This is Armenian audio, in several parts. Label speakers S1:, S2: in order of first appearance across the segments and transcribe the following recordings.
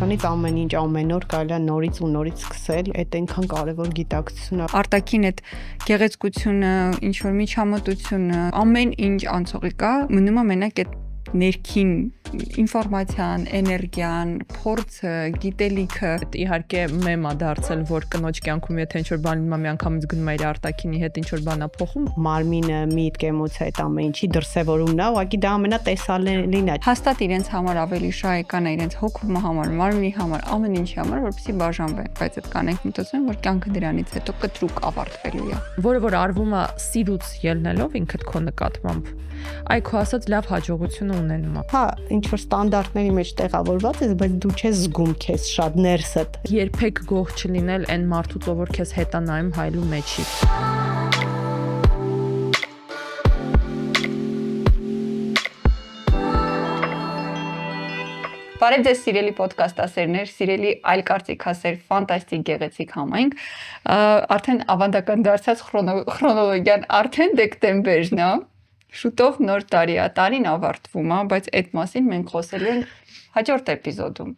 S1: դրանից ամեն ինչ ամեն օր կարելի է նորից ու նորից սկսել, այդ այնքան կարևոր գիտակցություն է։
S2: Արտաքին այդ գեղեցկությունը, ինչ որ միջամտությունը, ամեն ինչ անցողի կա, մնում է մենակ այդ ներքին ինֆորմացիան, էներգիան, փորձը, գիտելիքը։
S3: Իհարկե մեմ է դարձել, որ կնոջ կյանքում եթե ինչ-որ բան լինում է, միանգամից գնում է իր արտաքինի հետ ինչ-որ բան է փոխում։
S1: Մարմինը, միտք, էմոցիա այդ ամեն ինչի դրսևորումն է, ուղղակի դա ամենատեսալենին է։
S2: Հաստատ իրենց համար ավելի շահեկան է, իրենց հոգու համար, մարմնի համար, ամեն ինչի համար, որպեսզի բաժանվեն, բայց այդ կանենք մտածում որ կյանքը դրանից հետո կտրուկ ավարտվելու է։
S3: Որը որ արվում է սիրուց ելնելով ինքդ քո նկատմամբ, այ քո ասած լավ հաջողություն ունենում է։
S1: Հա, ինչ որ ստանդարտների մեջ տեղավորված ես, բայց դու չես զգում քեզ շատ ներսդ։
S3: Երբեք գող չլինել այն մարդուց, ով որ քեզ հետ է նայում հայլու մեջի։
S2: Բարև ձեզ սիրելի ոդկասթասերներ, սիրելի այլ կարծիքասեր, ֆանտաստիկ գեղեցիկ համայնք։ Արդեն ավանդական դարձած քրոնոլոգիան արդեն դեկտեմբերն է։ Շուտով նոր տարի է, տարին ավարտվում է, բայց այդ մասին մենք խոսելու ենք հաջորդ էպիզոդում։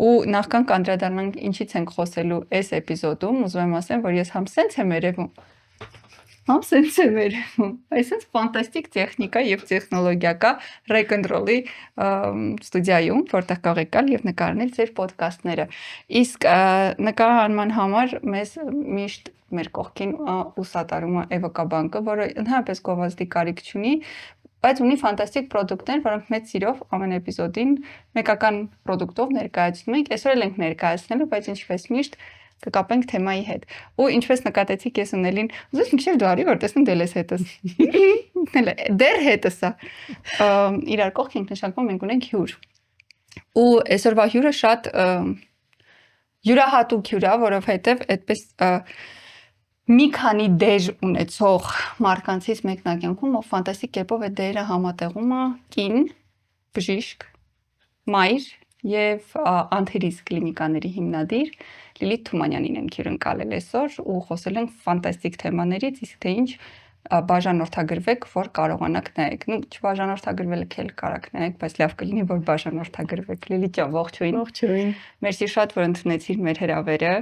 S2: Ու նախքան կանդրադառնանք ինչից ենք խոսելու այս էպիզոդում, ուզում եմ ասեմ, որ ես համ սենց եմ երևում, այսպես ֆանտաստիկ տեխնիկա եւ տեխնոլոգիա կա Rock'n'Roll-ի ստուդիայում, որտեղ կարող եք գալ եւ նկարել ձեր ոդկասթները։ Իսկ նկարահանման համար մեզ միշտ մեր կողքին ուսատարում է Էվոկաբանկը, որը ընդհանրապես գովազդի կարիք չունի, բայց ունի ֆանտաստիկ պրոդուկտներ, որոնք մեծ սիրով ամեն էպիզոդին մեկական պրոդուկտով ներկայացնում ենք։ Այսօր էլ ենք ներկայացնելու, բայց ինչպես միշտ կկապենք թեմայի հետ։ Ու ինչպես նկատեցիք, ես ունելին, ուզում եմ քիչ դարի, որ տեսնեմ դել ես հետս։ Դեր հետս է։ Իրար կողք ենք նշանակում մենք ունենք հյուր։ Ու այսօրվա հյուրը շատ յուրահատուկ հյուր է, որովհետև այդպես մի քանի դեր ունեցող մարկանցից մեկն է կյանքում, ով ֆանտաստիկ կերպով այդ դերը համատեղում է կին, բժիշկ, մայր եւ անթերիսկ կլինիկաների հիմնադիր Լիլիթ Թումանյանին ենք հյուրընկալել այսօր ու խոսել ենք ֆանտաստիկ թեմաներից, իսկ թե ինչ բաժանորդագրվեք, որ կարողանաք նայեք։ Ну, չբաժանորդագրվելը քել կարաք նայեք, բայց լավ կլինի, որ բաժանորդագրվեք։ Լիլիթ ջան, ողջույն։
S1: Ողջույն։
S2: Մերսի շատ, որ ընդունեցիր մեր հրավերը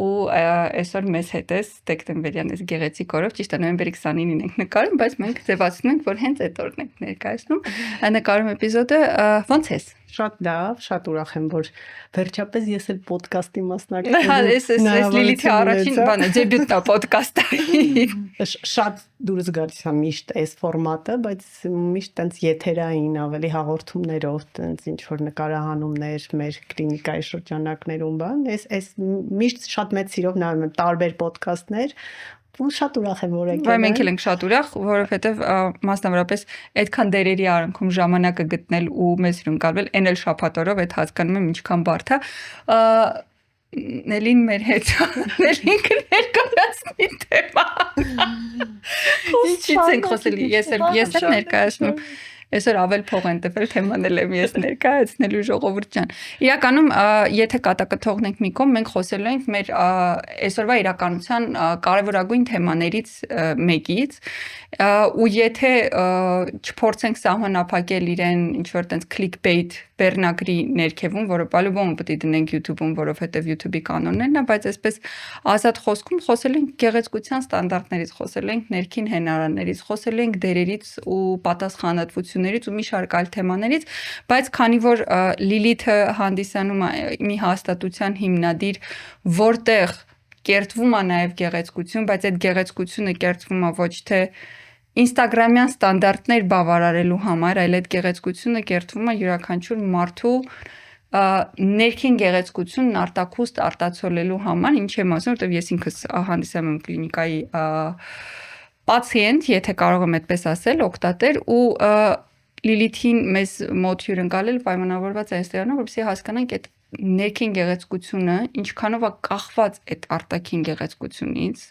S2: ու այսօր մեզ հետ ես դեկտեմբերյան այս գեղեցիկ օրով, ճիշտ է նոյեմբերի 29-ին ենք նկարում, բայց մենք ձևացնում ենք, որ հենց այդ օրն ենք ներկայացնում։ Նկարում էպիզոդը ոնց ես։
S1: Շատ լավ, շատ ուրախ եմ, որ վերջապես ես էլ ոդկասթի մասնակից եմ։
S2: Հա, ես Լիլիթի առաջին բանը, դեբյուտա ոդկասթի։
S1: Շատ դուրս գալիս է միշտ այս ֆորմատը, բայց միշտ տենց եթերային ավելի հաղորդումներով, տենց ինչ որ նկարահանումներ մեր կլինիկայի շրջանակներում բան, այս միշտ շատ մեծ սիրով նայում եմ տարբեր ոդկասթներ։ Ու շատ ուրախ եմ, որ եկել եմ։
S2: Բայց մենք էլ ենք շատ ուրախ, որովհետև մասնավորապես այդքան դերերի արանքում ժամանակը գտնել ու մեզ հյուրընկալվել, այն էլ շաբաթօրով, այդ հասկանում եմ ինչքան բարդ է։ Նելին մեր հետ, Նելին կներկայացնի թեմա։ Ինչից ենք խոսել, ես եմ ներկայացնում։ Այսօր ավել փող են տվել թեման եմ ես ներկայացնելու ժողովուրդ ջան։ Իրականում, եթե կատակը թողնենք մի կողմ, մենք խոսելու ենք մեր այսօրվա իրականության կարևորագույն թեմաներից մեկից, ու եթե չփորձենք սահմանափակել իրեն ինչ որ տենց clickbait վերնագրի ներքևում, որը բալուբոմ պետք է դնենք YouTube-ում, որովհետև YouTube-ի կանոններն է, բայց այսպես ազատ խոսքում խոսել ենք գեղեցկության ստանդարտներից, խոսել ենք ներքին հենարաններից, խոսել ենք դերերից ու պատասխանատվություններից ու մի շարք այլ թեմաներից, բայց քանի որ Լիլիթը հանդիսանում է մի հաստատության հիմնադիր, որտեղ կերտվում է նաև գեղեցկություն, բայց այդ գեղեցկությունը կերտվում է ոչ թե Instagram-յան ստանդարտներ բավարարելու համար, այլ այդ գեղեցկությունը կերտվում է յուրաքանչյուր մարդու ներքին գեղեցկությունն արտաքուստ արտացոլելու համար, ինչ եմ ասում, որովհետև ես ինքս հանդիսանում եմ կլինիկայի պացիենտ, եթե կարող եմ այդպես ասել, օգտատեր ու Լիլիթին մեզ մոտ հյուրընկալել պայմանավորված է այստեղանով, որպեսզի հասկանանք այդ ներքին գեղեցկությունը ինչքանով է կախված այդ արտաքին գեղեցկությունից,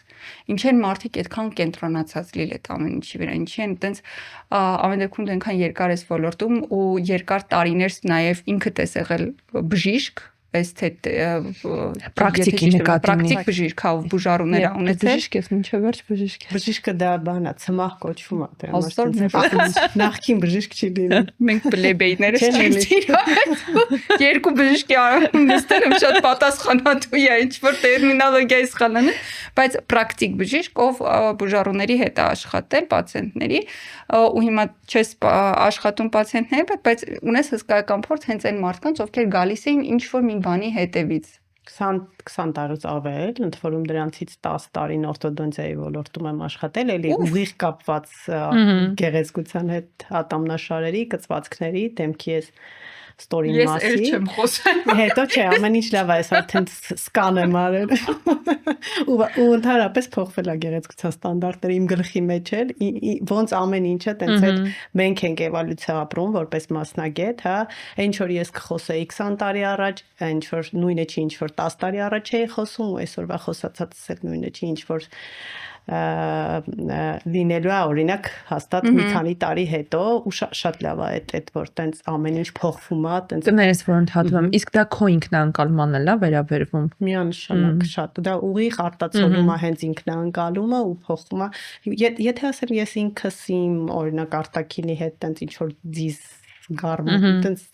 S2: ինչ են մարդիկ այդքան կենտրոնացած լինել այդ ամեն ինչի վրա, ինչի են այտենց ամեն դեպքում դու այնքան երկար ես ոլորտում ու երկար տարիներ նաև ինքդ ես եղել բժիշկ, այս թե
S3: Պրակտիկի նկատի
S2: պրակտիկ բժիշկ հա բուժառուներ ա ունեցել
S3: բժիշկ ես մինչև վերջ բժիշկ
S1: Բժիշկը դա բան է, ցմահ կոչվում է,
S2: Աստծո
S1: նախքին բժիշկ չի լինում։
S2: մենք պլեբեյները չենք երկու բժիշկի արում նստել եմ շատ պատասխանատու է ինչ որ տերմինոլոգիայի սխալանը բայց պրակտիկ բժիշկ ով բուժառուների հետ է աշխատել պացիենտների ու հիմա չես աշխատում պացիենտների բայց ունես հսկայական փորձ հենց այն մարդկանց ովքեր գալիս էին ինչ որ մի բանի հետևից
S1: 20 տարուց ավել, ընդ որում դրանցից 10 տարին օրթոդոնտիայի ոլորտում եմ աշխատել, էլի ուղիղ կապված գեղեցկության հետ ատամնաշարերի, կծվածքների, դեմքի ես ստորին մասի։
S2: Ես էլ չեմ խոսում։
S1: Հետո չէ, ամեն ինչ լավ է, ես արդեն սկան եմ արել։ Ու ընդհանրապես փոխվել է գեղեցկության ստանդարտները իմ գլխի մեջ էլ, ոնց ամեն ինչը տենց այդ մենք ենք էվոլյուցիա ապրում որպես մասնագետ, հա, ինչ որ ես կխոսեի 20 տարի առաջ, ինչ որ նույնը չի, ինչ որ 10 տարի առաջ էի խոսում, ու այսօրվա խոսածածս էլ նույնը չի, ինչ որ լինելու է օրինակ հաստատ մի քանի տարի հետո ու շատ լավ է այդ որ տենց ամեն ինչ փոխվում է տենց
S3: կներես որ ընդհատում եմ իսկ դա քո ինքնանկալմանն է լա վերաբերվում
S1: միանշանակ շատ դա ուղիղ արտացոլում է հենց ինքնանկալումը ու փոխվում է եթե ասեմ ես ինքս իմ օրինակ արտակինի հետ տենց ինչ որ դիզ գարմուն տենց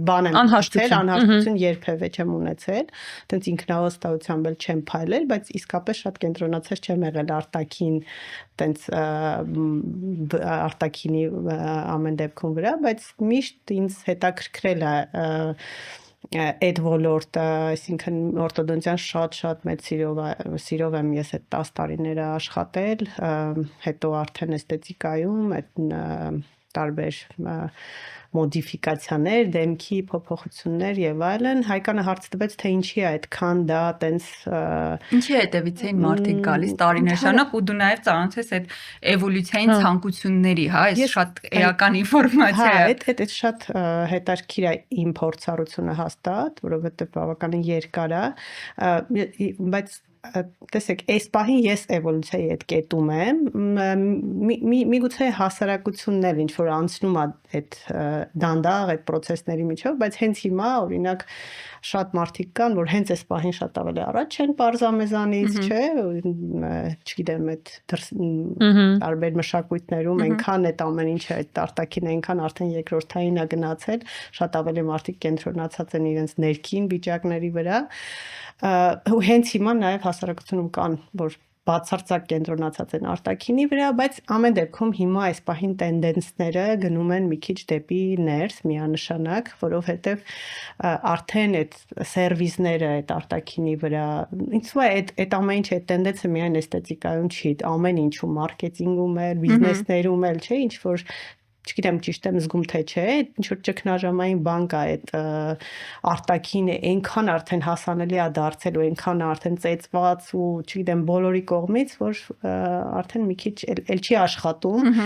S1: բան եմ անհաշտություն երբևէ չեմ ունեցել տենց ինքնահոստացությամբ էլ չեմ փայլել բայց իսկապես շատ կենտրոնացած չեմ եղել արտակին տենց արտակինի ամեն դեպքում վրա բայց միշտ ինձ հետաքրքրել է այդ ոլորտը այսինքն օրթոդոնտիան շատ մեծ սիրով եմ ես այդ 10 տարիները աշխատել հետո արդեն էսթետիկայում այդ տարբեր մոդիֆիկացիաներ, դեմքի փոփոխություններ եւ այլն, Հայկանը հարց տվեց թե ինչի է այդքան դա տենց
S2: ինչի հետևից էին մարդիկ գալիս տարիներ շարունակ ու դու նաեւ ծանոթ ես այդ էվոլյուցիային ցանկությունների, հա, այս շատ էական ինֆորմացիա է։
S1: Այդ շատ հետաքրքիր է իմ փորձառությունը հաստատ, որովհետեւ բավականին երկար է, բայց տեսեք, այս պահին ես էվոլյուցիայի այդ կետում եմ, միգուցե հասարակությունն էլ ինչ որ անցնում է այդ դանդաղ այդ process-ների միջով, բայց հենց հիմա օրինակ շատ մարդիկ կան, որ հենց այս պահին շատ ավելի առաջ են պարզամեզանից, չէ, չգիտեմ, այդ տարբեր մշակույթներում այնքան այդ ամեն ինչը այդ արտաքին այնքան արդեն երկրորդային է գնացել, շատ ավելի մարդիկ կենտրոնացած են իրենց ներքին վիճակների վրա ու հենց հիմա նաև հասարակությունում կան, որ բացարձակ կենտրոնացած են արտաքինի վրա, բայց ամեն դեպքում հիմա այս պահին տենդենսները գնում են մի քիչ դեպի ներս միանշանակ, որովհետև արդեն այդ սերվիսները այդ արտաքինի վրա, ինձ թվում է այդ ամեն ինչ այդ տենդենսը միայն էսթետիկայում չի, ամեն ինչում, մարքեթինգում էլ, բիզնեսներում էլ, չէ, ինչ որ չգիտեմ ճիշտ եմ զգում թե չէ, ինչ որ ճգնաժամային բան կա այդ արտաքինը այնքան արդեն հասանելի է դարձել ու այնքան արդեն ծեծված ու չգիտեմ բոլորի կողմից, որ արդեն մի քիչ էլ չի աշխատում,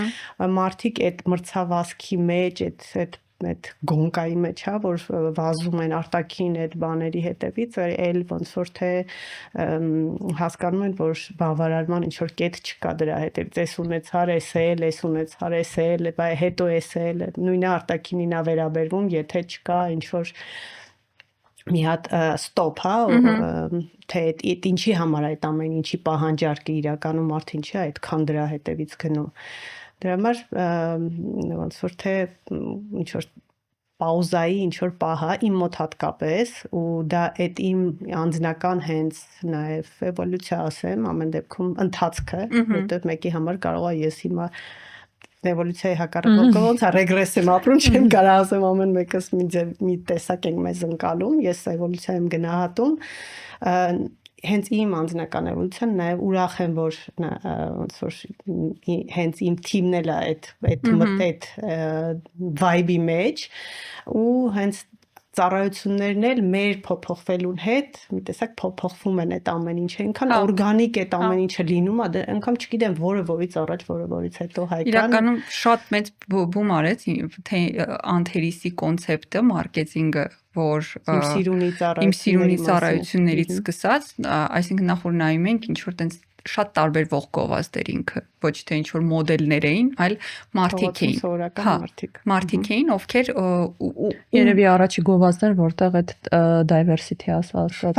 S1: մարդիկ այդ մրցավազքի մեջ այդ գոնկայի մեջ, հա, որ վազում են արտաքին այդ բաների հետևից, էլ ոնց որ թե հասկանում են, որ բավարարման ինչ որ կետ չկա դրա հետևից, էս ունեցար, էսել, հետո էսել, նույնը արտաքինին է վերաբերվում, եթե չկա ինչ որ մի հատ ստոպ, հա, թե այդ ինչի համար այդ ամեն ինչի պահանջարկը իրականում արդեն ինչի է այդքան դրա հետևից գնում Դրա համար ոնց որ թե ինչ որ պաուզայի ինչ որ պահա իմ մոտ հատկապես ու դա այդ իմ անձնական հենց նաև էվոլյուցիա ասեմ ամեն դեպքում ընթացքը որտեղ մեկի համար կարող է ես հիմա էվոլյուցիայի հակառակը ոնց է ռեգրես եմ ապրում չեմ կարող ասեմ ամեն մեկս մի տեսակ ենք մեզ ընկալում ես էվոլյուցիա եմ գնահատում հենց իմ անձնական էվոլյուցիան նաև ուրախ եմ որ ոնց որ հենց իմ թիմն էլ է այդ վայբի մեջ ու հենց ծառայություններն էլ մեր փոփոխվելուն հետ մի տեսակ փոփոխվում են այդ ամեն ինչը այնքան օրգանիկ այդ ամեն ինչը լինում է անգամ չգիտեմ որից առաջ որից հետո հայկան
S2: իրականում շատ մեծ բում արեց թե անթերիսի կոնցեպտը մարքեթինգը որ իմ սիրունի ծառայություններից սկսած այսինքն նախ որ նայում ենք ինչ որ տենց շատ տարբերվող գովազդեր ինքը, ոչ թե ինչ որ մոդելներ էին, այլ մարդիկ էին։ Մարդիկ էին, ովքեր
S3: երևի առաջի գովազդներ, որտեղ այդ diversity ասածը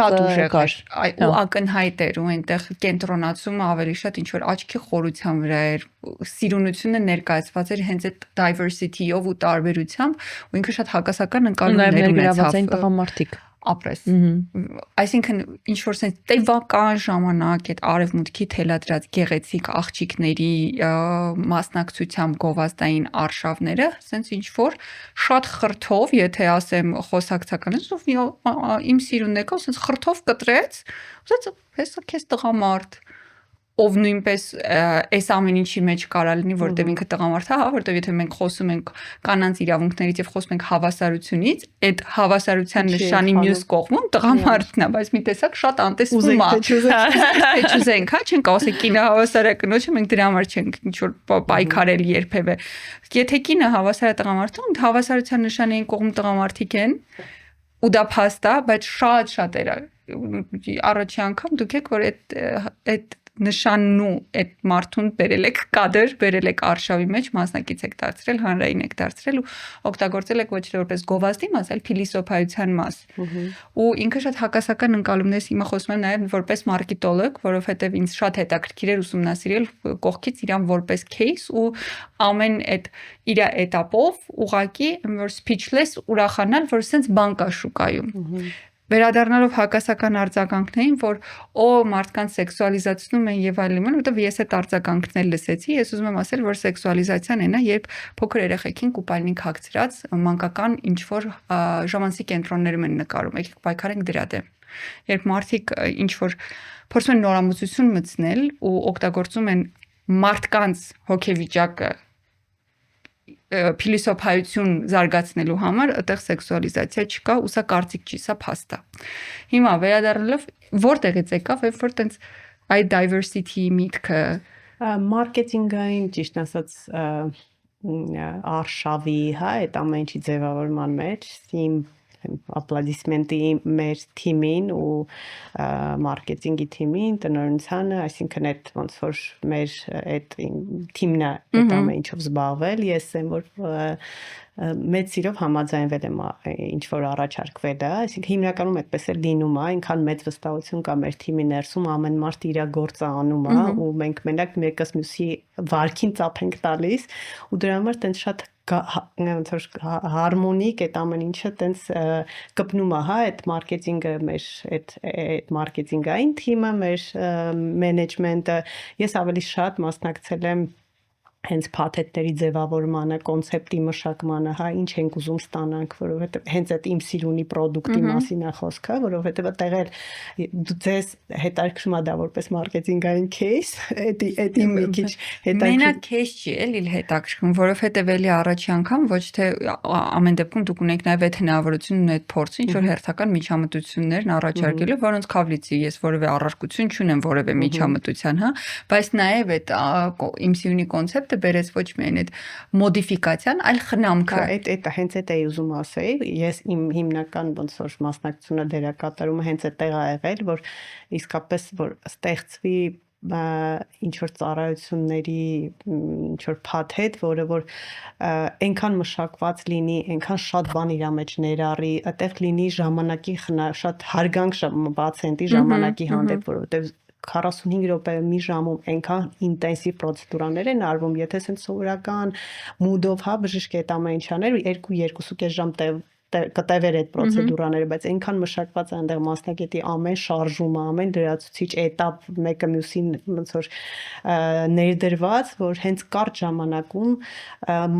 S3: կար,
S2: ու ակնհայտ էր ու այնտեղ կենտրոնացումը ավելի շատ ինչ որ աչքի խորության վրա էր, սիրունությունը ներկայացված էր հենց այդ diversity-ով ու տարբերությամբ, ու ինքը շատ հակասական ընկալումներ
S3: ունեցավ։ Նաև տղամարդիկ
S2: ապրես։ Այսինքն ինչ որ sense տևական ժամանակ այդ արևմուտքի թելադրած գեղեցիկ աղջիկների մասնակցությամբ գովազդային արշավները, sense ինչ որ շատ խրթով, եթե ասեմ խոսակցականից, իմ սիրունն եկավ, sense խրթով կտրեց, ասաց, հեսա քեզ տղամարդ, ով նույնպես այս ամեն ինչի մեջ կարա լինի, որտեղ ինքը տղամարդ է, հա, որտեղ եթե մենք խոսում ենք կանանց իրավունքներից եւ խոսում ենք հավասարությունից, այդ հավասարության նշանի մյուս կողմում տղամարդն է, բայց մի տեսակ շատ անտեսվում է։ Չուզենք, հա, չենք ասել կինը հավասար է կնոջը, մենք դրա համար չենք ինչ որ պայքարել երբևէ։ Եթե կինը հավասար է տղամարդուն, հավասարության նշանի այն կողմ տղամարդիկ են, ու դա փաստ է, բայց շատ էր առաջի անգամ դուք եք որ այդ նշանն ու այդ մարդուն բերել եք կադր, բերել եք արշավի մեջ, մասնակից եք դարձրել, հանրային եք դարձրել ու օգտագործել եք ոչ թե որպես գովազդի մաս, այլ փիլիսոփայության մաս։ Ու ինքը շատ հակասական ընկալումներ, հիմա խոսում եմ նաև որպես մարքետոլոգ, որովհետև ինձ շատ հետաքրքիր էր ուսումնասիրել կողքից իրան որպես case ու ամեն այդ իր этаպով ուղակի որ speechless ուրախանալ, որ sense բան կա շուկայում։ Վերադառնալով հակասական արձագանքներին, որ մարդկանց սեքսուալիզացնում են եւ այլն, որովհետեւ ես այդ արձագանքներ լսեցի, ես ուզում եմ ասել, որ սեքսուալիզացիան այնա, երբ փոքր երեխեքին կուպալնիկ հագցրած մանկական ինչ որ ժամանցի կենտրոններում են նկարում, եկեք պայքարենք դրա դեմ։ Երբ մարդիկ ինչ որ փորձում են նորամուծություն մտցնել ու օգտագործում են մարդկանց հոգեվիճակը փիլիսոփայություն զարգացնելու համար այդտեղ սեքսուալիզացիա չկա, ու սա կարծիք չի, սա փաստ է։ Հիմա վերադառնալով որտեղից եկավ, երբ որ տենց այդ diversity միտքը
S1: մարքեթինգային ճիշտ ասած արշավի, հա, այդ ամեն ինչի ձևավորման մեջ ապլոդիսմենտի մեր թիմին ու մարքեթինգի թիմին, տնօրինությանը, այսինքն այդ ոնց որ մեր այդ թիմն է այդ ամեն ինչով զբաղվել, ես եմ որ մեծ սիրով համաձայնվել եմ ինչ որ առաջարկվել է, այսինքն հիմնականում այդպես է լինում, այնքան մեծ վստահություն կա մեր թիմի ներսում, ամեն մարդ իր գործը անում է ու մենք մենակ մեկս մյուսի վարքին ծափ ենք տալիս ու դրա համար տենց շատ հարմոնիկ այդ ամեն ինչը տենց կպնում է, հա, այդ մարքեթինգը մեր այդ մարքեթինգային թիմը, մեր մենեջմենտը, ես ավելի շատ մասնակցել եմ հենց փաթեթների ձևավորմանը, կոնցեպտի մշակմանը, հա, ինչ ենք ուզում ստանանք, որովհետև հենց այդ իմ սիրունի product-ի մասին է խոսքը, որովհետև այդտեղ էլ ձեզ հետաքրքրում է դա որպես մարքեթինգային case, էդի մի քիչ հետաքրքիր։
S2: Մենակ case չի, էլի հետաքրքրում, որովհետև էլի առաջի անգամ ոչ թե ամեն դեպքում դուք ունեք նաև այդ հնարավորությունն ու այդ փորձը, ինչ որ հերթական միջամտություններն առաջարկելու, որոնց քավլիցի ես որևէ առարկություն չունեմ որևէ միջամտության, հա, բայց նաև այդ իմ սիրունի կոնցեպտ բերեց ոչ միայն այդ մոդիֆիկացիան, այլ խնամքը։
S1: Այդ հենց այդ էի ուզում ասել, ես իմ հիմնական ոնց որ մասնակցությունը դերակատարումը հենց այդտեղ ա եղել, որ իսկապես որ ստեղծվի ինչ որ ծառայությունների ինչ որ փաթեթ, որը որ այնքան մշակված լինի, այնքան շատ բան իր մեջ ներառի, այդտեղ լինի ժամանակի շատ հարգանք պացիենտի ժամանակի հանդեպ, որովհետև 45 րոպե մի ժամում այնքան ինտենսիվ պրոցեդուրաներ են արվում, եթե ասեն սովորական մուդով, հա, բժիշկ այդ ամեն ինչ աներ, 2-2.5 ժամ կտևեր այդ պրոցեդուրաները, բայց այնքան մշակված է այնտեղ մասնակետի ամեն շարժումը, ամեն լրացուցիչ этаպ մեկը մյուսին ոնց որ ներդրված, որ հենց կարճ ժամանակում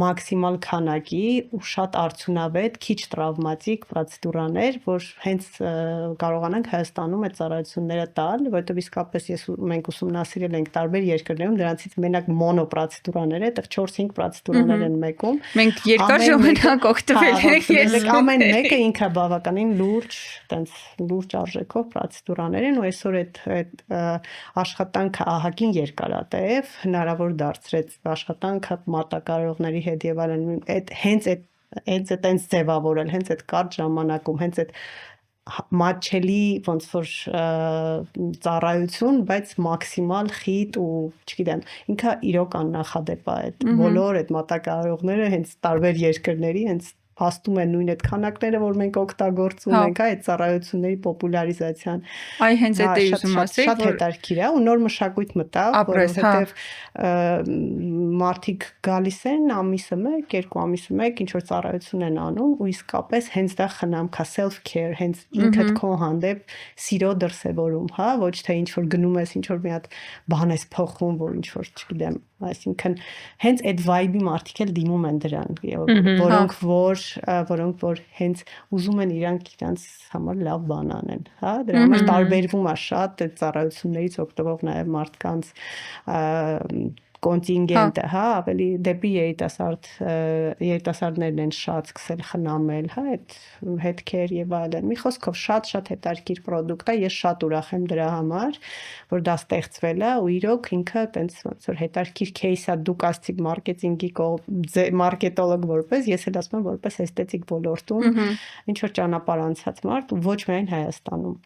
S1: մաքսիմալ քանակի ու շատ արդյունավետ, քիչ տրավմատիկ պրոցեդուրաներ, որ հենց կարողանանք Հայաստանում այդ ծառայությունները տալ, որովհետև իսկապես մենք ուսումնասիրել ենք տարբեր երկրներում, դրանցից մենակ մոնո պրոցեդուրաներ է, այդտեղ 4-5 պրոցեդուրաներ են մեկում։
S2: Մենք երկար ժամանակ օգտվել ենք
S1: ամեն մեկը ինքը բավականին լուրջ, տենց լուրջ արժեքով պրոցեդուրաներ են ու այսօր այդ աշխատանքը ահագին երկարատև հնարավոր դարձրեց աշխատանքը մատակարարողների հետ եւ այլն հենց այդ տենց ձևավորել, հենց այդ կարճ ժամանակում, հենց այդ մատչելի ոնց որ ծառայություն, բայց մաքսիմալ խիտ ու չգիտեմ, ինքը իրոք աննախադեպ է այդ բոլոր այդ մատակարարողները հենց տարբեր երկրների հենց փաստում են նույն այդ քանակները, որ մենք օգտագործում ենք, այդ ծառայությունների պոպուլարիզացիան։
S2: Այ հենց այդ է ուզում ասել,
S1: շատ հետաքրքիր է ու նոր մշակույթ մտավ, որովհետև մարդիկ գալիս են ամիսը 1, 2 ամիսը 1 ինչ որ ծառայություն են անում ու իսկապես հենց դա խնամք է, self care, հենց ինքդ քո հանդեպ սիրո դրսևորում, հա, ոչ թե ինչ որ գնում ես, ինչ որ մի հատ բան ես փոխում, որ ինչ որ չգիտեմ, այսինքն հենց այդ vibe-ի մարդիկ էլ դիմում են դրան, որոնք որ հենց ուզում են իրանց համար լավ բան անեն, հա, դրա համար տարբերվում է շատ այդ ծառայություններից օգտվող նաև մարդկանց կոնտինգենտը, հա, ավելի դեպի երիտասարդներն են շատ սկսել խնամել, հա, այդ հետքեր եւ այլն։ Մի խոսքով շատ հետաքրքիր պրոդուկտ է, ես շատ ուրախ եմ դրա համար, որ դա ստեղծվել է ու իրոք ինքը տենց ոնց որ հետաքրքիր кейս է, դուք ասցիք մարքեթինգի մարքետոլոգ որպես, ես էլ ասում եմ որպես էսթետիկ ոլորտում ինչ որ ճանապարհ անցած մարդ ու ոչ միայն Հայաստանում։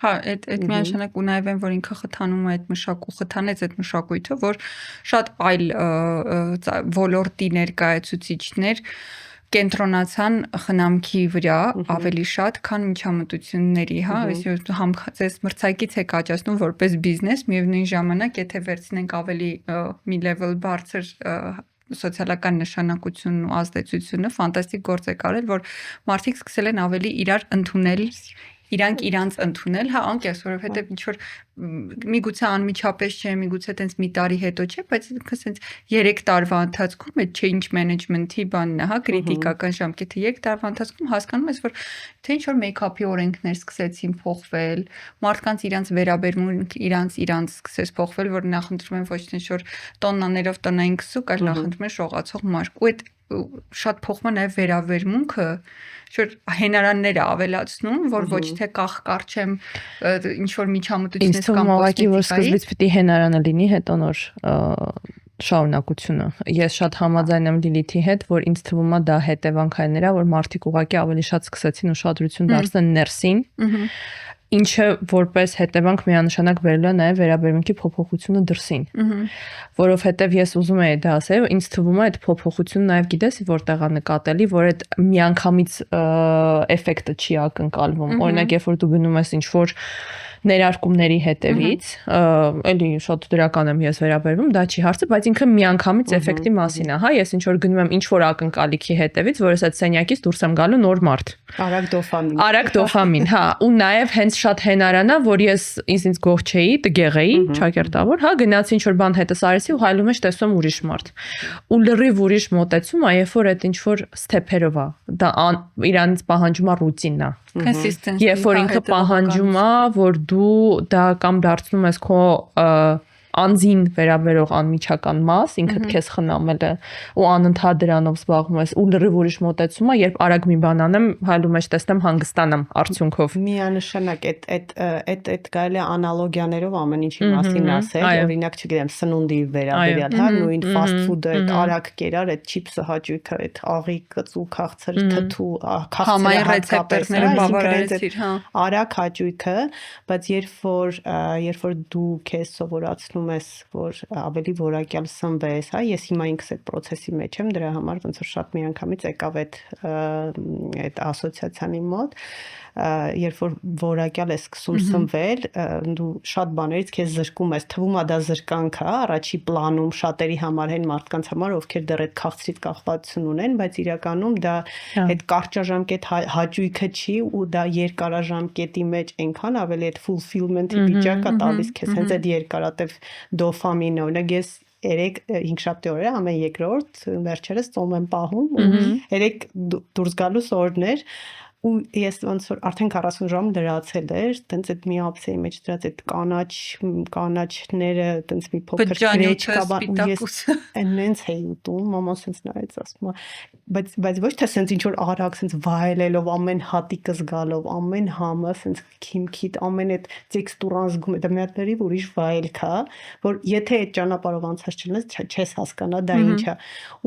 S2: Հա, այդ միանշանակ ու նաև են, որ ինքը խթանում է այդ խթանեց այդ մշակույթը, որ շատ այլ ոլորտի ներկայացուցիչներ կենտրոնացան խնամքի վրա ավելի շատ, քան միջամտությունների, հա, ձեզ մրցակից եք աճացնում որպես բիզնես, միևնույն ժամանակ, եթե վերցնենք ավելի մի level բարձր սոցիալական նշանակությունն ու ազդեցությունը, ֆանտաստիկ գործ է կարել, որ մարդիկ սկսել են ավելի իրար ընդունել իրանք իրանց ընդունել, հա, անկես, որովհետև ինչ որ միգուցե անմիջապես չէ, միգուցե տենց մի տարի հետո չէ, բայց ինքը սենց 3 տարվա ընթացքում այդ change management-ի բանն է, հա, քրիտիկական ժամկետը 3 տարվա ընթացքում հասկանում ես, որ թե ինչ որ make-up-ի օրենքներ սկսեցին փոխվել, մարդկանց իրանց վերաբերմունք իրանց սկսեց փոխվել, որ նախընտրում են ոչ թե ինչ որ տոննաներով տնային քսուկ, այլ նախընտրում են շողացող մարկ, ու այդ շատ փոխվում է նաև վերաբերմունքը, որ հենարանները ավելացնում, որ ոչ թե կախկարչեմ ինչ որ միջամտությունից կամ
S3: կոսմետիկայի, որ սկզբից պիտի հենարանը լինի, հետո նոր շարունակությունը։ Ես շատ համաձայն եմ Լիլիթի հետ, որ ինձ թվում է դա հետևանքային նրա, որ մարդիկ ուղղակի ավելի շատ սկսեցին ուշադրություն դարձնել ներսին, ինչը որպես հետևանք միանշանակ բերել է նաև վերաբերմունքի փոփոխությունը դրսին։ Որովհետև ես ուզում եի դա ասել, ինձ թվում է այդ փոփոխությունը նաև գիտես որտեղ է նկատելի, որ այդ միանգամից էֆեկտը չի ակնկալվում։ Օրինակ, երբ որ դու գնում ես ինչ որ ներարկումների հետևից, էլի շատ դրական եմ ես վերաբերվում, դա չի հարցը, բայց ինքը միանգամից էֆեկտի մասին է, հա, ես ինչ որ գնում եմ ինչ որ ակնկալիքի հետևից, որ ես այդ սենյակից դուրս եմ գալու նոր մարդ։ Արագ դոֆամին, հա, ու նաև հենց շատ հենարան է, որ ես ինձ գող չէի, տգեղ էի, ճակերտավոր, հա, գնացի ինչ որ բան հետս արեցի ու հայլում եմ տեսնում ուրիշ մարդ։ Ու լրիվ ուրիշ մոտեցում է, երբ որ այդ ինչ որ ստեփերով է, դա իրանից պահանջում է ռուտինն է։
S2: Consistency։
S3: Երբ որ ինքը պահանջում է, որ դու դա կամ դարձնում ես քո անձին վերաբերող անմիջական մաս, ինքդ քեզ խնամել է ու անընդհատ դրանով զբաղվում ես ու լրիվ ուրիշ մոտեցում է, երբ արագ մի բան անեմ, հայլում եմ տեսնեմ հանգստանամ արդյունքով։
S1: Միանշանակ այդ կարելի է անալոգիաներով ամեն ինչի մասին ասել, օրինակ, չգիտեմ, սնունդի վերաբերյալ, հա, նույն fast food-ը, այդ արագ կերար, այդ չիփսը հաճույքը, այդ աղի կծու քաղցր թթու, քաղցրը
S2: ռեցեպտորները բավարարեցիր, հա։
S1: Արագ հաճույքը, բայց երբ որ դու քեզ սովորացնում ես, որ ավելի որակյալ սնվես, հա, ես հիմա ինքս այդ process-ի մեջ եմ, դրա համար ոնց որ շատ միանգամից եկավ այդ ասոցիացիանի մոտ, երբ որ որակյալ ես սկսում սնվել, դու շատ բաներից քեզ զրկում ես, թվում է դա զրկանք է, առաջի պլանում շատերի համար են մարդկանց համար, ովքեր դեռ այդ քաղցրից կախվածություն ունեն, բայց իրականում դա այդ կարճաժամկետ հաճույքը չի ու դա երկարաժամկետի մեջ այնքան ավելի այդ fulfillment-ի վիճակը տալիս քեզ, հենց այդ երկարատև դոֆամինը, օրինակ ես 3-5 շաբթի օրերը ամեն երկրորդ վերջերս ծոմ եմ պահում ու 3 դուրս գալուս օրներ ու ես ոնց որ արդեն 40 ժամ լրացել էր, տենց այդ մի ափսեի մեջ դրած այդ կանաչները, տենց մի փոքր գրեչկա բան ու ես այնենց էի ուտում, մաման սենց նայեց ասում է, բայց ոչ թե սենց ինչ որ արագ սենց վայելելով ամեն հատիկը զգալով, ամեն համը սենց քիմքիդ, ամեն այդ տեքստուրան զգում է, դա մի հատ լրիվ ուրիշ վայելք է, որ եթե այդ ճանապարհով անցած չլինես, չես հասկանա դա ինչ է։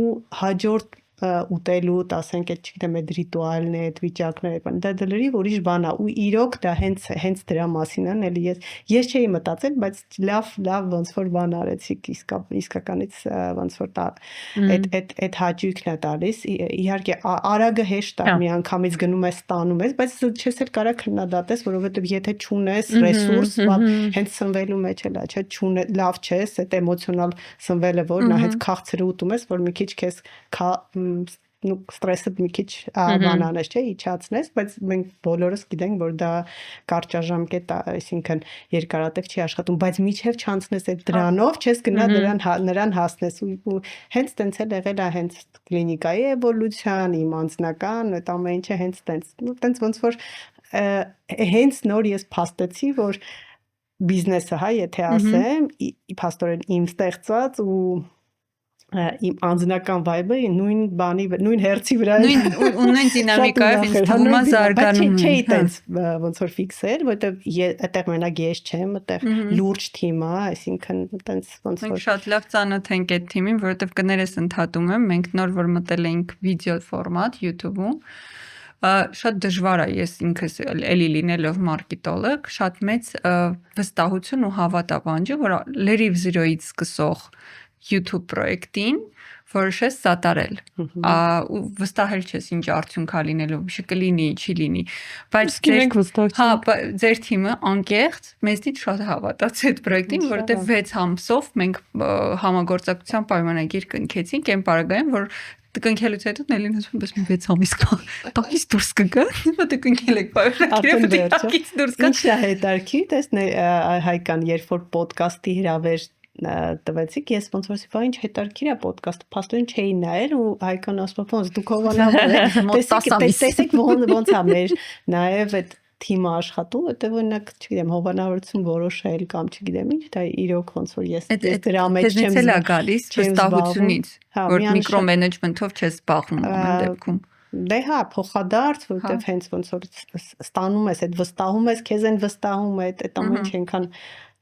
S1: Ու հաջորդ ուտելուտ, ասենք այդ չգիտեմ, այդ ռիտուալն է, այդ վիճակները, բան, դա դլերի ուրիշ բան է, ու իրոք դա հենց դրա մասին է, էլի ես չէի մտածել, բայց լավ ոնց որ բան արեցիք, իսկականից ոնց որ այդ հաճույքն է տալիս, իհարկե արագը հեշտ է, մի անգամից գնում ես ստանում ես, բայց չես էլ կարա քննադատես, որովհետև եթե չունես ռեսուրս, հենց սնվելու մեջ էլ է, չէ, չունես, լավ չես, այդ էմոցիոնալ սնվելը, որ նա հենց քաղցրը ուտում ես, որ մի քիչ քեզ ստրեսը մի քիչ բանանես, չէ, իջացնես, բայց մենք բոլորս գիտենք, որ դա կարճաժամկետ է, այսինքն երկարատև չի աշխատում, բայց միջև չանցնես այդ դրանով, չես գնա նրան հասնես ու հենց տենց էլ եղել է հենց կլինիկայի էվոլյուցիան, իմ անձնական, այդ ամեն ինչը հենց տենց ոնց որ հենց նոր ես փաստեցի, որ բիզնեսը, հա, եթե ասեմ, փաստորեն իմ ստեղծած ու իմ անձնական vibe-ը նույն բանի, նույն հերցի վրա է։
S2: Նույն դինամիկայով ինձ թվում է զարգանում։
S1: Բայց չէի տենց ոնց որ ֆիքսել, որովհետև այդտեղ մենակ ես չեմ, այդտեղ լուրջ թիմ է, այսինքն տենց ոնց որ
S2: մենք շատ լավ ծանոթ ենք այդ թիմին, որովհետև կներես ընդհատում եմ, մենք նոր որ մտել էինք վիդեո ֆորմատ YouTube-ում, շատ դժվար է, ես ինքս էլի լինելով մարքետոլոգ, շատ մեծ վստահություն ու հավատ է պահանջում, որ լրիվ 0-ից սկսող YouTube պրոյեկտին որոշես սատարել ու վստահել չես ինչ արդյունք է լինելու, ինչ կլինի, չի լինի, բայց ձեր թիմը անկեղծ մեզնից շատ հավատաց այդ պրոյեկտին, որովհետև 6 ամսով մենք համագործակցության պայմանագիր կնքեցինք այն պարագայում, որ կնքելուց հետո Նելին ասում է, բայց 6 ամիս կա, տակից դուրս կգա, դե կնքել եք պայմանագիրը, դե տակից դուրս կա։
S1: Ինչ է հետարքի, տեսնե Հայկան, երբ որ ոդկասթի հրավեր տվեցիք, ես ոնց որ սիվա ինչ հետարքիր է ոդկասթը, փաստորեն չէի նայել ու Հայկան ասում ոնց դուք հովանավոր եք, տեսեք ոնց է մեր նաև այդ թիմը աշխատում, որտեղ օրինակ, չգիտեմ, հովանավորություն որոշել կամ չգիտեմ ինչ, դա իրոք ոնց որ ես դրա մեջ չեմ
S2: զբաղվում, գալիս վստահությունից, որ միկրոմենեջմենթով չես զբաղվում ամեն դեպքում։
S1: Դե հա, փոխադարձ, որտեղ հենց ոնց որ ստանում ես, այդ վստահում ես, քեզ են վստահում, այդ ամեն ինչ այնքան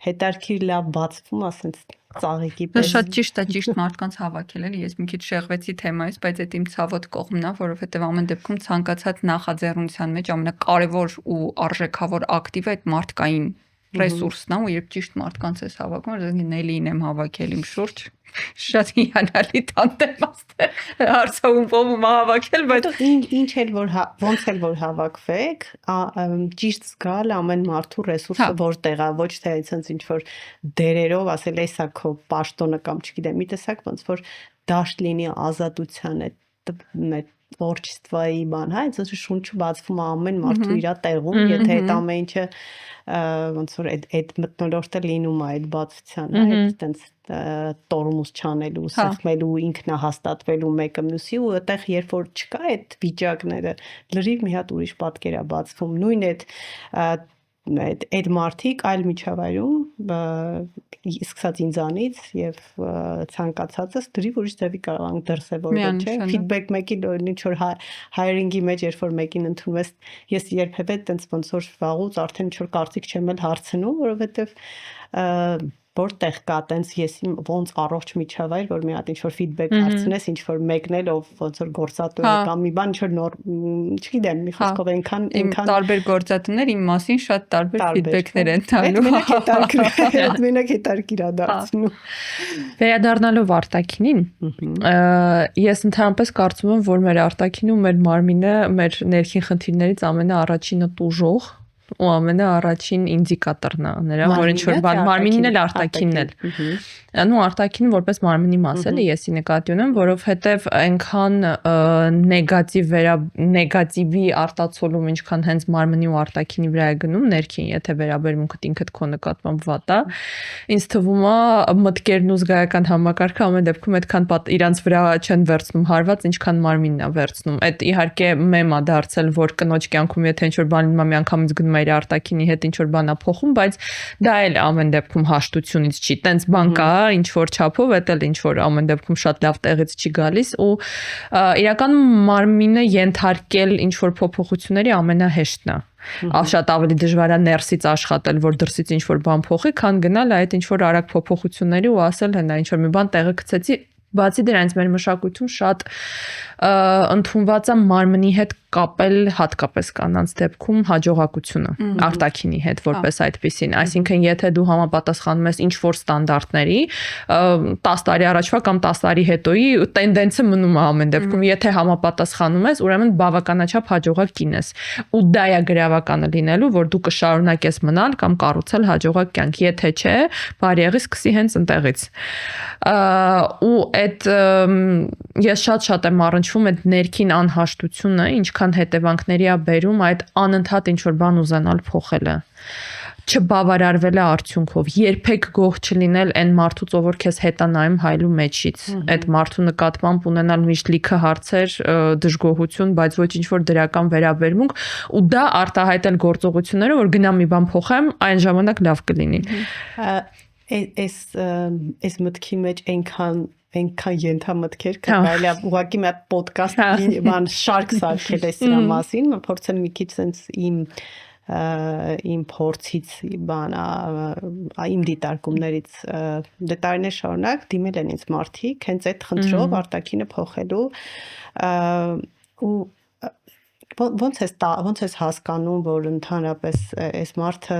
S1: հետարքիր լավ բացվում, ասենց ծաղիկի պես։
S2: Շատ ճիշտ է, ճիշտ մարդկանց հավաքել էլի, ես մի քիչ շեղվեցի թեմայից, բայց այդ իմ ցավոտ կողմն է, որովհետև ամեն դեպքում ցանկացած նախաձեռնության մեջ ամենակարևոր ու արժեքավոր ակտիվը այդ մարդկային ռեսուրսն է, ու երբ ճիշտ մարդկանց ես հավաքում, Նելիին եմ հավաքել իմ շուրջ, շատ հիանալի տանդեմ ասել, հարցում ում հավաքել, բայց
S1: ինչ էլ որ ոնց էլ որ հավաքվեք, ճիշտ զգալ ամեն մարդու ռեսուրսը որտեղ է, ոչ թե այնպես ինչ որ դերերով ասել էսա քո պաշտոնը կամ չգիտեմ, մի տեսակ ոնց որ դաշտ լինի ազատության այդ տворчествայի բան, հա, այսպես շունչը բացվում է ամեն մարդու իր տեղում, եթե այդ ամեն ինչը ոնց որ այդ մտնոլորտը լինում է այդ բացության, հա, այդտենց տորմուզ չանելու, սեղմելու, ինքնահաստատվելու մեկը մյուսի ու այդտեղ երբ որ չկա այդ վիճակները, լրիվ մի հատ ուրիշ պատկեր է բացվում, նույն այդ մարդիկ այլ միջավայրում սկսած ինձանից եւ ցանկացածս դրիվ ուրիշ ձևի կարող են դրսևորվել, չէ՞, ֆիդբեք մեկի ինչ որ հայրինգի մեջ երբ որ մեկին ընդունում ես երբևէ տենց ոնց որ վաղուց արդեն ինչ որ կարծիք չեմ էլ հարցնում, որովհետեւ որտեղ կա տենց ես ոնց առողջ միջավայր, որ մի հատ ինչ որ ֆիդբեք հարցնես, ինչ որ մեկն էլ ով ոնց որ գործատու է կամ մի բան ինչ որ նոր, չգիտեմ, մի խոսքով այնքան
S2: տարբեր գործատուներ իմ մասին շատ տարբեր ֆիդբեքներ են տալու։
S1: Այդ մենակ հետարքիր է դարձնում։
S3: Վերադառնալով արտաքինին, ես ընդհանրապես կարծում եմ, որ մեր արտաքինը ու մեր մարմինը մեր ներքին խնդիրներից ամենաառաջինը տուժող ու ամենաառաջին ինդիկատորն է նրա, որ ինչ որ բան մարմինն էլ արտաքինն էլ։ Նու արտաքինը որպես մարմնի մաս էլի եսի նկատի ունեմ, որովհետև այնքան նեգատիվի արտացոլում ինչքան հենց մարմնի ու արտաքինի վրա է գնում ներքին, եթե վերաբերմունքդ ինքդ քո նկատմամբ վատ է, ինձ թվում է մտքերն ու զգայական համակարգը ամեն դեպքում այդքան իրանց վրա չեն վերցնում հարված, ինչքան մարմինն է վերցնում։ Այդ իհարկե մեմ է դարձել, որ կնոջ կյանքում եթե ինչ որ բան լինում է միանգամից գնում իր արտաքինի հետ ինչ որ բան է փոխում, բայց դա էլ ամեն դեպքում հաշտությունից չի։ Տենց բան կա, ինչ որ չափով, դա էլ ինչ որ ամեն դեպքում շատ լավ տեղից չի գալիս ու իրականում մարմինը ենթարկել ինչ որ փոփոխությունների ամենահեշտն է։ Շատ ավելի դժվար է ներսից աշխատել, որ դրսից ինչ որ բան փոխի, քան գնալ այդ ինչ որ արագ փոփոխությունների ու ասել հենա ինչ որ մի բան տեղը գցեցի Բացի դրանից մեր մշակույթում շատ ընդունված է մարմնի հետ կապել հատկապես կանանց դեպքում հաջողակությունը արտաքինի հետ որպես այդպեսին, այսինքն եթե դու համապատասխանում ես ինչ որ ստանդարտների 10 տարի առաջվա կամ 10 տարի հետոյի տենդենսը մնում է ամեն դեպքում, եթե համապատասխանում ես, ուրեմն բավականաչափ հաջողակ կին ես, ու դա է գրավականը լինելու, որ դու կշարունակես մնալ կամ կառուցել հաջողակ կյանք, եթե չէ, բարիեղի սկսի հենց ընտեղից։ Ու այդ ես շատ եմ առնչվում այդ ներքին անհաշտությունը, ինչքան հետևանքների է բերում այդ անընդհատ ինչ որ բան ուզենալ փոխելը, չբավարարվելը արդյունքով, երբեք գող չլինել այն մարդուց, ով որ քեզ հետ է նայում հայլու մեջից, այդ մարդու նկատմամբ ունենալ միշտ լիքը հարցեր, դժգոհություն, բայց ոչ ինչ որ դրական վերաբերմունք, ու դա արտահայտել գործողությունները, որ գնամ մի բան փոխեմ, այն ժամանակ լավ կլինի։
S1: Այս մտքի մեջ այնքան ենթամտքեր կա, կարելի է ուղղակի մի հատ ոդկաստ բան շարք սարքել այս դրա մասին, փորձեմ մի քիչ sense իմ փորձից իմ դիտարկումներից դետալներ շարունակ դիմել են ինձ մարդիկ հենց այդ խնդրով արտաքինը փոխելու ու ոնց ես հասկանում, որ ընդհանրապես այս մարդը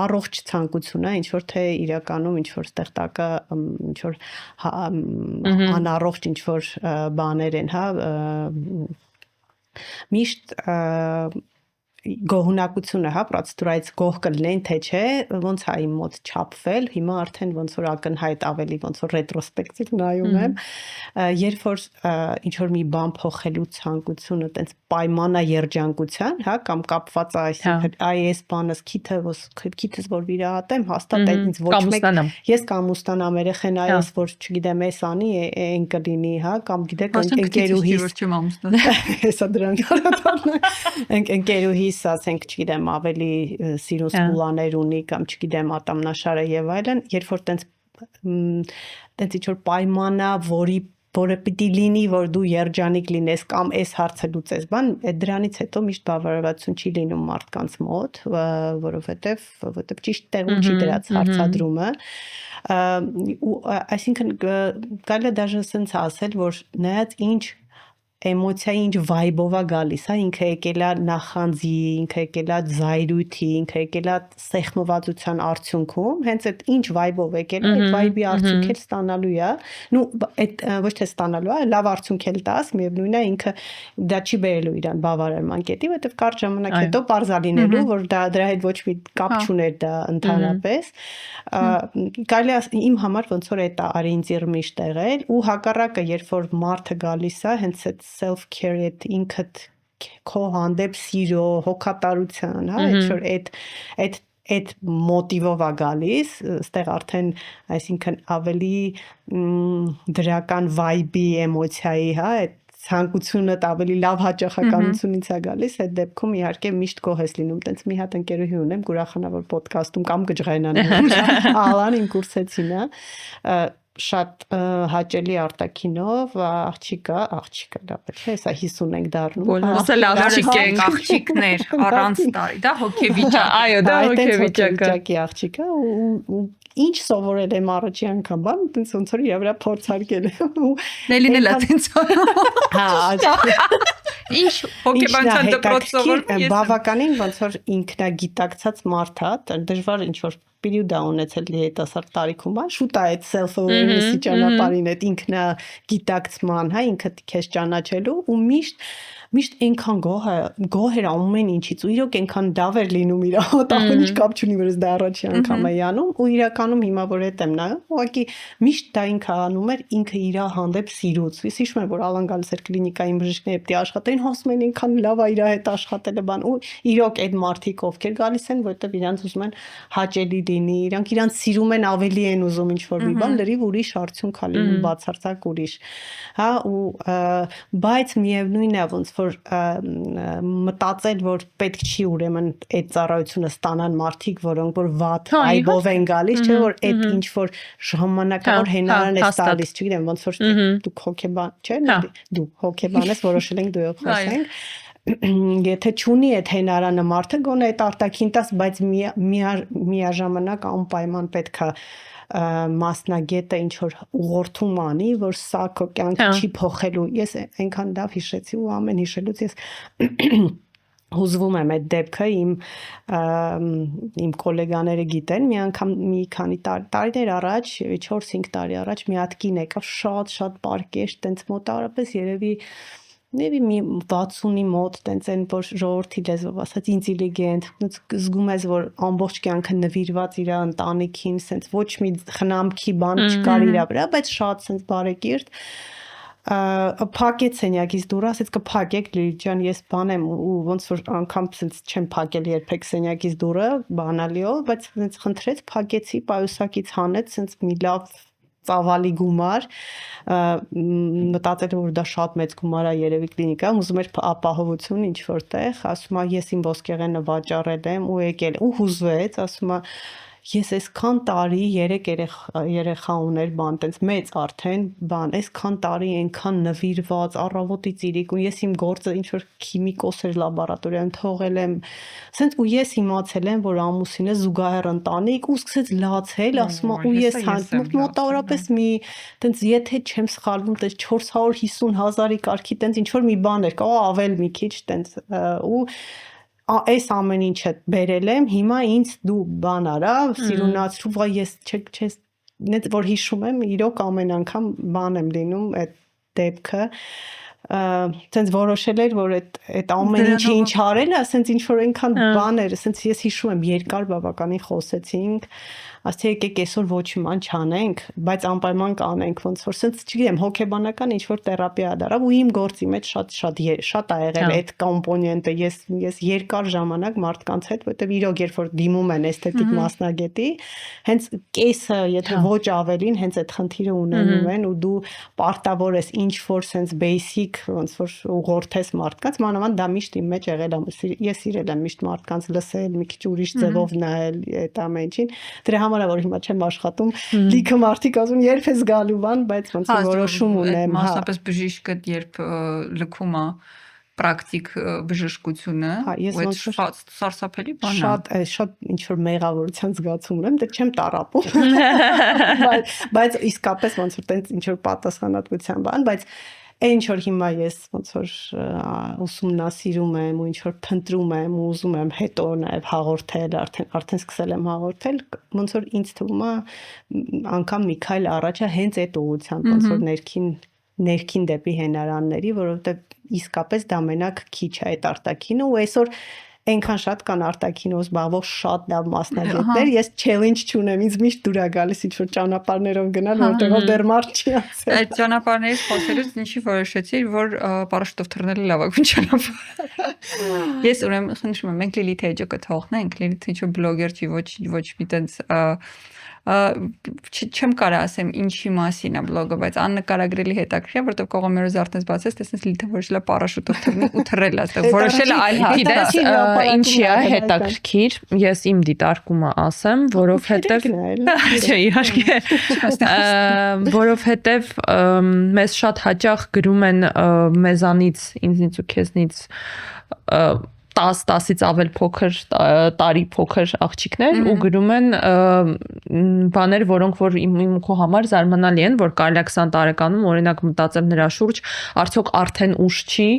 S1: առողջ ցանկություն է, ինչ որ թե իրականում ինչ որ ստեղ տակը ինչ որ անառողջ ինչ որ բաներ են, հա, միշտ գոհունակությունը, հա, պրոցեդուրայից գոհ կլինեն, թե չէ, ոնց է իմ մոտ չափվել, հիմա արդեն ոնց որ ակնհայտ ավելի ոնց որ ռետրոսպեկտիվ նայում եմ, երբ որ ինչ որ մի բան փոխելու ցանկությունը տենց պայմանա երջանկության, հա, կամ կապված է այսինքն այս բանս քիթս որ վիրահատեմ, հաստատ այդ ինձ ոչ մեկ ես կամուստանամ երեխեն այս որ չգիտեմ էս անի այն կլինի, հա, կամ գիտեք ընկերուհիս հեսա դրան ընկերուհիս ասենք չգիտեմ ավելի սիրուն սպուլաներ ունի կամ չգիտեմ ատամնաշարը եւ այլն, երբ որ տենց ինչ որ պայմանա, որը պիտի լինի, որ դու երջանիկ լինես կամ այս հարցը լուծես, բան, դրանից հետո միշտ բավարարվածություն չի լինում մարդկանց մոտ, որովհետև ճիշտ տեղում չի դրած հարցադրումը, ու այսինքն կարելի է դաժե sense ասել, որ նայած ինչ էմոցիա ինչ վայբով է գալիս, հա, ինքը եկել է նախանձի, ինքը եկել է զայրույթի, ինքը եկել է սեղմվածության արդյունքում, հենց այդ ինչ վայբով եկել է, այդ վայբի արդյունքել ստանալու է, նու այդ ոչ թե ստանալու է, լավ արդյունքել տաս, միևնույն է ինքը դա չի բերելու իրան բավարարման կետի, որովհետև կարճ ժամանակ հետո պարզ է լինելու, որ դրա հետ ոչ մի կապ չուներ դա ընդհանրապես, կարելի է իմ համար ոնց որ այդ արի ինձ իր միշտ եղել, ու հակառակը, երբ որ մարդը գալիս է, հենց այդ self-care այդ ինքդ քո հանդեպ սիրո, հոգատարության, հա, այդ որ այդ մոտիվով է գալիս, այստեղ արդեն, այսինքն ավելի դրական վայբի, էմոցիայի, հա, այդ ցանկությունը ավելի լավ հաճախականությունից է գալիս, այդ դեպքում իհարկե միշտ գոհ ես լինում, տենց մի հատ ընկերուհի ունեմ, ուրախանա որ ոդկասթում կամ կջղայնանա, ալան ինքուրսեցին է, շատ հաճելի արտաքինով աղջիկա լավ է, հեսա 50 ենք դառնում,
S2: ասել աղջիկներ առանց տարի, դա հոգեվիճակ, այո, դա
S1: հոգեվիճակի աղջիկա ու ինչ սովորել եմ առաջի անգամ, բան, տենց ոնց որ իրա վրա փորձարկել եմ։
S2: Նելին էլ տենց
S1: հա,
S2: ինչ հոգեբանության դպրոց սովորում,
S1: բավականին ոնց որ ինքնագիտակցած մարդ է, դժվար ինչ որ պերիոդ է ունեցել երիտասարդ տարիքում, շուտ է այդ self-awareness-ի ճանապարհին, այդ ինքնագիտակցման, հա, ինքդ քեզ ճանաչելու ու միշտ այնքան գոհ էր ամեն ինչից ու իրոք այնքան դավ էր լինում իր մտածում ինչ կապ չունի որ դա առաջի անգամ է անում ու իրականում հիմա որ հետ եմ նայում ուղղակի միշտ դա ինքը անում էր ինքը իր հանդեպ սիրուց ես հիշում եմ որ Ալան գալիս էր կլինիկայի բժիշկները պետք է աշխատեին հոսում են այնքան լավ է իր հետ աշխատելը բան ու իրոք այդ մարդիկ ովքեր գալիս են որովհետև իրանց ուզում են հաճելի լինի իրանք իրանց սիրում են ավելի են ուզում ինչ որ մի բան լրիվ ուրիշ արդյունք է լինում բացարձակ ուրիշ հա ու բայց միևնույնն է ոնց որ մտածել որ պետք չի ուրեմն այդ ծառայությունը ստանան մարդիկ որոնք որ վատ այբով են գալիս չէ որ այդ ինչ որ ժամանակավոր հենարան է տալիս չգիտեմ ոնց որ դուք հոգեբան չէ դու հոգեբան ես որոշել ենք դու խոսենք եթե չունի այդ հենարանը մարդը գոնե այդ արտաքին տաս բայց միաժամանակ անպայման պետքա մասնագետը ինչ որ ուղղորդում անի, որ սա քո կյանքը չի փոխելու։ Ես այնքան լավ հիշեցի ու ամեն հիշելուց ես հուզվում եմ այդ դեպքը իմ գոլեգաները գիտեն մի անգամ մի քանի տարիներ առաջ 4-5 տարի առաջ մի հատ կին եկավ շատ պարկեշտ տենց մոտավորապես երևի մի 60-ի մոտ տենց այն որ ժողովրդի լեզվով ասած ինտելիգենտ զգում ես որ ամբողջ կյանքը նվիրված իր ընտանիքին սենց ոչ մի խնամքի բան չկար իր վրա բայց շատ սենց բարեկիրթ փակեց սենյակից դուրս ասեց կփակեք Լիլիթ ջան ես բան եմ ու ոնց որ անգամ սենց չեմ փակել երբեք սենյակից դուրը բանալիով բայց սենց խնդրեց փակեցի պայուսակից հանեց սենց մի լավ ծավալի գումար մտածել որ դա շատ մեծ գումար է երևի կլինիկա ուզում էր ապահովություն ինչ որտեղ ասում է ես իմ ոսկեղենը վաճառել եմ ու եկել ու հուզվեց ասում է ես այսքան տարի 3 երեխա ուներ բան տենց մեծ արդեն բան այսքան տարի այնքան նվիրված առավոտից իրիկ ու ես իմ գործը ինչ որ քիմիկոս էր լաբորատորիայում թողել եմ ասենց ու ես իմացել եմ որ ամուսինը զուգահեռ ընտանիք ու սկսեց լացել ասում ու ես մոտավորապես մի տենց եթե չեմ սխալվում տենց 450,000-ի կարգի տենց ինչ որ մի բան էր կարող ավել մի քիչ տենց ու այս ամեն ինչը բերել եմ հիմա ինձ դու բան արա սիրունացրու վայ ես չես net որ հիշում եմ իրոք ամեն անգամ բան եմ լինում այդ դեպքը sense որոշել էր որ այդ ամեն ինչը ինչ արել է sense ինչ որ այնքան բան էր sense ես հիշում եմ երկար բավականին խոսեցինք ասեցի եկեք այսօր ոչ մի բան չանենք բայց անպայման կանենք ոնց որ sense չգիտեմ հոգեբանական ինչ որ թերապիա դարավ ու իմ գործի մեջ շատ ա եղել այդ կոմպոնենտը ես երկար ժամանակ մարդկանց հետ որտեվ իրոք երբ որ դիմում են էսթետիկ մասնագետի հենց կեսը եթե ոչ ավելին հենց այդ խնդիրը ունենում են ու դու պարտավոր ես ինչ որ sense basic ոնց որ ուղղորդես մարդկանց մանավանդ դա միշտ իմ մեջ եղել է ես սիրել եմ միշտ մարդկանց լսել մի քիչ ուրիշ ձևով նայել այդ ամեն ինչին դրա համար որ հիմա չեմ աշխատում լիքը մարդիկ ասում երբ ես գալու բան բայց ոնց որ որոշում ունեմ
S2: մասնապես բժիշկը երբ լքում է պրակտիկ բժշկությունը ու շատ սարսափելի բան է
S1: շատ ինչ որ մեղավորության զգացում ունեմ դե չեմ տարապում բայց իսկապես ոնց որ տենց ինչ որ պատասխանատվության բան բայց ինչ որ հիմա ես ոնց որ ուսումնասիրում եմ ու ինչ որ փնտրում եմ ու ուզում եմ հետո նաև հաղորդել արդեն սկսել եմ հաղորդել ոնց որ ինձ թվում է անգամ մի քայլ առաջը հենց այդ ուղղությամբ ոնց որ ներքին դեպի հենարանների որովհետև իսկապես դա մենակ քիչ է այդ արտաքինը ու այսօր այնքան շատ կան արտաքինով զբաղվող շատ լավ մասնագետներ ես challenge չունեմ ինձ միշտ դուր է գալիս ինչ որ ճանապարհներով գնալ որտեղով դեռ մարդ չի անցել
S2: այդ ճանապարհներից խոսելուց ինչի որոշեցի որ պարաշուտով թռնելը լավագույն ճանապարհ ես ուրեմն խնդրում եմ մենք Լիլիթի էջը կթողնենք Լիլիթը ինչ որ բլոգեր չի ոչ մի տենց չեմ կարա ասեմ ինչի մասին է բլոգը բայց աննկարագրելի հետաքրքիր որտեղ Կողոմերոզ արդեն բացես տեսնես Լիլիթը որոշել է պարաշուտով թռնել ու թռել այստեղ որոշել է այլ
S3: գիտես ինչի է հետաքրքիր ես իմ դիտարկումը ասեմ որովհետև չէ իհարկե որովհետև մեզ շատ հաճախ գրում են մեզանից ինձնից ու քեզնից 10-10-ից ավել փոքր տարի փոքր աղջիկներ ու գրում են բաներ որոնք որ իմ քո համար զարմանալի են որ կարելի է 20 տարեկանում օրինակ մտածել նրա շուրջ արդյոք արդեն ուշ չի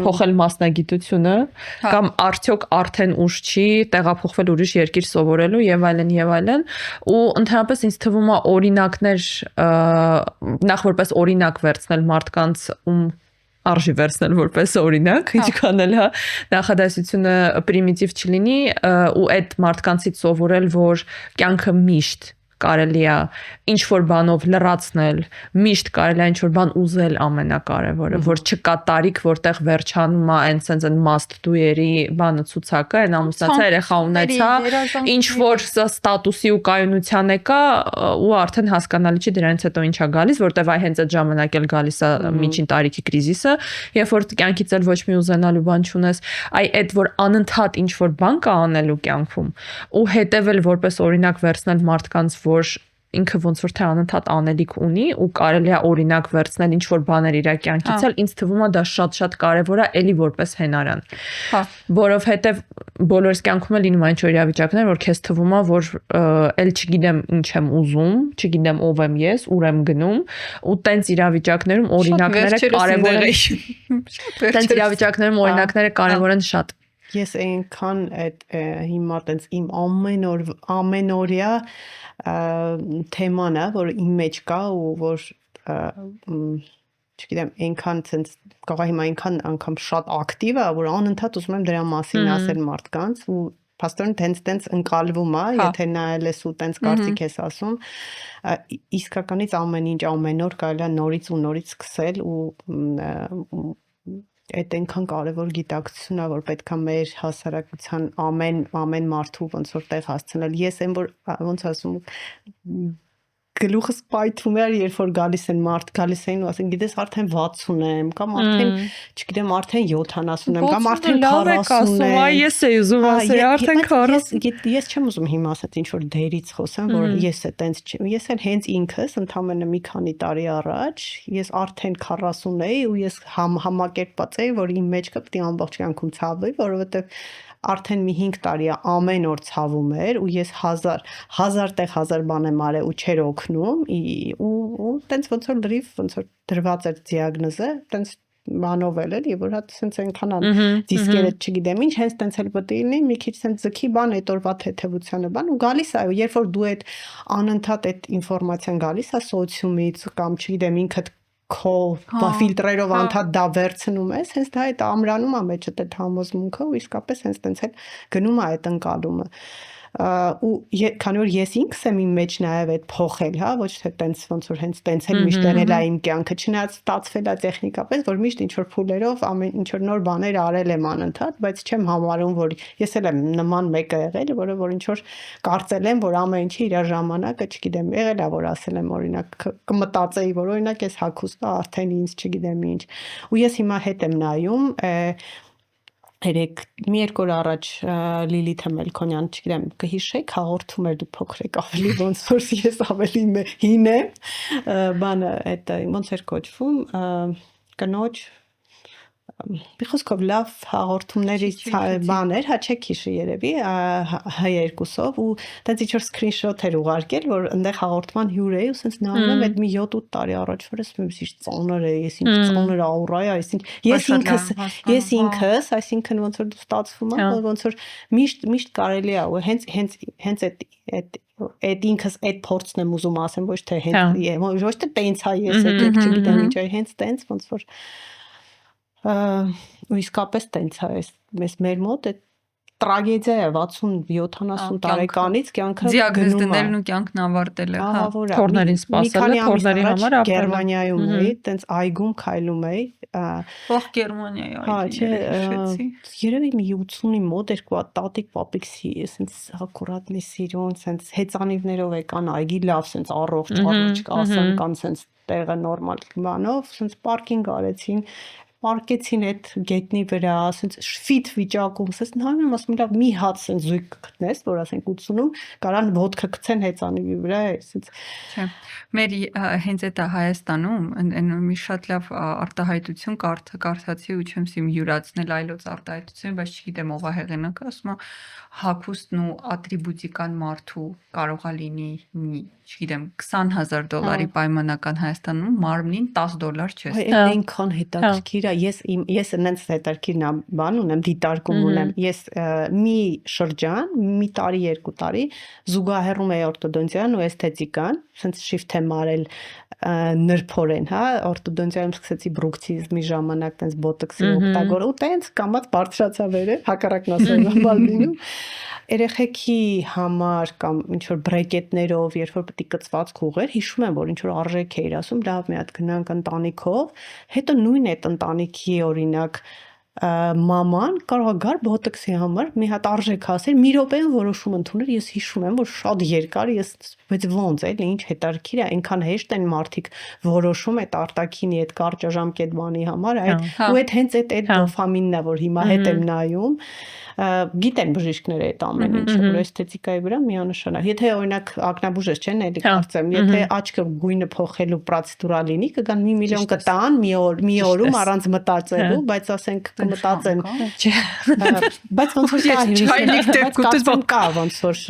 S3: փոխել մասնագիտությունը կամ արդյոք արդեն ուշ չի տեղափոխվել ուրիշ երկիր սովորելու եւ այլն ու ընդհանրապես ինձ թվում է օրինակներ նախ որպես օրինակ վերցնել մարդկանց արժի վերցնել որպես օրինակ, ինչքան էլ հա նախադասությունը պրիմիտիվ չլինի ու այդ մարդկանցից սովորել, որ կյանքը միշտ կարելի է ինչ որ բանով լրացնել, միշտ կարելի է ինչ որ բան ուզել ամենակարևորը, որ չկա տարիք, որտեղ վերջանում է այն sense and must do-երի բանը ցուցակը, այն ամուսնացա երեխա ունեցա, ինչ որ ստատուսի ու կայունության եկա ու արդեն հասկանալի չի դրանից հետո ինչա գալիս, որտեվ այ հենց այդ ժամանակ էլ գալիս է միջին տարիքի կրիզիսը, երբ որ կյանքից էլ ոչ մի ուզենալու բան չունես, այ այդ որ անընդհատ ինչ որ բան կա անելու կյանքում ու հետևել որպես օրինակ վերցնել մարդկանց որ ինքը ոնց որ թե անընդհատ անելիք ունի ու կարելի է օրինակ վերցնել ինչ որ բաներ իր կյանքից, ինձ թվում է դա շատ-շատ կարևոր է էլի որպես հենարան։
S2: Հա,
S3: Որովհետև բոլորս կյանքում է լինում այն ինչ-որ իրավիճակներ, որ քեզ թվում է, որ էլ չգիտեմ ինչ եմ ուզում, չգիտեմ ով եմ ես, ուր եմ գնում, ու տենց իրավիճակներում օրինակները կարևոր են։ Տենց իրավիճակներում օրինակները կարևոր են շատ։
S1: Ես այնքան այդ հիմա տենց իմ ամենօրյա թեման է, որ իմ մեջ կա ու որ չգիտեմ, այնքան ցենց կարող հիմա այնքան անգամ շատ ակտիվ է, որ անընդհատ ուզում եմ դրա մասին ասել մարդկանց ու փաստորեն տենց ընկալվում է, եթե նայել ես ու տենց կարծիք ես ասում, իսկականից ամեն ինչ ամեն օր կարելի է նորից ու նորից սկսել ու այդ այնքան կարևոր գիտակցություն է, որ պետք է մեր հասարակության ամեն մարդու ոնց որ տեղ հասցնել։ Ես եմ որ ոնց ասում գլուխս պայթում էր, երբ որ գալիս են ու ասեն, գիտես, արդեն 60 եմ, կամ արդեն, չգիտեմ, արդեն 70 եմ, կամ արդեն 40 եմ։
S3: Ես էի ուզում ասել, արդեն 40։
S1: Ես չեմ ուզում հիմա ասած ինչ որ դերից խոսեմ, որ ես է տենց չեմ։ Ես էլ հենց ինքս ընդամենը մի քանի տարի առաջ, ես արդեն 40 էի ու ես համակերպված էի, որ իմ մեջ կա պետք է ամբողջ կյանքում ցավվի, որովհետև արդեն մի 5 տարի է ամեն օր ցավում էր ու ես հազար տեղ հազար բան եմ արել ու չեր օգնում ու տենց ոնց որ լրիվ ոնց որ դրված էր դիագնոզը տենց մանով էլի որ հատ սենց այնքան դիսկերը չգիտեմ ինչ հենց տենց էլ պետք է լինի մի քիչ սենց ձգի բան այդ օրվա թեթևությանը բան ու գալիս է երբ որ դու այդ անընդհատ այդ ինֆորմացիան գալիս է սոցիումից կամ չգիտեմ ինքդ քո ֆիլտրերով անդադ դա վերցնում ես, հենց դա այդ ամրանում է մեջդ այդ համոզմունքը ու իսկապես հենց տենց էլ գնում է այդ ընկալումը։ Ու քանի որ ես ինքս եմ իմ մեջ նաև այդ փոխել, հա, ոչ թե տենց ոնց որ հենց տենց էլ միշտ եղել է իմ կյանքը, չնայած ստացվել է տեխնիկապես, որ միշտ ինչ որ փուլերով ամեն ինչ որ նոր բաներ արել եմ անընդհատ, բայց չեմ համարում, որ ես էլ եմ նման մեկը եղել, որը որ ինչ որ կարծել եմ, որ ամեն ինչի իր ժամանակը, չգիտեմ, եղել է, որ ասել եմ օրինակ կմտածեի, որ օրինակ ես հագուստը արդեն ինձ չգիտեմ ինչ։ Ու ես հիմա հետ եմ նայում մի երկու օր առաջ Լիլիթ Մելքոնյան, չգիտեմ, կհիշեք, հաղորդում էր դու փոքր եք ավելի ոնց որ ես ավելի հին եմ, բանը այդ ոնց էր կոչվում, կնոջ մի խոսքով լավ հաղորդումներից բաներ, հա չեք հիշի երևի, H2-ով ու տենց ինչ որ սկրինշոթ էր ուղարկել, որ այնտեղ հաղորդման հյուր էի ու սենց նայում եմ այդ մի 7-8 տարի առաջ, որ ես ինչ ծանր է, ես ինչ ծանր աուրա է, ես ինքս, այսինքն ոնց որ դու ստացվում է, ոնց որ միշտ կարելի է ու հենց այդ ինքս այդ փորձն եմ ուզում ասեմ, ոչ թե հենց ոչ թե տենց է ես եկել, չգիտեմ ինչ է, հենց տենց ոնց որ ու իսկապես տենց է ես մեր մոտ այդ տրագեդիա է 60-70 տարեկանից կյանքը
S2: դիագնոզ դնելն ու կյանքն ավարտելը, հա,
S3: թորներին սպասելը, թորների համար ապրելը։
S1: Գերմանիայում էի, տենց այգում քայլում էի,
S2: ող Գերմանիայի այգի,
S1: երևի մի 80-ի մոտ երկու տատիկ պապիկսի, սենց ակուրատ մի սիրուն, սենց հեծանիվներով եկան այգի լավ, սենց առողջ կասան, կան սենց տեղը նորմալ բանով, սենց պարկինգ արեցին պարկեցին այդ գետնի վրա, ասենց ֆիտ վիճակում, ասես նայում եմ, ասում լավ մի հատ ասենց զույգ գտնես, որ ասենք 80-ում կարան ոդկա գցեն հեծանիվի վրա, ասենց։
S2: Չէ։ Մեր հենց այդ Հայաստանում մի շատ լավ արտահայտություն կարդացի ու չեմ սիմ յուրացնել այլոց արտահայտություն, բայց չգիտեմ ով է հեղինակը, ասում է հագուստն ու ատրիբուտիկան մարդու կարող է լինի, չգիտեմ, $20,000 պայմանական Հայաստանում, մարմնին $10 չես։
S1: Այդ այնքան հետաքրքիր է, ես այնց հետաքրքիրն բան ունեմ, դիտարկում ունեմ։ Ես մի շրջան, մի տարի, երկու տարի զուգահեռում էի օրտոդոնտիան ու էսթետիկան, ասենց շիֆտ եմ արել նրբորեն, հա, օրտոդոնտիայում սկսեցի բրուքսիզմի ժամանակ տենց բոտոքսի օգտագործել ու տենց կամած բարձրացա վերև, հակառակն ասեմ, բալդինում։ Երեխեքի համար կամ ինչ որ բրեկետներով, երբ որ պետք է կծված քուղեր, հիշում եմ, որ ինչ որ արժեք էիր ասում, լավ մի հատ գնանք ընտանիքով, հետո նույն այդ ընտանիքի օրինակ մաման կարող է գար բոտոքսի համար մի հատ արժեք ասել, մի րոպեում որոշում ընդունել, ես հիշում եմ, որ շատ երկար բայց ոնց էլի, ինչ հետաքրքիր է, այնքան հեշտ են մարդիկ որոշում այդ արտաքինի այդ կարճաժամկետ բանի համար, ու այդ հենց այդ դոֆամինն է, որ հիմա հետ եմ նայում, գիտեն բժիշկները այդ ամեն ինչը, որ էսթետիկայի վրա միանշանակ։ Եթե օրինակ ակնաբուժ ես, չեն էլի կարծեմ, եթե աչքը գույնը փոխելու պրոցեդուրա լինի, կգան 1 միլիոն կտան մի օրում առանց մտածելու, բայց ասենք կմտածեն։ Բայց ոնց որ
S2: չայնիկ դեպքում
S1: կա ոնց որ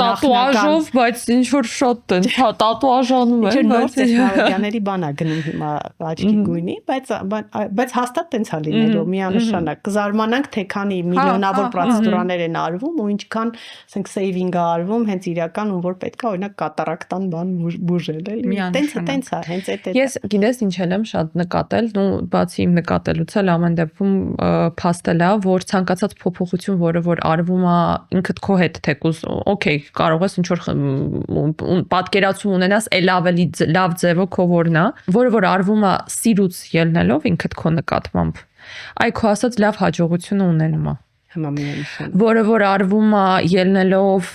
S3: տատուաժով, բայց ինչ որ շատ են, տատուաժանում են,
S1: նոր տեխնոլոգիաների բան է գնում հիմա աչքի գույնի, բայց հաստատ տենց է լինելու միանշանակ։ Կզարմանանք, թե քանի միլիոնավոր պրոցեդուրաներ են արվում ու ինչքան ասենք սեյվինգ է արվում հենց իրական ու որ պետք է օրինակ կատարակտան բան բուժել էլի տենց է հենց այդ
S3: ես գիտես ինչ եմ շատ նկատել ու բացի իմ նկատելուց էլ ամեն դեպքում փաստել է որ ցանկացած փոփոխություն որ արվում է ինքդ քո հետ թեկուզ օքեյ կարող ես ինչ որ պատկերացում ունենաս էլ ավելի լավ ձևով քո որն է որ արվում է սիրուց ելնելով ինքդ քո նկատմամբ այ քո ասած լավ հաջողություն ունենում է որը արվում է ելնելով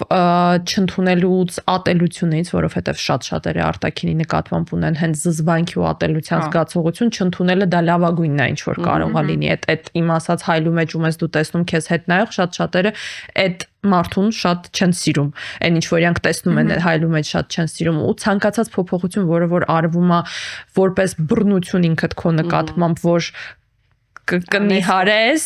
S3: չընդունելուց ատելությունից, որովհետև շատ-շատերը արտաքինի նկատմամբ ունեն հենց զզվանքի ու ատելության զգացողություն, չընդունելը դա լավագույնն է ինչ որ կարող է լինի։ Այդ իմ ասած հայլու մեջ ում ես դու տեսնում քեզ հետ նայող շատ-շատերը այդ մարդուն շատ չեն սիրում։ Այն ինչ որ իրանք տեսնում են հայլու մեջ շատ չեն սիրում ու ցանկացած փոփոխություն, որ արվում է որպես բռնություն ինքդ քո նկատմամբ, որ կնիհարես,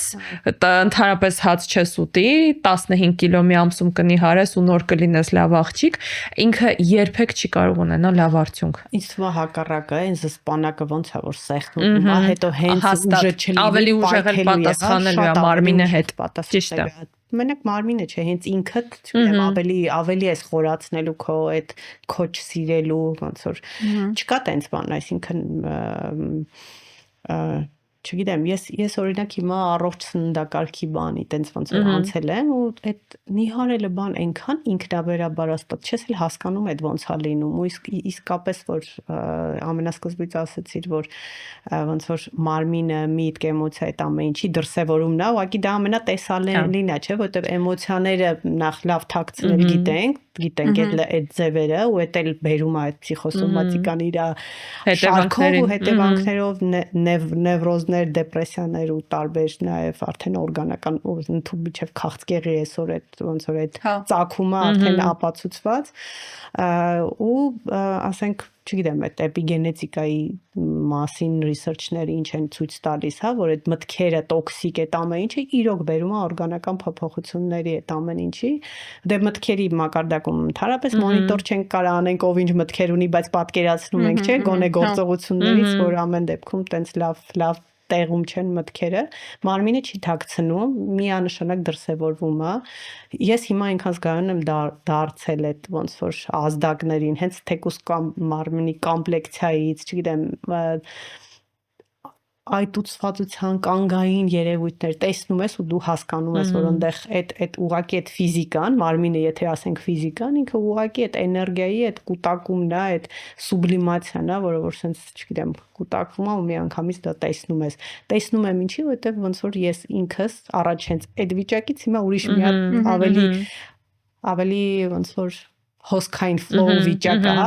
S3: ընդհանրապես հաց չես ուտի, 15 կիլո մի ամսում կնիհարես ու նոր կլինես լավ աղջիկ, ինքը երբեք չի կարող ունենալ լավ արդյունք։
S1: Ինձ թվում է հակառակը, այն զսպանակը ոնց է որ սեղմում է, հետո հենց ուժը չլինի,
S3: ավելի ուժեղ էլ պատասխանելու է մարմինը հետ, ճիշտ է։
S1: Մենակ մարմինը չէ, հենց ինքդ, չգիտեմ, ավելի ես խորացնելու քո այդ քո չսիրելու, ոնց որ չկա տենց բան, այսինքն չգիտեմ, ես օրինակ հիմա առողջ սննդակարգի բանի տենց ոնց որ անցել եմ ու այդ նիհարելը բան այնքան ինքնաբերաբար աստած չես էլ հասկանում այդ ոնց է լինում ու իսկապես որ ամենասկզբից ասացիր որ ոնց որ մարմինը միտք էմոցիա այդ ամեն ինչի դրսևորումն է ուղղակի դա ամենատեսալենին է չէ որովհետև էմոցիաները նախ լավ թաքցնել գիտենք այդ ձևերը ու այդ էլ բերում է այդ պսիխոսոմատիկան իր շարքով ու հետևանքներով նևրոզներ, դեպրեսիաներ ու տարբեր նաև արդեն օրգանական ընդհանուր քաղցկեղի այսօր այդ ոնց որ այդ ծագումը արդեն ապացուցված ու ասենք չգիտեմ այդ էպիգենետիկայի մասին ռիսերչները ինչ են ցույց տալիս, հա, որ այդ մտքերը տոքսիկ այդ ամեն ինչը իրոք բերում է օրգանական փոփոխությունների այդ ամեն ինչի, դե մտքերի մակարդակում ընդհանրապես մոնիտոր չենք կարող անենք ով ինչ մտքեր ունի, բայց պատկերացնում ենք, չէ, գոնե գործողություններից, որ ամեն դեպքում տենց լավ տեղում չեն մտքերը, մարմինը չի թաքցնում, միանշանակ դրսևորվում է։ Ես հիմա այնքան զգայուն եմ դարձել այդ ոնց որ ազդակներին, հենց թեկուս մարմնի կոմպլեկցիայից, չգիտեմ, այտուցվածության կանգային երևույթներ տեսնում ես ու դու հասկանում ես, որ այնտեղ այդ ուղակի այդ ֆիզիկան, մարմինը եթե ասենք ֆիզիկան, ինքը ուղակի այդ էներգիայի այդ կուտակումն է, այդ սուբլիմացիան է, որը որ sense, չգիտեմ, կուտակվում է ու միանգամից դա տեսնում եմ ինչի, որովհետև ոնց որ ես ինքս առաջ հենց այդ վիճակից հիմա ուրիշ մի հատ ավելի ոնց որ հոսքային flow վիճակը, հա,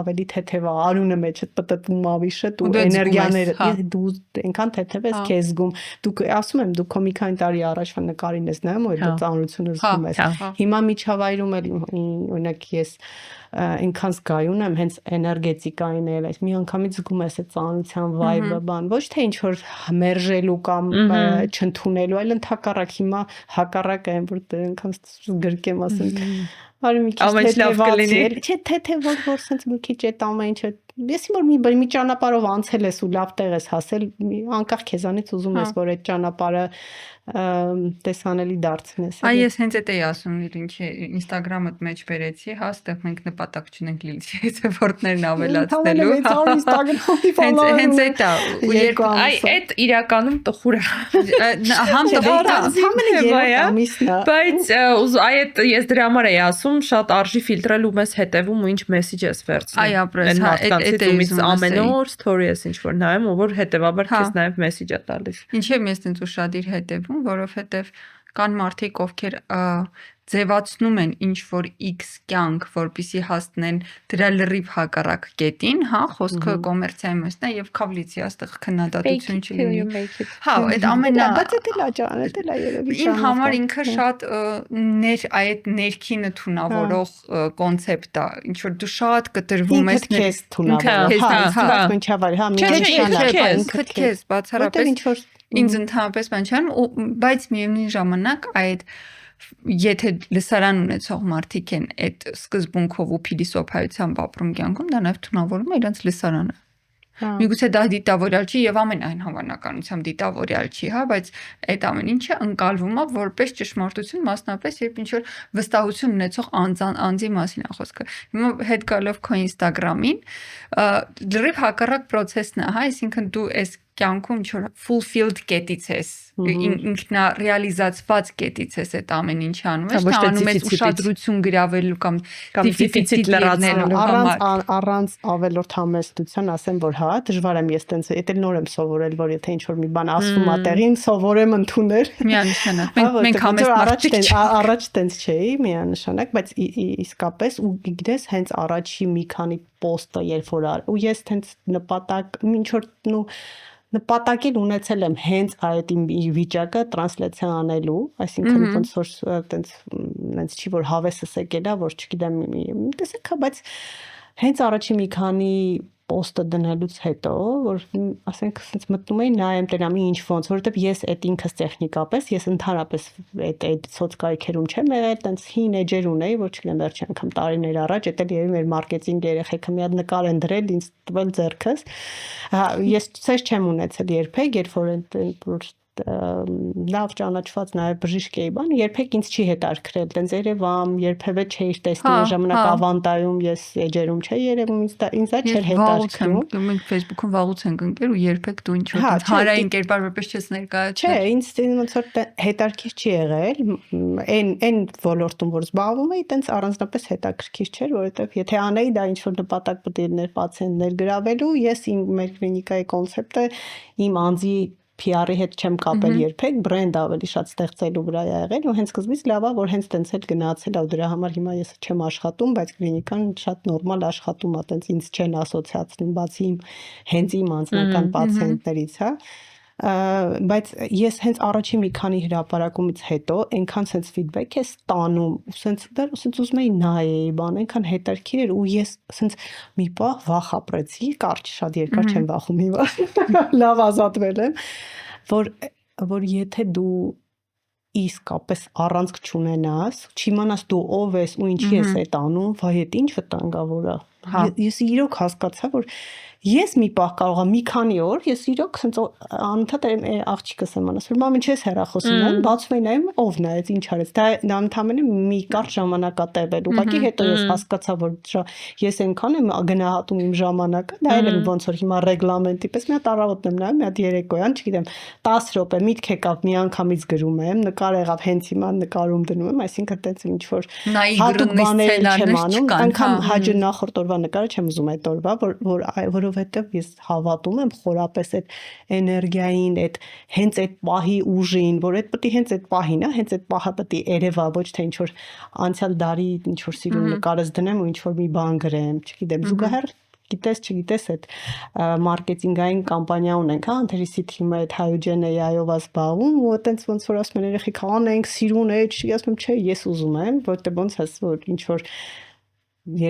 S1: ավելի թեթև է, արունը մեջ պտտվում ավիշը, ու էներգիաները դու այնքան թեթև ես քեզ զգում։ Դու ասում եմ, դու քո մի քանի տարի առաջվա նկարին ես նայում, որ այդ ծանրությունը զգում ես։ Հիմա միջավայրում էլ օրինակ ես այնքան զգայուն եմ հենց էներգետիկային էլ այս մի անգամից զգում ես այդ ծանրության vibe-ը բան, ոչ թե ինչ որ մերժելու կամ չընդունելու, այլ ընդհակառակ հիմա հակառակը այն որ այնքան գրկեմ ասենք արի մի քիչ լավ կլինի։ Չէ, թեթև որ sense մի քիչ այդ ամեն ինչը ես որ մի ճանապարհով անցել ես ու լավ տեղ ես հասել, անկախ քեզանից ուզում ես որ այդ ճանապարհը տեսանելի դարձնես։
S2: Այ ես հենց այդ էի ասում, ինչի Instagram-ըդ մեջ բերեցի, հա, այդտեղ մենք նպատակ չունենք լիլցի էֆորտներն ավելացնելու։ Հենց այդ է, ու երբ
S3: այ այդ իրականում տխուր է։
S2: Համ տխուր է,
S3: բայց այդ ես դրա համար էի ասում, շատ արժի ֆիլտրել ու մեզ հետևում ու ինչ մեսեջ ես վերցնում։
S2: Այ ապրես, հա, այդ է
S3: ամեն օր story ես ինչ որ նայում, ու որ հետևաբար քեզ նաև մեսեջ է տալիս։
S2: Ինչի՞ ես ինձ ուշադիր հետևում, որովհետև կան մարդիկ, ովքեր ձևացնում են ինչ որ X կյանք, որպեսզի հասնեն դրա լրիվ հակառակ կետին, հա, խոսքը կոմերցիայի մասն է եւ քավլիցի աստեղ քննադատություն չլինի։ Հա, այդ ամենա
S1: բայց դա լաճան, դա երևի
S2: իմ համար ինքը շատ այդ ներքինը թունավորող կոնցեպտ է, ինչ որ դու շատ կտրվում ես
S1: քեզ թունավորող,
S2: քեզ բացառապես ինձ ընդհանրապես բան չեմ, բայց միևնույն ժամանակ այդ եթե լսարան ունեցող մարդիկ են այդ սկզբունքով ու փիլիսոփայությամբ ապրում կյանքում, դա նաև թունավորում է իրենց լսարանը։ Միգուցե դա դիտավորյալ չի եւ ամենայն հավանականությամբ դիտավորյալ չի, հա, բայց այդ ամեն ինչը ընկալվում է որպես ճշմարտություն, մասնապես երբ ինչ որ վստահություն ունեցող անձի մասին է խոսքը։ Հիմա հետ գալով քո Instagram-ին, լրիվ հակառակ process-ն է, հա, այսինքն դու այս կյանքում ինչ-որ fulfilled կետից ես, ինքնարեալիզացված կետից ես այդ ամեն ինչը անում ես, անում ես ուշադրություն գրավելու կամ դիֆիցիտ լրացնելու համար։
S1: Առանց ավելորդ համեստության ասեմ, որ հա, դժվար եմ ես տենց, էդ էլ նոր եմ սովորել, որ եթե ինչ-որ մի բան ասվում է տեղին, սովորեմ ընդունել։
S2: Միանշանակ։ Մենք համեստ մարդիկ
S1: առաջ տենց չէի, միանշանակ, բայց իսկապես ու գիտես, հենց առաջի մի քանի պոստը երբ որ ու ես տենց նպատակ ինչ որ նպատակին ունեցել եմ հենց այդ իմ վիճակը տրանսլյացիա անելու, այսինքն ոնց որ տենց չի որ հավեսս եկել է, որ չգիտեմ, տեսեք, բայց հենց առաջի մի քանի պոստը դնելուց հետո, որ ասենք ասենց մտնում էի նայեմ տենամ ինչ ոնց, որովհետև ես այդ ինքս տեխնիկապես, ես ընդհանրապես այդ սոցկայքերում չեմ եղել, տենց հին էջեր ունեի, որ չգիտեմ վերջի անգամ տարիներ առաջ, դա էլ երևի մեր մարքեթինգ երեխեքը մի հատ նկար են դրել, ինձ տվել ձեռքս։ Հա, ես ցես չեմ ունեցել երբեք, երբ որ լավ ճանաչված նաև բժիշկ էի բան, երբեք ինձ չի հետաքրքրել, տենց Երևան, երբևէ չէի տեսնում ժամանակ Ավանտայում, ես էջերում չէի երևում, ինձ դա չէր հետաքրքրում։
S2: Մենք Facebook-ում վաղուց ենք ընկեր ու երբեք դու ինչ որ հանրային կերպար որպես չես ներկայացել։
S1: Չէ, ինձ ոնց որ հետաքրքիր չի եղել, այն ոլորտում որ զբաղվում էի, տենց առանձնապես հետաքրքիր չէր, որովհետև եթե անեի դա ինչ որ նպատակ պետք է լիներ պացիենտներ գրավելու, ես մեր կլինիկայի կոնցեպտը իմ անձի PR-ի հետ չեմ կապել երբեք, բրենդ ավելի շատ ստեղծելու վրա է եղել ու հենց սկզբից լավ է, որ հենց տենց էլ գնացել է ու դրա համար հիմա ես չեմ աշխատում, բայց կլինիկան շատ նորմալ աշխատում է, տենց ինձ չեն ասոցիացնում, բացի հենց իմ անձնական պացիենտներից, հա։ Բայց ես հենց առաջի մի քանի հրապարակումից հետո այնքան sense feedback է ստանում, sense ուզում էի նայեի, բան, այնքան հետաքրքիր էր ու ես sense մի պահ վախ ապրեցի, կարճ շատ երկար չեմ վախում հիմա, լավ ազատվել եմ, որ եթե դու իսկապես առանցք չունենաս, չիմանաս դու ով ես ու ինչի ես այդ անում, վայ, այդ ինչ վտանգավոր է։ Ես իրոք հասկացա, որ ես մի պահ կարող եմ մի քանի օր, ես իրոք sense անընդհատ աղջիկս եմ անես, որ մամ ինչ ես հեռախոսում եմ, բացում եմ նայում ով նայեց, ինչ արեց։ Դա ընդհանրապես մի կարճ ժամանակ է տևել։ Ուղղակի հետո ես հասկացա, որ ես այնքան եմ գնահատում իմ ժամանակը, դա էլ եմ ոնց որ հիմա ռեգլամենտի պես մի հատ առավոտն եմ նայում, մի հատ երեկոյան, չգիտեմ, 10 րոպե միտք եկավ, մի անգամից գրում եմ, նկար եղավ հենց հիմա նկարում դնում եմ, այսինքն այդպես ինչ որ հատուկ բաներ չեմ անում, անգամ հաջորդ նախորդ օրվա նկարը չեմ ուզում այդ օրվա, որովհետև ես հավատում եմ խորապես այդ էներգիային, այդ հենց այդ պահի ուժին, որ այդ պետք է հենց այդ պահին, հենց այդ պահը պետք է երևա, ոչ թե ինչ որ անցյալ դարի ինչ որ սիրուն նկարս դնեմ ու ինչ որ մի բան գրեմ, չգիտեմ, զուգահեռ գիտես այդ մարքեթինգային կամպանիա ունենք, հա, Anthony թիմը այդ Hyogen AI-ով զբաղվում ու այտենց ոնց որ ասում են երեխեք անենք, սիրուն է, ասում եմ, չէ, ես ուզում եմ, որտեղ ոնց ասես որ ինչ որ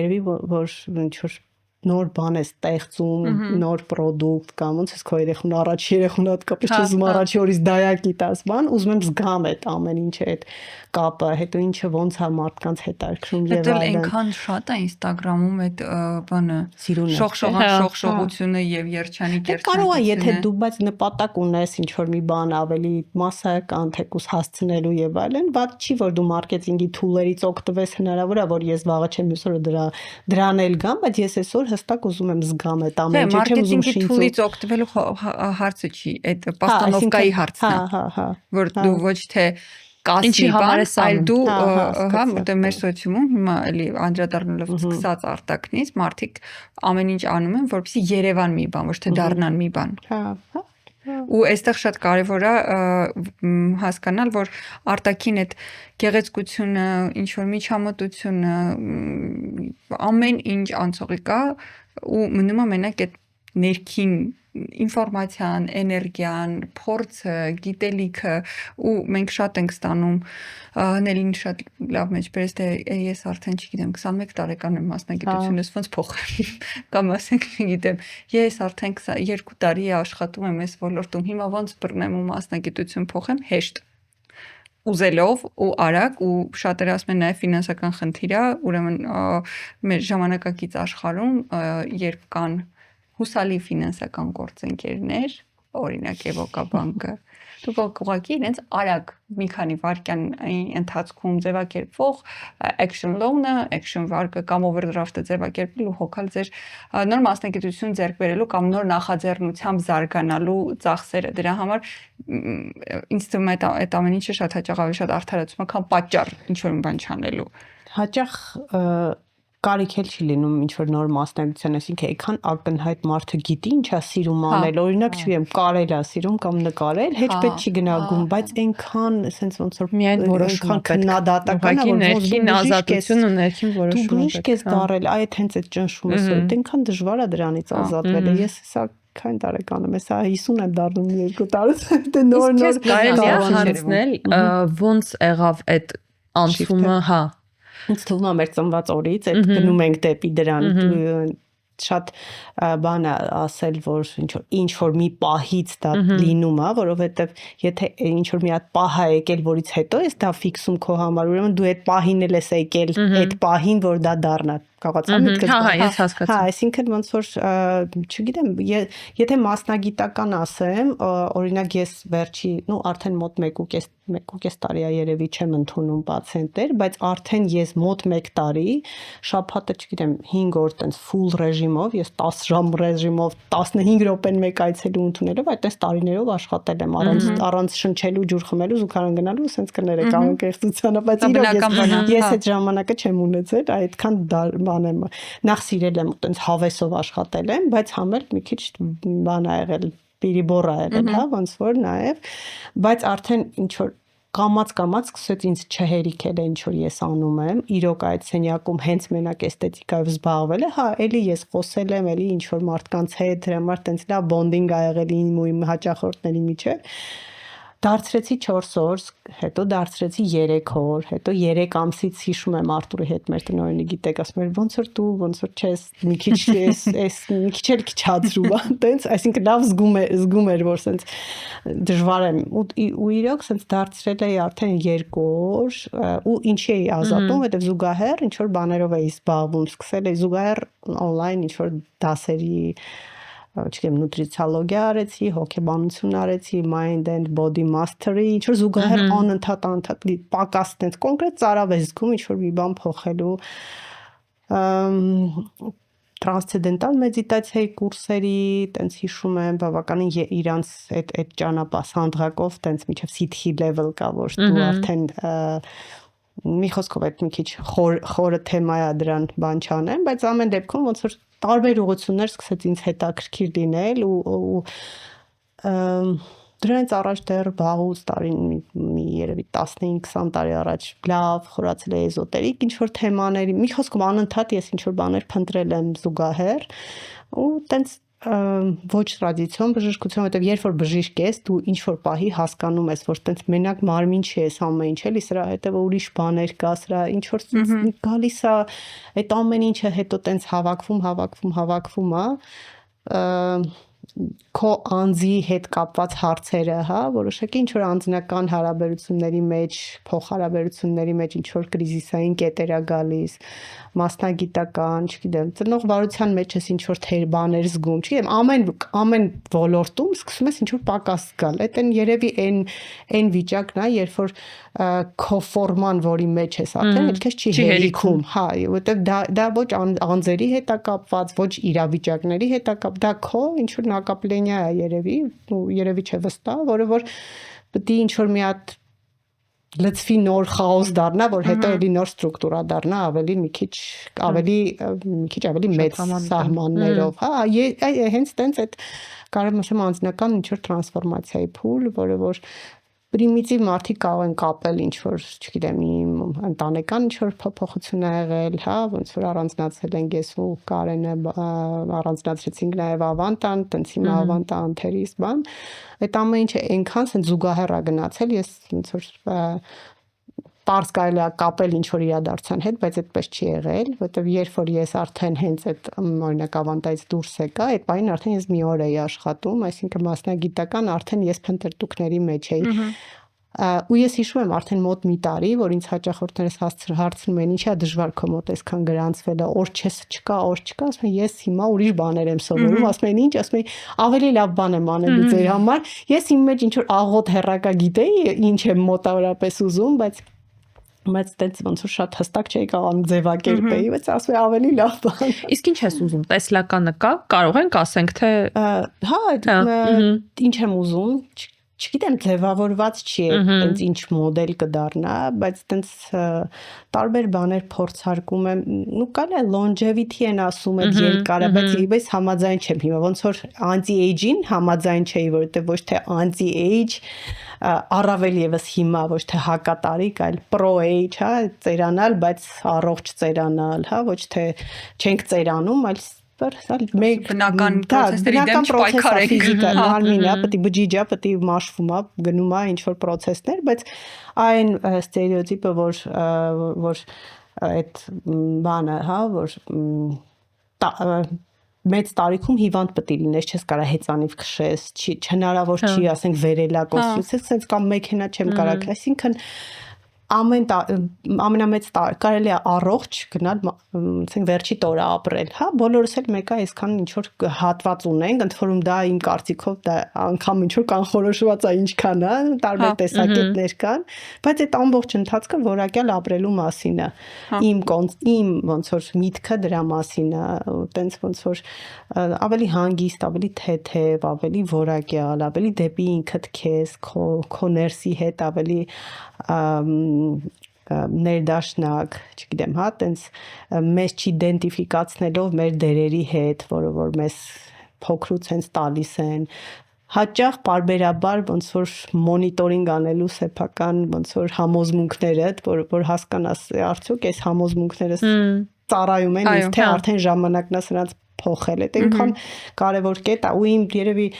S1: երևի որ ինչ որ նոր բան ես ստեղծում, նոր product կամ ոնց ես քո երեխուն առաջի երեխուն հատկապես չուզում առաջի օրից դայակի տաս բան, ուզում եմ զգամ այդ ամեն ինչը այդ կապը, հետո ինչը ոնց է մարդկանց հետաքրքրում եւ
S2: այլն։ Դա
S1: այլն։
S2: այնքան շատ է Instagram-ում այդ բանը շողշողությունը եւ երջանիկ
S1: կարող է եթե դու բայց նպատակ ունես ինչ որ մի բան ավելի մասսայական թեկուս հասցնելու եւ այլն, բայց չի որ դու մարքեթինգի tool-երից օգտվես, հնարավոր է որ ես վաղը չեմ այսօր դրան էլ գամ, բայց ես այսօր հստակ ուզում եմ զգամ այդ ամեն ինչը, չեմ ուզում շինծու։
S2: Tool-ից օգտվելու հարցը չի, այդ պաստանովկայի հարցն է, որ դու ոչ թե կասի բան, այլ դու, հա, որտեղ մեր սոցիումում հիմա էլի անդրադառնալով սկսած արտակնից մարդիկ ամեն ինչ անում են, որպեսզի Երևան մի բան, ոչ թե դառնան մի բան։
S1: Հա։
S2: Ու այստեղ շատ կարևոր է հասկանալ, որ արտաքին այդ գեղեցկությունը, ինչ որ միջամտությունը, ամեն ինչ անցողի կա ու մնում է մենակ այդ ներքին ինֆորմացիան, էներգիան, փորձը, գիտելիքը ու մենք շատ ենք ստանում Նելին շատ լավ մեջբերես թե ես արդեն չգիտեմ 21 տարեկան եմ մասնագիտությունս ոնց փոխեմ կամ ասենք չգիտեմ ես արդեն 22 տարի աշխատում եմ այս ոլորտում հիմա ոնց բռնեմ ու մասնագիտություն փոխեմ հեշտ ուզելով ու արագ ու շատերը ասում են նաև ֆինանսական խնդիր է ուրեմն մեր ժամանակակից աշխարհում երբ կան հուսալի ֆինանսական գործընկերներ, օրինակ Էվոկաբանկը, դուք ուղղակի իրենց արագ մի քանի վայրկյան ընթացքում ձևակերպվող action loan-ը, action վարկը կամ overdraft-ը ձևակերպել ու հոգալ ձեր նոր մասնագիտություն ձեռք բերելու կամ նոր նախաձեռնությամբ զարգանալու ծախսերը։ Դրա համար ինձ թվում է այդ ամեն ինչը շատ հաճախ ավելի շատ արդարացում է, քան պատճառ ինչ-որ մի բան չանելու։
S1: Հաճախ կարիք էլ չի լինում ինչ որ նոր մասնագիտության, այսինքն այքան ակնհայտ մարդը գիտի ինչա սիրում անել, օրինակ չգիտեմ, կարել է սիրում կամ նկարել, հեչ պետք չի գնահատում, բայց այնքան այսպես ոնց որ
S3: միայն որոշում
S1: քննադատական է, որ ներքին
S3: ազատություն ու ներքին որոշում
S1: դու բժիշկ ես դարել, այդ հենց այդ ճնշումը սա, այնքան դժվար է դրանից ազատվել, ես հեսա քան տարեկան եմ, հեսա 50 եմ դառնում 2 տարուց, դե նոր
S3: կարելի է հարցնել, ոնց եղավ այդ անցումը, հա
S1: ինձ թվում է մեր ծնված օրից այդ գնում ենք դեպի դրան շատ բան է ասել որ ինչ որ մի պահից դա լինում է որովհետև եթե ինչ որ մի հատ պահ է եկել որից հետո ես դա ֆիքսում քո համար ուրեմն դու այդ պահին էլ ես եկել այդ պահին որ դա դառնա կարողացա միտքս
S3: հա ես հասկացա
S1: հա այսինքն ոնց որ չգիտեմ եթե մասնագիտական ասեմ օրինակ ես վերջի արդեն մոտ 1.5 տարի է երևի չեմ ընդունում պացիենտներ բայց արդեն ես մոտ 1 տարի շաբաթը չգիտեմ 5 օր տենց full ռեժիմով ես 10 ժամ ռեժիմով 15 րոպեն մեկ այցելու ընդունելով այդպես տարիներով աշխատել եմ առանց շնչելու ջուր խմելու զուգարան գնալու սենց կներեք անկեղծությանը բայց իրոք ես այդ ժամանակը չեմ ունեցել այդքան բանեմ նախ սիրել եմ տենց հավեսով աշխատել եմ բայց համել մի քիչ բան ա եղել պիրիբոռ ա եղել հա ոնց որ նաև բայց արդեն ինչ որ կամած սկսեց ինձ չհերիքել ինչ որ ես անում եմ իրոք այդ սենյակում հենց մենակ էսթետիկայով զբաղվել է հա էլի ես խոսել եմ էլի ինչ որ մարդկանց հետ դրա համար տենց լավ բոնդինգ ա եղել իմ հաճախորդների միջև դարձրեցի 4 օր, հետո դարձրեցի 3 օր, հետո 3 ամսից հիշում եմ Արտուրի հետ մեր տնօրենի գիտեք, ասում էր ոնց որ դու ոնց որ չես, մի քիչ էս մի քիչ էլ քիչացրու, տենց, այսինքն լավ զգում էր, որ սենց դժվար եմ ու իրոք սենց դարձրել էի արդեն 2 օր ու ինչի էի ազատում, որտեղ զուգահեռ ինչ որ բաներով էի զբաղվում, սկսել էի զուգահեռ on-line ինչ որ դասերի չգիտեմ նուտրիցիոլոգիա արեցի, հոգեբանություն արեցի, mind and body mastery, ինչ որ զուգահեռ անընդհատ պակաս տենց կոնկրետ ծարավ ես զգում ինչ որ մի բան փոխելու տրանսցենդենտալ մեդիտացիայի կուրսերի, տենց հիշում եմ, բավականին իրանց այդ ճանապարհ տենց միջև CT level կա, որ դու արդեն մի խոսքով այդ մի քիչ խորը թեմա է դրան բան չանեմ, բայց ամեն դեպքում ոնց որ տարբեր ուղղություններ սկսեց ինձ հետաքրքիր լինել ու դրանից առաջ դեռ վաղուց տարին երևի 15-20 տարի առաջ լավ խորացել է էզոտերիկ ինչ որ թեմաների մի խոսքով անընդհատ ես ինչ որ բաներ փնտրել եմ զուգահեռ ու տենց ոչ տրադիցիոն բժշկություն, որտեղ երբ որ բժիշկ ես, դու ինչ որ պահի հասկանում ես, որ տենց մենակ մարմին չի ես ամեն ինչ, էլի սրա հետո ուրիշ բաներ կա, սրա ինչ որ գալիս է, այդ ամեն ինչը հետո տենց հավաքվում է, քո անձի հետ կապված հարցերը, հա, որոշակի ինչ որ անձնական հարաբերությունների մեջ, փոխհարաբերությունների մեջ ինչ որ կրիզիսային կետեր է գալիս, մասնագիտական, չգիտեմ, ծնողվարության մեջ ես ինչ որ թեր բաներ զգում, չգիտեմ, ամեն ոլորտում սկսում ես ինչ որ պակաս զգալ։ Այդ երևի այն վիճակն է, երբ որ քո ֆորման, որի մեջ ես արդեն, այդ քեզ չի հերիքում, հա, որտեղ դա ոչ անձերի հետ է կապված, ոչ իրավիճակների հետ է կապված, դա քո ինչ որ նակապլենիա է երևի չէ վստահ, որը որ պետք է ինչ որ մի հատ լծվի նոր խաոս դառնա, որ հետո էլի նոր ստրուկտուրա դառնա, ավելի մի քիչ ավելի մեծ սահմաններով, հա, հենց տենց այդ կարող եմ անձնական ինչ որ տրանսֆորմացիայի փուլ, որը որ պրիմիտիվ մարդիկ կարող են կապել ինչ որ, չգիտեմ, իմ ընտանեկան ինչ որ փոփոխություն ա եղել, հա, ոնց որ առանձնացել ենք ես ու Կարենը առանձնացրեցինք նաև Ավանտան, տենց հիմա Ավանտա անթերից բան, այդ ամեն ինչը այնքան սեն զուգահեռ ա գնացել, ես ոնց որ պարզ կարելի է կապել ինչ որ իրադարձության հետ, բայց այդպես չի եղել, որովհետև երբ որ ես արդեն հենց այդ օրինակ Ավանտայից դուրս եկա, այդ բանին արդեն ես մի օր էի աշխատում, այսինքն մասնագիտական արդեն ես փնտրտուքների մեջ էի։ Ու ես հիշում եմ արդեն մոտ մի տարի, որ ինձ հաճախորդներս հարցնում են, ինչա դժվար քո մոտ այսքան գրանցվելը, օր չկա, ասում եմ ես հիմա ուրիշ բաներ եմ սովորում, ասում են ինչ, ասում եմ ավելի լավ բան եմ անելու ձեր համար։ Ես իմ մեջ ինչ որ աղոտ հեռակա գիտեի, ինչ եմ մոտավորապես ուզում, բայց տենց ոնց որ շատ հստակ չէի կարողանում ձևակերպեի, բայց ասում եմ ավելի լավ բան։
S3: Իսկ ինչ ես ուզում, տեսլականը կա, կարող ենք ասենք թե
S1: հա, ինչ եմ ուզում, չգիտեմ, ձևավորված չի, տենց ինչ մոդել կդառնա, բայց տենց տարբեր բաներ փորձարկում եմ, ու կարելի է longevity են ասում այդ երկարը, բայց համաձայն չեմ հիմա, ոնց որ anti-age-ին համաձայն չէի, որովհետև ոչ թե anti-age, առավել եւս հիմա ոչ թե հակատարիկ, այլ pro-age, հա, ծերանալ, բայց առողջ ծերանալ, հա, ոչ թե չենք ծերանում, այլ
S2: բնական process-ների դեմ չպայքարենք,
S1: ֆիզիկա, մարմինն է, պետք է բջիջա, պետք է մաշվում է, գնում է ինչ որ process-ներ, բայց այն ստերեոտիպը, որ այդ բանը, հա, որ մեծ տարիքում հիվանդ պետք է լինես, չես կարա հեծանիվ քշես, չհնարավոր չի, ասենք վերելակ օսյուսես, sense կամ մեքենա չեմ կարա, այսինքն ամենամեծ կարելի է առողջ գնալ, ասենք վերջի տորը ապրել, հա, բոլորս էլ մեկը այսքան ինչ որ հատված ունենք, ընդ որում դա իմ կարծիքով դա անգամ ինչ որ կանխորոշված է ինչքան է, տարբեր տեսակետներ կան, բայց այդ ամբողջ ընթացքը որակյալ ապրելու մասին է, իմ ոնց որ միտքը դրա մասին է, տենց ոնց որ ավելի հանգիստ, ավելի թեթև, ավելի որակյալ, ավելի դեպի ինքդ քեզ, քո ներսի հետ ավելի ներդաշնակ, չգիտեմ, հա, տենց մեզ չիդենտիֆիկացնելով մեր դերերի հետ, որը որ մեզ փոքրուց հենց տալիս են, հաճախ պարբերաբար ոնց որ մոնիտորինգ անելու սեփական ոնց որ համոզմունքներդ, որ հասկանաս արդյոք այս համոզմունքները ծառայում են, իսկ թե արդեն ժամանակն է սրանց փոխել, այդ այնքան կարևոր կետ է, ու իմ երևի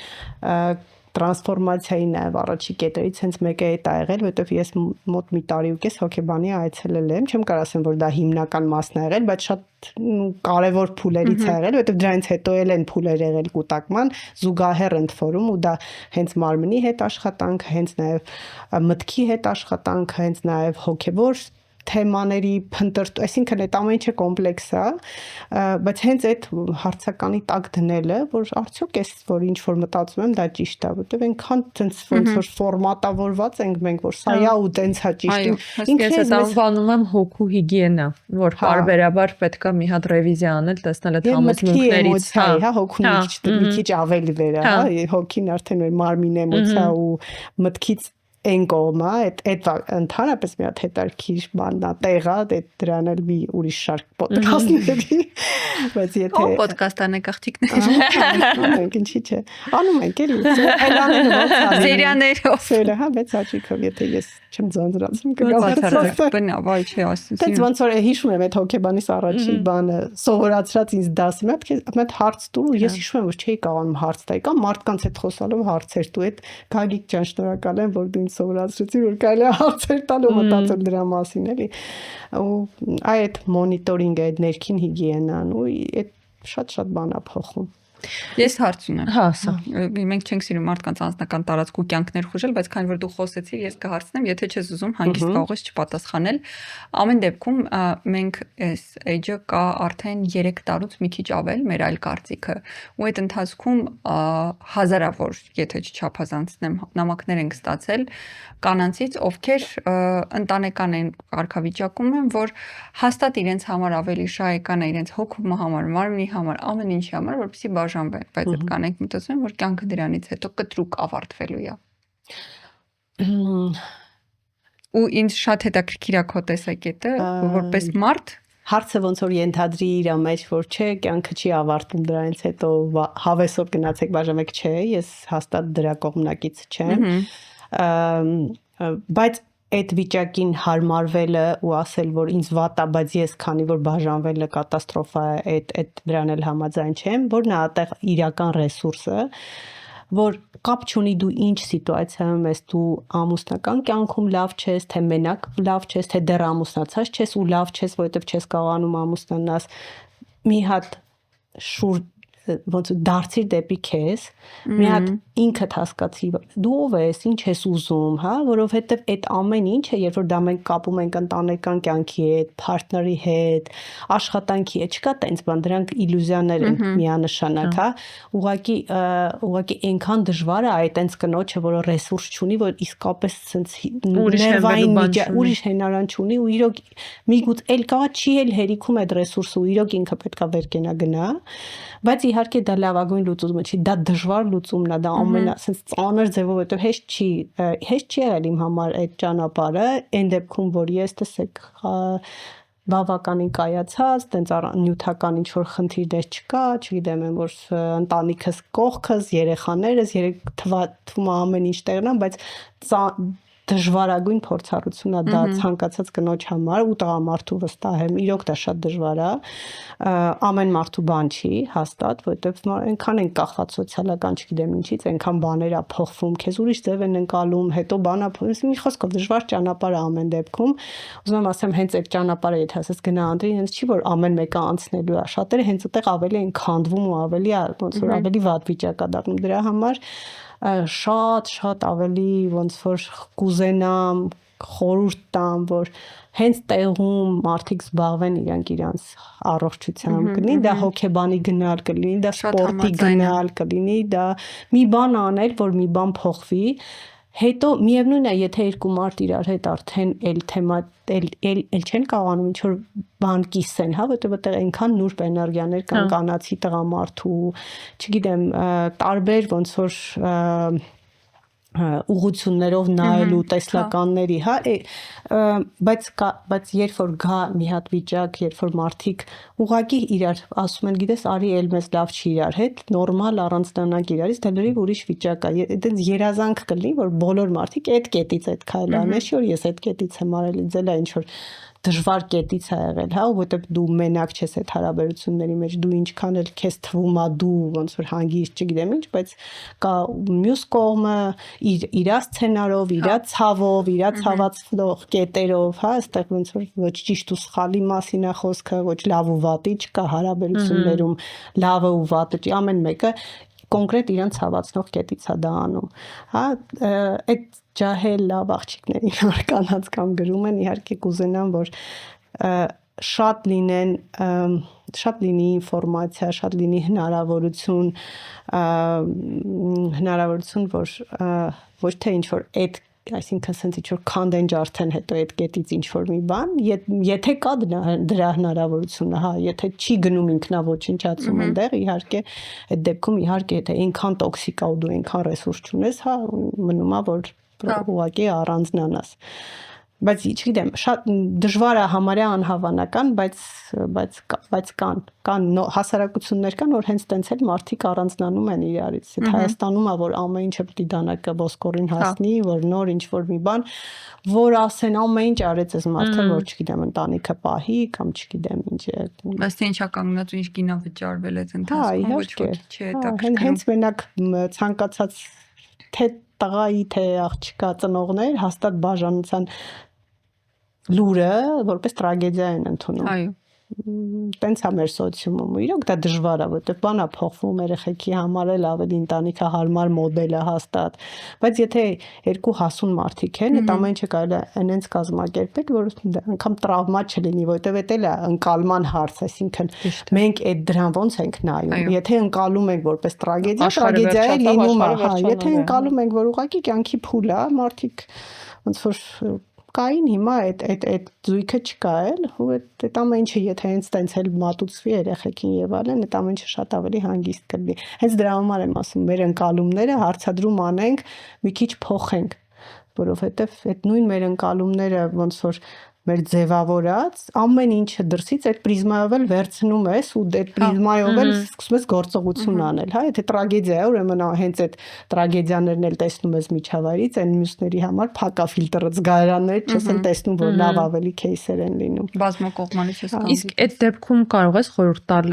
S1: տրանսֆորմացիայի նաև առաջի կետերից հենց մեկը այդ ա եղել, որովհետև ես մոտ մի տարի ու կես հոգեբանի այցելել եմ, չեմ կարող ասեմ, որ դա հիմնական մասն ա եղել, բայց շատ կարևոր փուլերից ա եղել, որովհետև դրանից հետո էլ են փուլեր եղել կուտակման, զուգահեռ ընդ որում, ու դա հենց մարմնի հետ աշխատանք, հենց նաև մտքի հետ աշխատանք, հենց նաև հոգեբոր թեմաների այսինքն այդ ամեն ինչը կոմպլեքս է, բայց հենց այդ հարցականի տակ դնելը, որ արդյոք էս որ ինչ որ մտածում եմ, դա ճիշտ է, որտեղ այնքան տենց ոնց որ ֆորմատավորված ենք մենք, որ սա է ու տենց է ճիշտ։
S3: Ինքս ես անվանում եմ հոգու հիգիենա, որ պարբերաբար պետք է մի հատ ռևիզիա անել, տեսնել այդ համոզմունքներից,
S1: հա, հոգուն մի քիչ ավելի վեր է, հա, հոգին արդեն որ մարմին էմոցիա ու մտքից այն կողմը, այդ ընդհանրապես մի հատ հետարքիր բանն է, տեղա, դրան էլ մի ուրիշ շարք ոդքասթների, բայց եթե
S2: ոդքասթ անեք աղջիկներ,
S1: մենք ինչի՞ չէ, անում ենք էլի, այլաները ոնց անում,
S2: սերիաներով,
S1: սերը, հա, բայց աչիկով, եթե ես չեմ ձանձրացնում
S2: կգամ, բնավ, այ չի ասում,
S1: բայց ոնց որ հիշում եմ այդ հոկեբանիս առաջի բանը, սովորացրած ինձ դասի մոտ հարց տուր, ես հիշում եմ, որ չէի կարողանում հարց տալ, կամ մարդկանց հետ խոսալով հարցեր տու, այդ Գագիկ ջան, շնորհակալ եմ, որ դու ինձ սովորացրեցի, որ կարելի է հարցեր տալ ու մտածել դրա մասին, էլի։ Ու այդ մոնիտորինգը, այդ ներքին հիգիենան, ու այդ շատ բան է փոխում։
S2: Ես հարց ունեմ։
S3: Հա, ասա։
S2: Մենք չենք սիրում մարդկանց անձնական տարածք ու կյանքներ խուժել, բայց քանի որ դու խոսեցիր, ես կհարցնեմ, եթե չես ուզում հանգիստ կարող ես չպատասխանել։ Ամեն դեպքում մենք այս age-ը կա արդեն 3 տարուց մի քիչ ավել, մեր այլ կարծիքը, ու այդ ընթացքում հազարավոր, եթե չչափազանցնեմ, նամակներ ենք ստացել կանանցից, ովքեր ընտանեկան են կարգավիճակում են, որ հաստատ իրենց համար ավելի շահեկան է իրենց հոգու համար, մարմնի համար, ամեն ինչի համար, որպեսզի բաժանվեն, բայց այդ կանենք մտածում են, որ կյանքը դրանից հետո կտրուկ ավարտվելու է։ Ու ինձ շատ հետաքրքիր է քո տեսակետը, որպես մարդ
S1: հարցը ոնց որ ենթադրի իր մեջ, որ չէ, կյանքը չի ավարտվում դրանից հետո հավեսով գնացեք բաժանեք, չէ, ես հաստատ դրա կողմնակից չեմ։ Բայց այդ վիճակին հարմարվելը ու ասել, որ ինձ վատ է, բայց ես քանի որ բաժանվելը կատաստրոֆա է, այդ դրան էլ համաձայն չեմ, որն է այդտեղ իրական ռեսուրսը, որ կապ չունի դու ինչ սիտուացիայում ես, դու ամուսնական կյանքում լավ չես, թե մենակ լավ չես, թե դեռ ամուսնացած չես ու լավ չես, որովհետև չես կարողանում ամուսնանաս, մի հատ շուրջ ոնց դարձիր դեպի քեզ, մի հատ ինքդ հասկացի դու ով ես, ինչ ես ուզում, հա, որովհետև այդ ամեն ինչը, երբ որ դա մենք կապում ենք ընտանեկան կյանքի հետ, partner-ի հետ, աշխատանքի հետ, չկա տենց բան, դրանք իլյուզիաներ են միանշանակ, հա, ուղղակի այնքան դժվար է այդ տենց կնոջը, որը ռեսուրս չունի, որ իսկապես sense ներվային ուրիշ հնարան չունի ու իրոք միգուցե էլ կա չի էլ հերիքում այդ ռեսուրսը ու իրոք ինքը պետքա վեր կենա գնա, բայց իհարկե դա լավագույն լուծումը չի, դա դժվար լուծումն է, դա ամենա sense ծանր ձևով, որտեղ հեշտ չի եղել իմ համար այդ ճանապարհը, այն դեպքում որ ես տեսեք բավականին կայացած, տենց նյութական ինչ որ խնդիրներ չկա, չգիտեմ, որ ընտանիքս կողքս, երեխաներս, թվում է ամեն ինչ տեղն է, բայց դժվարագույն փորձառություն է դա ցանկացած կնոջ համար ու տղամարդու վստահ եմ, իրոք դա շատ դժվար է, ամեն մարդու բան չի, հաստատ, որովհետև այնքան են կախված սոցիալական, չգիտեմ ինչից, այնքան բաներ է փոխվում, քեզ ուրիշ ձև են ընկալում, հետո բանա փոխվում, մի խոսքով դժվար ճանապարհ է ամեն դեպքում, ուզում եմ ասեմ, հենց այդ ճանապարհը, եթե ասես գնա Անդրեի, հենց չի որ ամեն մեկը անցնելու է, շատերը հենց այդտեղ ավելի են քանդվում ու ավելի ոնց որ ավելի վատ վիճակ է դառնում դրա համար շատ ավելի ոնց որ կուզենամ խորհուրդ տամ, որ հենց տեղում մարդիկ զբաղվեն իրանց առողջությամբ կլինի, դա հոգեբանի գնալ կլինի, դա սպորտի գնալ կլինի, դա մի բան անել, որ մի բան փոխվի, հետո միևնույն է, եթե երկու մարդ իրար հետ արդեն էլ չեն կարողանում ինչ որ բան կիսեն, հա, որտեղ այդտեղ այնքան նուրբ էներգիաներ կան կանացի տղամարդու, չգիտեմ, տարբեր ոնց որ ուղղություններով նայելու տեսլականների, հա, բայց երբ որ գա մի հատ վիճակ, երբ որ մարդիկ ուղղակի իրար ասում են, գիտես, արի էլ մեզ լավ չի իրար հետ, նորմալ առանձնանանք իրարից, դա լրիվ ուրիշ վիճակ է, այդպես երազանք կլինի, որ բոլոր մարդիկ այդ կետից այդ քայլը անեն, չէ՞ որ ես այդ կետից եմ արել, ձելա ինչ որ դժվար կետից է եղել, հա, որովհետև դու մենակ չես այդ հարաբերությունների մեջ, դու ինչքան էլ քեզ թվում է դու ոնց որ հանգիստ, չգիտեմ ինչ, բայց կա մյուս կողմը իր սցենարով, իր ցավով, իր ցավացնող կետերով, հա, այստեղ ոնց որ ոչ ճիշտ ու սխալի մասին է խոսքը, ոչ լավ ու վատի չկա հարաբերություններում, լավը ու վատը չի, ամեն մեկը կոնկրետ իրան ցավացնող կետից է դա անում, հա, այդ ջահել լավ աղջիկներին կանանց կամ գրում են, իհարկե կուզենան, որ շատ լինի ինֆորմացիա, շատ լինի հնարավորություն, որ ոչ թե ինչ որ այդ այսինքն sense ինչ որ քանդեն արդեն հետո այդ կետից ինչ որ մի բան, եթե կա դրա հնարավորությունը, հա, եթե չի գնում ինքնաոչնչացում այնտեղ, իհարկե այդ դեպքում իհարկե եթե այնքան տոքսիկ է ու դու այնքան ռեսուրս չունես, հա, մնում է որ ուղղակի առանձնանաս։ Բայց չգիտեմ, շատ դժվար է համարյա անհավանական, բայց կան հասարակություններ կան, որ հենց տենց էլ մարդիկ առանձնանում են իրարից։ Այդ Հայաստանում է, որ ամեն ինչը պետք է դանակը ոսկորին հասնի, որ նոր ինչ-որ մի բան, որ ասեն ամեն ինչ արեց այս մարդը, որ չգիտեմ, ընտանիքը պահի կամ չգիտեմ ինչ է։
S2: Բայց թե ինչա կանգնած ու ինչ գինա վճարվել այդ ընթացքում, ոչ ոքի չի հետաքրքրում։
S1: Հենց մենակ ցանկացած թե տղայի, թե աղջկա ծնողներ հաստատ բաժանության լուրը որպես տրագեդիա են ընդունում։
S2: Այո։
S1: Տենց է մեր սոցիումում։ Իրոք դա դժվար է, որովհետև բանա փոխվում երեխեքի համար էլ ավելի ընտանիքը հարմար մոդել է հաստատ։ Բայց եթե երկու հասուն մարդիկ են, այդ ամեն ինչը կարելի է այնենց կազմակերպել, որ անգամ տրավմա չլինի, որովհետև դա էլ է ընկալման հարց, այսինքն մենք այդ դրան ոնց ենք նայում։ Եթե ընկալում ենք որպես տրագեդիա, տրագեդիա է լինում, հա, եթե ընկալում ենք, որ ուղղակի կյանքի փուլ է, մարդիկ ոնց որ կային հիմա այդ զույգը չկա էլ ու այդ ամեն ինչը եթե հենց տենց էլ մատուցվի երեխեքին եւ այլն այդ ամեն ինչը շատ ավելի հանգիստ կլինի հենց դրա համար եմ ասում մեր ընկալումները հարցադրում անենք մի քիչ փոխենք որովհետեւ այդ նույն մեր ընկալումները ոնց որ մեր ձևավորած ամեն ինչը դրսից այդ պրիզմայով էլ վերցնում ես ու այդ պրիզմայով էլ սկսում ես գործողություն անել հա եթե տրագեդիա է ուրեմն հենց այդ տրագեդիաներն էլ տեսնում ես միջավայրից այն մյուսների համար փակա ֆիլտրը զգայարաններ չես են տեսնում որ լավ ավելի кейսեր են լինում
S2: բազմակողմանից ես կամ
S3: իսկ այդ դեպքում կարող ես խորհուրդ տալ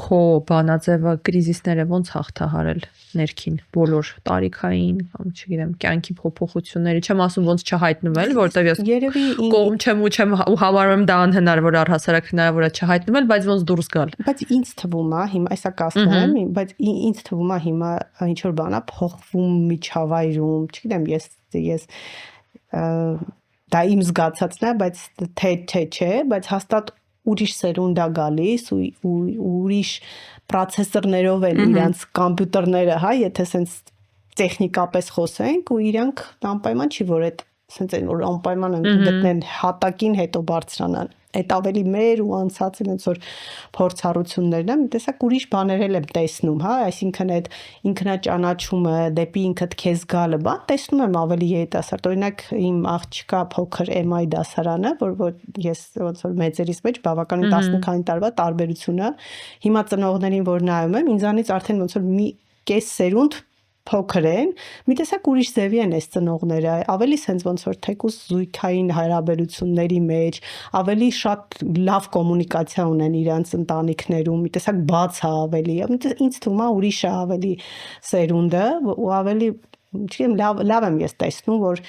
S3: քո բանաձևը կրիզիսները ոնց հաղթահարել ներքին բոլոր տարիքային կամ չգիտեմ կյանքի փոփոխությունների չեմ ասում ոնց չհայտնվել որտեվ ես
S1: երևի
S3: կողմ չեմ ու համարում եմ դա անհնարավոր առհասարակ հնարավոր է չհայտնվել, բայց ոնց դուրս գալ։
S1: Բայց ինձ թվում է, հիմա այսա կասնեմ, բայց ինձ թվում է հիմա ինչ որ բանա փոխվում միջավայրում, չգիտեմ, ես դա իմ զգացածն է, բայց թե չէ, բայց հաստատ ուրիշ սերունդ է գալիս ու ուրիշ պրոցեսորներով են իրանց կոմպյուտերները, հա, եթե սենց տեխնիկապես խոսենք ու իրանք անպայման չի որ այդ սենց են որ անպայման գտնեն հատակին հետո բարձրանան այդ ավելի մեր ու անցածին ոնց որ փորձառություններն են տեսակ ուրիշ բաներ եմ տեսնում հա այսինքն այդ ինքնաճանաչումը դեպի ինքդ քեզ գալը բան տեսնում եմ ավելի երիտասարդ օրինակ իմ աղջկա փոքր MI դասարանը որ ես ոնց որ մեծերից մեջ բավականին 19 տարվա տարբերությունը հիմա ծնողներին որ նայում եմ ինձանից արդեն ոնց որ մի կես սերունդ փոքր են, մի տեսակ ուրիշ ձևի են այս ծնողները, ավելի սենց ոնց որ թեկուզ զույգային հարաբերությունների մեջ, ավելի շատ լավ կոմունիկացիա ունեն իրանց ընտանիքներում, մի տեսակ բաց է ավելի, ինձ թվում է ուրիշ է ավելի սերունդը ու ավելի, չգիտեմ, լավ եմ ես տեսնում, որ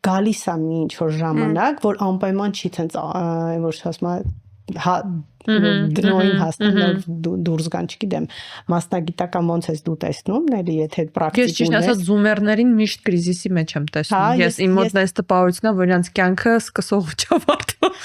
S1: գալիս է մի ինչ որ ժամանակ, որ անպայման չի ցենց որ ասում դնոյին հաստատ դուրս գան, չգիտեմ, մասնագիտական ոնց ես դու տեսնում, էլի եթե պրակտիկ
S3: ունես։ Ես ճիշտ ասած զումերներին միշտ կրիզիսի մեջ եմ տեսնում։ Ես իմ մոտ այս տպավորությունն է, որ իրանց կյանքը սկսող չավարտվող։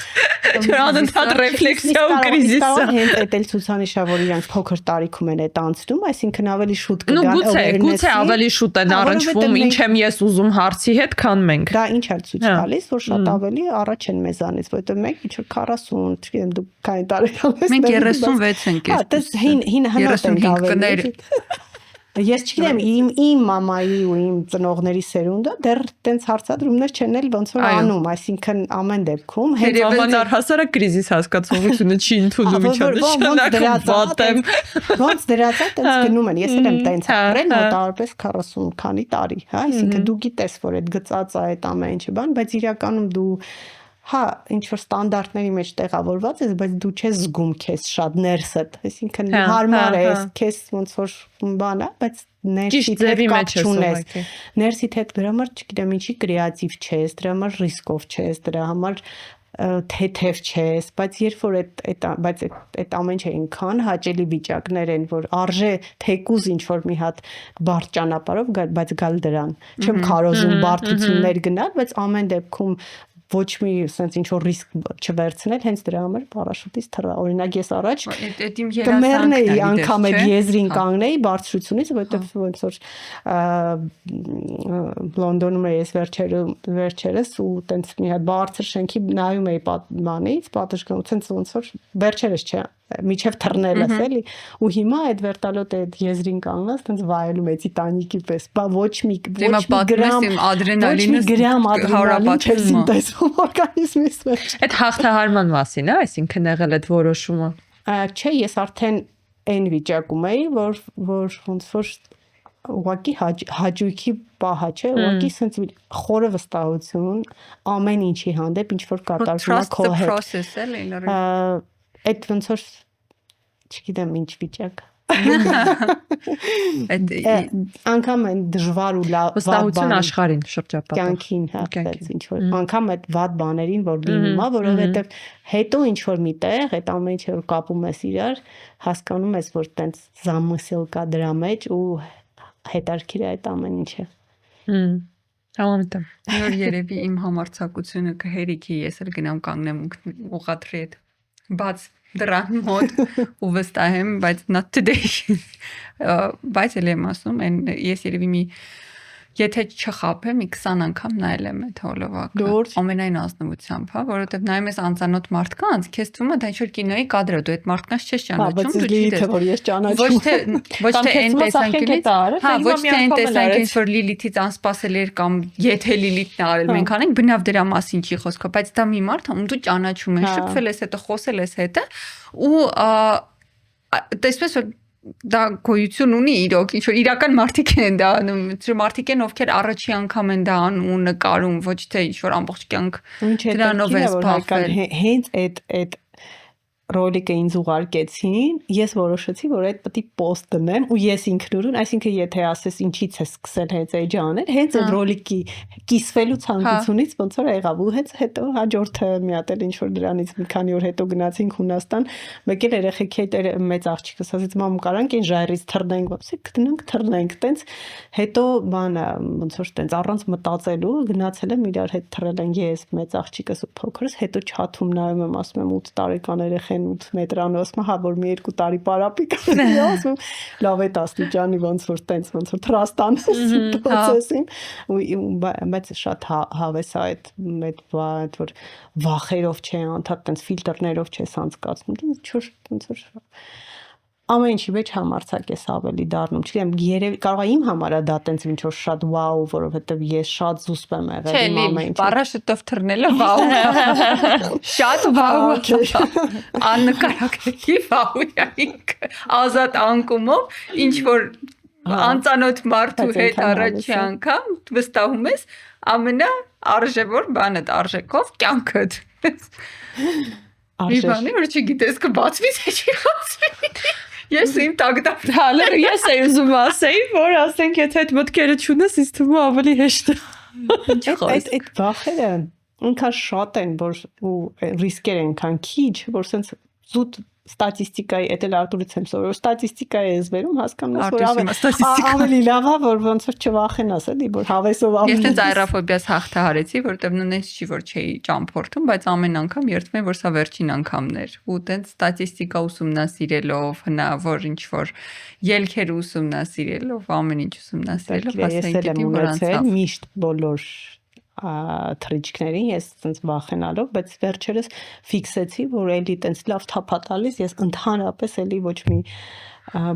S3: Անընդհատ ռեֆլեքսիա ու կրիզիս է։
S1: Հենց այդ էլ ցուցանիշ է, որ իրանք փոքր տարիքում են այդ անցնում, այսինքն ավելի շուտ
S3: կգան։ Գուցե ավելի շուտ են առնչվում, ինչ եմ ես ուզում հարցի հետ, քան մենք։
S1: Դա ինչ է ցույց տալիս, որ շատ ավելի առաջ են մեզանից, որովհետև մենք ինչ որ 40, չգիտեմ, դու քանի տարեկան ես։
S2: Մենք 36 ենք ես։
S1: Դες հին հնարտ ենք ավելի։ Ես չգիտեմ, իմ մամայի ու իմ ծնողների սերունդը դեռ տենց հարցադրումներ չեն էլ ոնց որ անում, այսինքն ամեն դեպքում
S3: հենց ամեն առհասարակ կրիզիս հասկացողությունը չի ընդունում միջանշանակում վատ եմ։
S1: Ոնց դրածա տենց գնում են, ես էլ եմ տենց ապրել մոտավորապես 40 քանի տարի, հա, այսինքն դու գիտես, որ այդ գծած է այդ ամեն ինչը բան, բայց իրականում դու հա, ինչ որ ստանդարտների մեջ տեղավորված ես, բայց դու չես զգում քեզ շատ ներսդ, այսինքն հարմար ես, քեզ ոնց որ բան է, բայց ներսիդ հետ կապ չունես։ Ներսիդ հետ դրա համար, չգիտեմ, ինչի կրեատիվ չես, դրա համար ռիսկով չես, դրա համար թեթև չես, բայց երբ որ այդ ամեն ինչը այնքան հաճելի վիճակներ են, որ արժե թեկուզ ինչ որ մի հատ բարդ ճանապարհով գալ, բայց գալ դրան։ Չեմ քարոզում բարդություններ գնալ, բայց ամեն դեպքում ոչ մի sense ինչ որ ռիսկ չվերցնել, հենց դրա համար պարաշուտից թռա։ Օրինակ ես առաջ կմեռնեի անգամ այդ եզրին կանգնեի բարձրությունից, որովհետև ոնց որ Լոնդոնում ես վերջերս ու տենց մի հատ բարձր շենքի նայում էի պատմանից, պատշգամբից ոնց որ վերջերս չէ, միջև թռնելս էլի ու հիմա այդ վերտալյոտը այդ եզրին կանգնած տենց վայելում էի Տիտանիկի պես բա ոչ մի գրամ ադրենալին չէր սինտեզում օրգանիզմից մեջ
S3: այդ հաղթահարման մասին է այսինքն եղել այդ որոշումը
S1: չէ ես արդեն այն վիճակում էի որ ոնց որ ուղղակի հաճույքի պահա չէ ուղղակի sense խորը վստահություն ամեն ինչի հանդեպ ինչ որ կատարվում է քո հետ այդ ոնց որ չգիտեմ ինչ վիճակ անգամ այն դժվար ու լավ
S3: վստահություն աշխարհին շրջապատող
S1: կյանքին հատած ինչ որ անգամ այդ վատ բաներին որ լինում է որովհետև հետո ինչ որ միտեղ այդ ամեն ինչը որ կապում ես իրար հասկանում ես որ տենց զամսել կա դրա մեջ ու հետարքիր է այդ ամեն ինչը
S3: համամտեմ
S2: նոր երևի իմ համարցակությունը կհերիքի ես էլ գնամ կանգնեմ ուղղաթրի հետ բաց դրան մոտ ու վստահ եմ բայց not today բայց էլ եմ ասում ես երևի մի եթե չխաբեմ մի 20 անգամ նայել եմ այդ հոլովակը ամենայն ազնվությամբ հա որովհետև նայում ես անծանոթ մարդկանց քեզ թվում է դա ինչ-որ կինոյի կադր է դու այդ մարդկանց չես ճանաչում դու չգիտես
S1: որ ես ճանաչում
S2: ոչ թե այն տեսանկյունից հա ոչ թե այն տեսանկյունից որ Լիլիթից անսպասել էր կամ եթե Լիլիթն է արել մենք անենք բնավ դրա մասին չի խոսքը բայց դա մի մարդ ում դու ճանաչում ես շփվել ես հետո խոսել ես հետը ու տեսնես որ դա գոյություն ունի իրոք ինչ որ իրական մարդիկ են դա անում մարդիկ են ովքեր առաջի անգամ են դա անում ու նկարում ոչ թե ինչ որ ամբողջ կյանք դրանով է զբաղվել
S1: հենց այդ ռոլիկը ինձ ուղարկեցին ես որոշեցի որ այդ պետք է post դնեմ ու ես ինքնուրույն այսինքն եթե ասես ինչից է սկսել հենց այդ ջաներ հենց այդ ռոլիկի կիսվելու ցանկությունից ոնց որ եղավ ու հենց հետո հաջորդը մի հատ էլ ինչ որ դրանից մի քանի օր հետո գնացինք Հունաստան մեկ էլ երեխեքի հետ մեծ աղջիկս ասեց մամ կարանք այն ժայռից թռնենք ոսիկ գնանք թռնենք տենց հետո բանը ոնց որ տենց առանց մտածելու գնացել եմ իրար հետ թռել են ես մեծ աղջիկս ու փոքրս հետո չաթում նայում եմ ասում եմ 8 տարեկան երեխեն 8 մետրանոց մահա որ մի 2 տարի պարապիկ ասում լավ է աստիճանի ոնց որ տենց ոնց որ Թրաստան process-ին ու բայց շատ հավես է այդ որ վախերով չէ անդադ տենց ֆիլտրներով չես անցկացնում ոնց որ ամեն ինչի մեջ համարցակ ես ավելի դառնում չգիտեմ երևի կարող է իմ համար դա տենց ինչ որ շատ վաու որովհետև ես շատ զուսպ եմ եղել իմ ամեն ինչ
S2: պարաշուտով թռնելը վաու շատ վաու աննկարագրելի վաու ազատ անկումով ինչ որ անծանոթ մարդու հետ առաջի անգամ վստահում ես ամենաարժևոր բանը արժեքով կյանքդ Իվանի որ չգիտես կբացվի թե չի բացվի Ես իմ տագդապտալը
S3: ես էի ուզում ասեի որ ասենք եթե այդ մտքերը չունես ինձ թվում է ավելի հեշտ
S1: այդ վախերը ինքան շատ են որ ու ռիսկեր ենքան քիչ որ sense զուտ ստատիստիկայի էդ էլ Արտուրից եմ սովորել ստատիստիկայի ես վերում հասկանում ես որ ավելի լավ է որ ոնց որ չվախենաս էլի որ հավեսով ավելի
S2: Ես ինձ այրոֆոբիաս հաղթահարեցի որտեվ նույնպես չի որ չէի ճամփորդում բայց ամեն անգամ երդվում եմ որ սա վերջին անգամն էր ու տենց ստատիստիկա ուսումնասիրելով հնարավոր ինչ որ ելքեր ուսումնասիրելով ամեն ինչ ուսումնասիրելով հասանքի որ անցավ
S1: միշտ բոլոր թրիչքներին ես տենց վախենալով, բայց վերջերս ֆիքսեցի, որ էլի տենց լավ թափատալիս ես ընդհանրապես էլի ոչ մի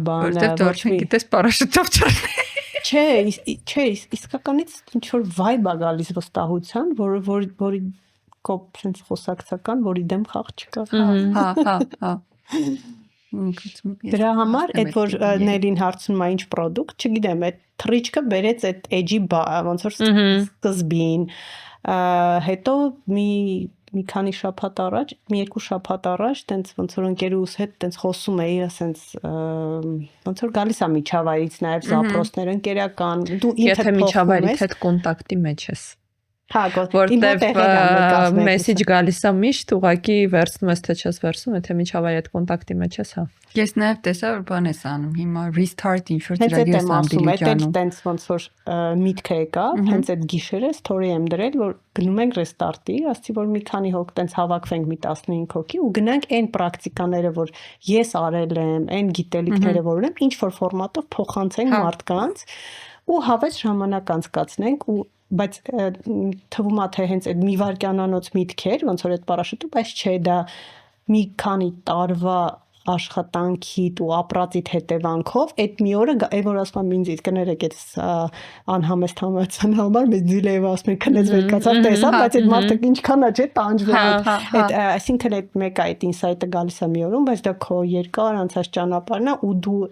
S1: բան
S2: ոչ մի գիտես պարաշուտով չռնել
S1: չէ իսկականից ինչ որ վայբ է գալիս վստահության, որի կոպ տենց խոսակցական, որի դեմ խաղ չկա
S2: հա
S1: Դրա համար այդ որ Նելին հարցնում է ինչ product, չգիտեմ, այդ թրիչկը բերեց այդ edge-ի ոնց որ սկզբին, հետո մի քանի շաբաթ առաջ, մի երկու շաբաթ առաջ, տենց ոնց որ ընկերուս հետ տենց խոսում էի, ասենց ոնց որ գալիս է միջավայրից նաև զապրոսներ ընկերական, դու ինքդ
S3: եթե միջավայրից հետ կոնտակտի մեջ ես
S1: Հա,
S3: որտեվ մեսեջ գալիս է միշտ ուղակի վերցնում ես թե չես վերցնում, եթե միջավայր այդ կոնտակտի մեջ ես, հա։
S2: Ես նաև տեսա որ բան ես անում, հիմա restart ինչ որ ծրագիր եմ անում,
S1: այդ տենց ոնց որ միտքը եկավ, հենց այդ գիշերը story եմ դրել, որ գնում ենք restart-ի, ասցի որ մի քանի հոգ տենց հավաքվենք մի 15 հոգի ու գնանք այն պրակտիկաները, որ ես արել եմ, այն գիտելիքները, որ ունեմ, ինչ որ ֆորմատով փոխանցենք մարդկանց ու հավես ժամանակ անցկացնենք ու բայց թվում է թե հենց այդ մի վարքյանանոց միտք էր ոնց որ այդ պարաշուտը բայց չէ դա մի քանի տարվա աշխատանքիդ ու ապրածիդ հետևանքով այդ մի օրը այն որ ասում եմ ինձ կներեք այդ անհամեստ համացան համար մեզ դիլեյ ասում են քնեց վերկացավ տեսա բայց այդ մարդը ինչքան է չէ տանջվել այդ այսինքն այդ մեկը այդ ինսայթը գալիս է մի օրում բայց դա քո երկար անցած ճանապարհն է ու դու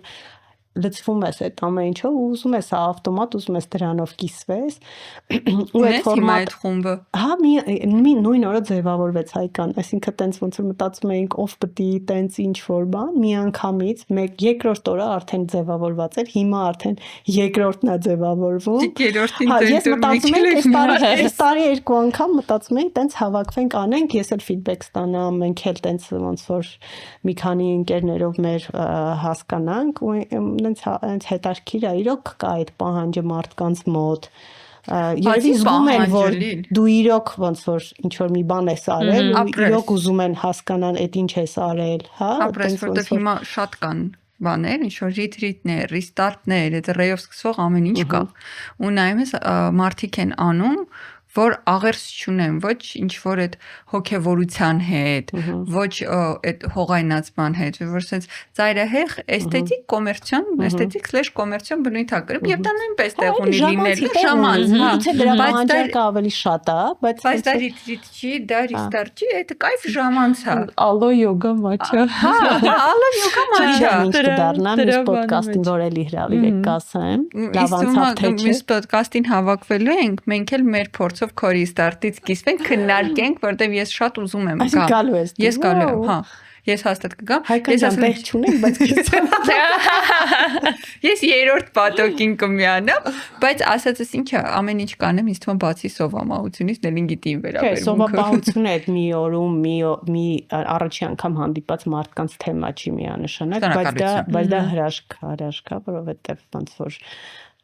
S1: լցվում ես այդ ամեն ինչով ու ուզում ես ավտոմատ ուզում ես դրանով կիսվես ու այդ ֆորմատ խումբը հա մի նույն օրը ձևավորվեց հայկան այսինքն տենց ոնց որ մտածում էինք ով պետք է տենց ինչ որ բան մի անգամից մեկ երկրորդ օրը արդեն ձևավորված էր հիմա արդեն երկրորդն է ձևավորվում
S2: երրորդին
S1: ես մտածում եմ այս տարի երկու անգամ մտածում ենք տենց հավաքվենք անենք ես էլ ֆիդբեք ստանամ մենք էլ տենց ոնց որ մի քանի ընկերներով մեր հասկանանք ու հենց հետաքրքիր է իրոք կա այդ պահանջը մարդկանց մոտ երևի զգում են որ դու իրոք ոնց որ ինչ որ մի բան ես արել ու իրոք ուզում են հասկանան այդ ինչ ես արել հա
S2: ապրես որտեղ հիմա շատ կան բաներ ինչ որ ռիտրիտներ ռիստարտներ այդ ռեյով սկսող ամեն ինչ կա ու նայում ես մարդիկ են անում որ աղերս չունեն ոչ ինչ որ այդ հոգևորության հետ ոչ այդ հողայնացման հետ որ sense ծայրահեղ էսթետիկ կոմերցիոն էսթետիկ/կոմերցիոն բնույթ է կրում եւ դա նույնպես տեղ ունի լինելու ժամանց
S1: գուցե դրա բանջարկը ավելի շատ է
S2: բայց դա ռիտրիտ չի դա ռիստարտ չի այդ կայֆ ժամանց է
S3: ալո յոգա մաչա
S2: հա ալո յոգա մաչա
S1: դառնամ մյուս ոդկասթին որ էլի հրավիրեք կասեմ լավ անցավ թե չէ
S2: մյուս ոդկասթին հավաքվելու ենք մենք էլ մեր փորձ քորի ստարտից կիսվենք քննարկենք որտեվ ես շատ ուզում եմ
S1: գա
S2: ես գալու եմ հա ես հաստատ կգամ
S1: ես ասել չունեմ բայց
S2: ես երրորդ պատոկին կմիանամ բայց ասածս ինչա ամեն ինչ կանեմ ինձ թվում բացի սովամահությունից դելին գիտի վերաբերում
S1: չէ սովամահությունը այդ մի օրում մի առաջի անգամ հանդիպած մարդկանց թեմա չի միանշանակ բայց դա հրաշք է որովհետև ոնց որ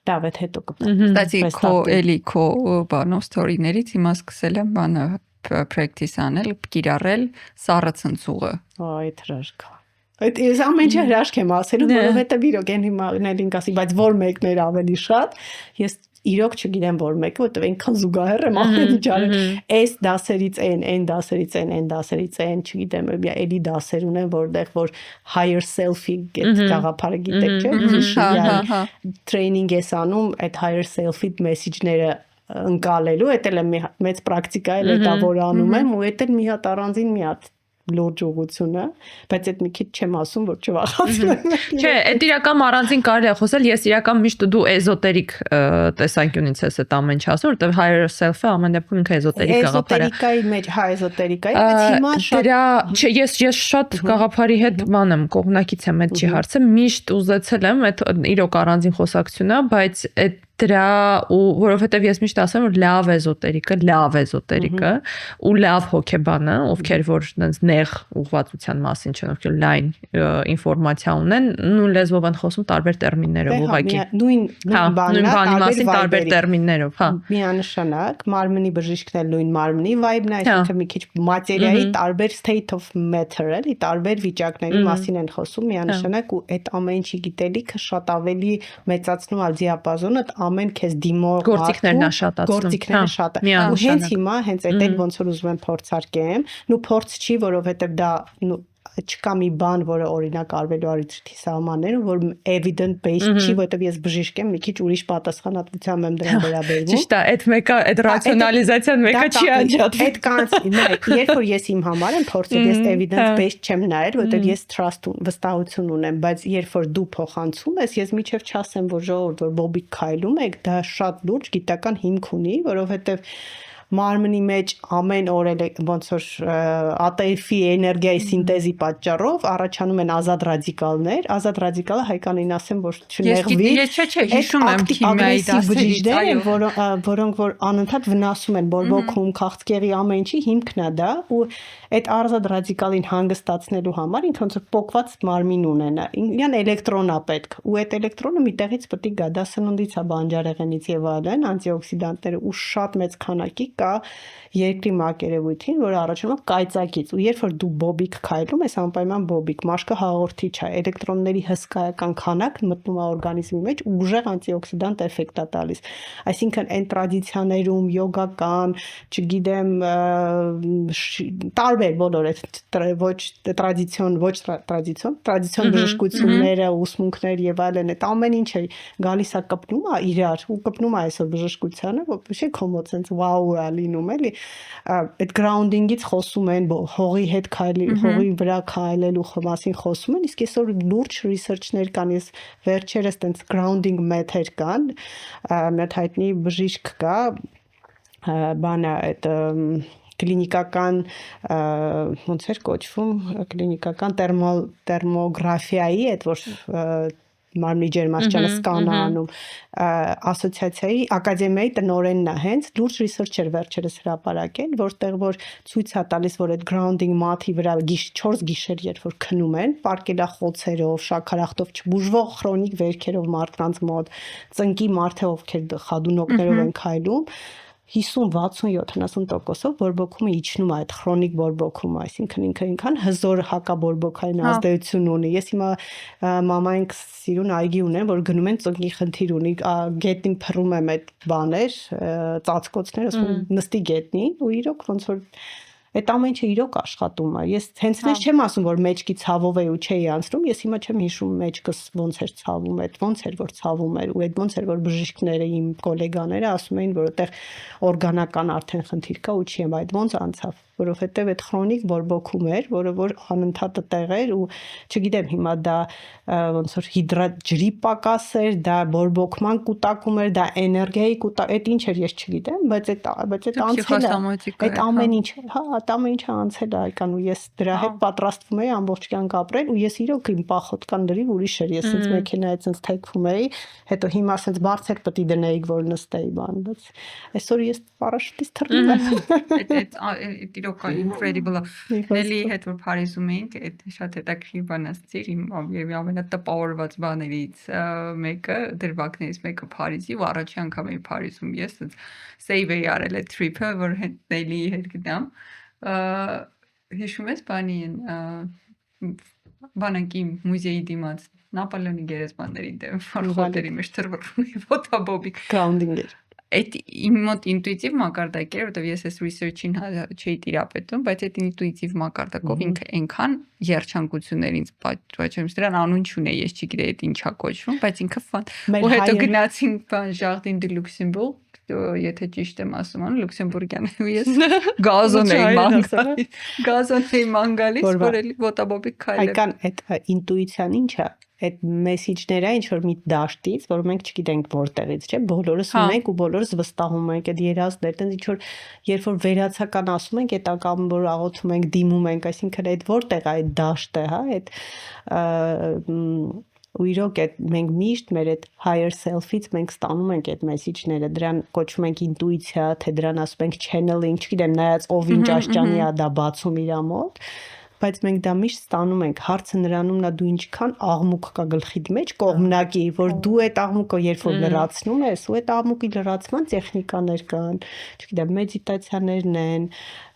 S1: Դավեթ հետո
S2: կստացի քո բանով ստորիներից հիմա սկսել եմ բանը practice անել, կիրառել սառը ցնցուղը։
S1: Այդ հրաշք է։ Այդ ես ամեն ինչ հրաշք եմ ասելու, որովհետև իրոք այն հիմա նելին կասի, բայց որ մեկն էր ավելի շատ, ես իրոք չգիտեմ որ մեկը, որտեղ այնքան զուգահեռ եմ ամեն ինչ արել։ Այս դասերից այն դասերից այն դասերից այն, չգիտեմ, էլի դասեր ունեն, որտեղ որ higher self-ի այդ գաղափարը գիտեք, չէ՞։ Training ես անում այդ higher self-ի մեսեջները ընկալելու, այդ էլ մեծ պրակտիկա է, դա որ անում եմ, ու այդ էլ մի հատ առանձին մի հատ լուրջ ուղղությունը, բայց այդ մի քիչ չեմ ասում, որ չվախացնեմ։
S3: Չէ, այդ իրական առանձին կարելի է խոսել, ես իրական միշտ դու էզոտերիկ տեսանկյունից ես այդ ամեն ինչ ասում, որտեղ higher self-ը ամեն դեպքում ինքը էզոտերիկ գաղափար է։
S1: Էզոտերիկայի մեջ, հա, էզոտերիկայի, բայց հիմա շատ
S3: դրա, չէ, ես շատ գաղափարի հետ բան եմ, կողմնակից եմ այդ չի հարցը, միշտ ուզեցել եմ այդ իրոք առանձին խոսակցությունա, բայց այդ դրա ու որովհետև ես միշտ ասեմ որ լավ էզոտերիկը ու լավ հոգեբանը ովքեր որ այնպես նեղ ուղղվածության մասին չեն ովքեր լայն ինֆորմացիա ունեն նույն լեզվով են խոսում տարբեր տերմիններով ուղղակի
S1: նույն
S3: բանի մասին տարբեր տերմիններով հա
S1: միանշանակ մարմնի բժիշկն էլ նույն մարմնի vibe-ն է այսինքն մի քիչ մատերիայի տարբեր state of matter էլի տարբեր վիճակների մասին են խոսում միանշանակ ու այդ ամեն ինչի գիտելիքը շատ ավելի մեծացնում է դիապազոնը ամեն քեզ դիմող
S3: գործիքներն է շատացնում
S1: գործիքները շատ է ու հենց հիմա հենց այդ էլ ոնց որ ուզում եմ փորձարկեմ ու փորձ չի որովհետև դա չկա մի բան որը օրինակ արվելու արիթրիթի սահմաններում որ evident based չի որովհետև ես բժիշկ եմ մի քիչ ուրիշ պատասխանատվությամբ եմ դրան վերաբերվում
S3: ճիշտ է այդ մեկը այդ ռացիոնալիզացիան մեկը չի անջատվում
S1: այդ կանցի երբ որ ես իմ համար եմ փորձել ես evidence based չեմ նայել որովհետև ես trust վստահություն ունեմ բայց երբ որ դու փոխանցում ես ես միչև չասեմ որ ժողովուրդ որ բոբիկ քայլում եք դա շատ լուրջ գիտական հիմք ունի որովհետև մարմնի մեջ ամեն օր ոնց որ ԱՏՖ-ի էներգիայի սինտեզի պատճառով առաջանում են ազատ ռադիկալներ ազատ ռադիկալը հայկանին ասեմ որ չնեղվի
S2: ես չէ հիշում եմ քիմիայի
S1: դասերից որոնք որ անընդհատ վնասում են բորբոքում քաղցկեղի ամեն ինչի հիմքն է դա ու այդ ազատ ռադիկալին հանգստացնելու համար ինքը ոնց որ փոկված մարմին ունենա իրան էլեկտրոն է պետք ու այդ էլեկտրոնը մի տեղից պետք է գա դա սննդից է բանջարեղենից եւ այլն անտիօքսիդանտները ու շատ մեծ քանակի կա երկրի մակերևույթին, որը առաջանում է կայծակից, ու երբ որ դու բոբիկ քայլում ես, անպայման բոբիկ, մաշկը հաղորդիչ է, էլեկտրոնների հսկայական քանակն մտնում է օրգանիզմի մեջ ու ուժեղ անտիօքսիդանտ էֆեկտ է տալիս։ Այսինքն այն տրադիցիաներում, յոգական, չգիտեմ, տարբեր բոլոր այդ ոչ տրադիցիոն բժշկությունները, ուսմունքներ եւ այլն, այդ ամեն ինչը գալիս է կպնում է իրար ու կպնում է այսօր բժշկությանը, որպեսզի կոմոդ sense wow է լինում էլի, այդ grounding-ից խոսում են, հողի հետ հողի վրա քայլելու մասին խոսում են, իսկ այսօր լուրջ research-ներ կան, ես վերջերս տենց grounding method կան, մի հայտնի բժիշկ կա, բանա այդ կլինիկական ոնց էր կոչվում կլինիկական տերմոգրաֆիայի այդ որ մարմնի ջերմաստիճանը սկանա անում ասոցիացիայի ակադեմիայի տնօրենն է հենց լուրջ research-եր վերջերս հրապարակել որտեղ որ ցույց է տալիս որ այդ grounding mat-ի վրա 4 գիշեր երբ որ քնում են պարկելախոցերով շաքարախտով չբուժվող քրոնիկ վերքերով մարդկանց մոտ ծնկի մարդը ովքեր խադունոկներով են քայլում 50-60-70%-ով բորբոքումը իջնում է այդ քրոնիկ բորբոքումը, այսինքն ինքը ինքան հզոր հակաբորբոքային ազդեցություն ունի։ Ես հիմա մամայինք սիրուն այգի ունեմ, որ գնում են ծնկի խնդիր ունի, գետնին փռում եմ այդ բաներ, ծածկոցներ, ասում եմ նստի գետնին ու իրոք ոնց որ այդ ամեն ինչը իրոք աշխատում է։ Ես հենց դες չեմ ասում, որ մեջքի ցավով է ու չէի անցնում, ես հիմա չեմ հիշում մեջքս ոնց էր ցավում, այդ ոնց էր որ ցավում էր ու այդ ոնց էր որ բժիշկները իմ գոլեգաները ասում էին, որ այդտեղ օրգանական արդեն խնդիր կա ու չի եմ այդ ոնց անցավ, որովհետև այդ քրոնիկ բորբոքում էր, որը որ անընդհատ տեղ էր ու չգիտեմ հիմա դա ոնց որ հիդրատ ջրի պակաս էր, դա բորբոքման կուտակում էր, դա էներգիայի կուտակ, այդ ինչ էր ես չգիտեմ, բայց այդ անցել է, այդ ամեն ինչ, հա, այդ ամեն ինչը անցել է այկան ու ես դրա հետ պատրաստվում էի ամբողջ կյանք ապրել ու ես իրոք իմ պախոտկան դրիվ ուրիշ էր, ես ինձ մեքենայից ինձ թեքվում էի, հետո հիմա ասենց բարձր պետք է դնեի որ նստեի բան, բայց այսօր ես պարաշուտից թռնում եմ։
S2: Իրոք incredible Նելի հետ որ Փարիզում էինք, այդ շատ հետաքրքիր բան ասացիր, իմ ամենատպավորված բաներից մեկը, դրվագներից մեկը Փարիզի ու առաջի անգամ էի Փարիզում ես save էի արել այդ trip-ը, որ Նելի հետ գնամ։ Հիշում ես բանին բանակի մուզեի դիմաց Նապոլեոնի գերեզմանների դեմ ֆոտոների մեջ թռվռում էի ֆոտոբոբիկ
S1: grounding էր։
S2: Այդ իմ մոտ ինտուիտիվ մակարդակ էր, որովհետև ես այս research-ին չէի տիրապետում, բայց այդ ինտուիտիվ մակարդակով ինքը այնքան երջանկություններ ինձ պատճառում, դրան անուն չունեի, ես չգիտեի այդ ինչա կոչվում, բայց ինքը ֆան։ Ու հետո գնացինք բան Jardin de Luxembourg, եթե ճիշտ եմ ասում, Լյուքսեմբուրգյան ու ես գազոն էի մանգալիս, որ էլի ֆոտոբոբիկ քայլել։
S1: Այկան այդ ինտուիցիան ինչա այդ մեսեջները ինչ որ մի դաշտից, որ մենք չգիտենք որտեղից, չէ՞, բոլորս ունենք ու բոլորս վստահում ենք այդ երազներ, այտենց ինչ որ երբ որ վերացական ասում ենք, այդ ակամ որ աղոթում ենք, դիմում ենք, այսինքն այդ որտեղ է այդ դաշտը, հա, այդ ու իրոք այդ մենք միշտ մեր այդ higher self-ից մենք ստանում ենք այդ մեսեջները, դրան կոչում ենք ինտուիցիա, թե դրան ասում ենք channeling, չգիտեմ, նայած ով ինչ աշճանի է դա բացում իր մոտ, բայց մենք դա միշտ ստանում ենք, հարցը նրանումն է դու ինչքան աղմուկ կա գլխիդ մեջ կողմնակի, որ դու այդ աղմուկը երբ որ լրացնում ես, ու այդ աղմուկի լրացման տեխնիկաներ կան, չգիտեմ, մեդիտացիաներն են,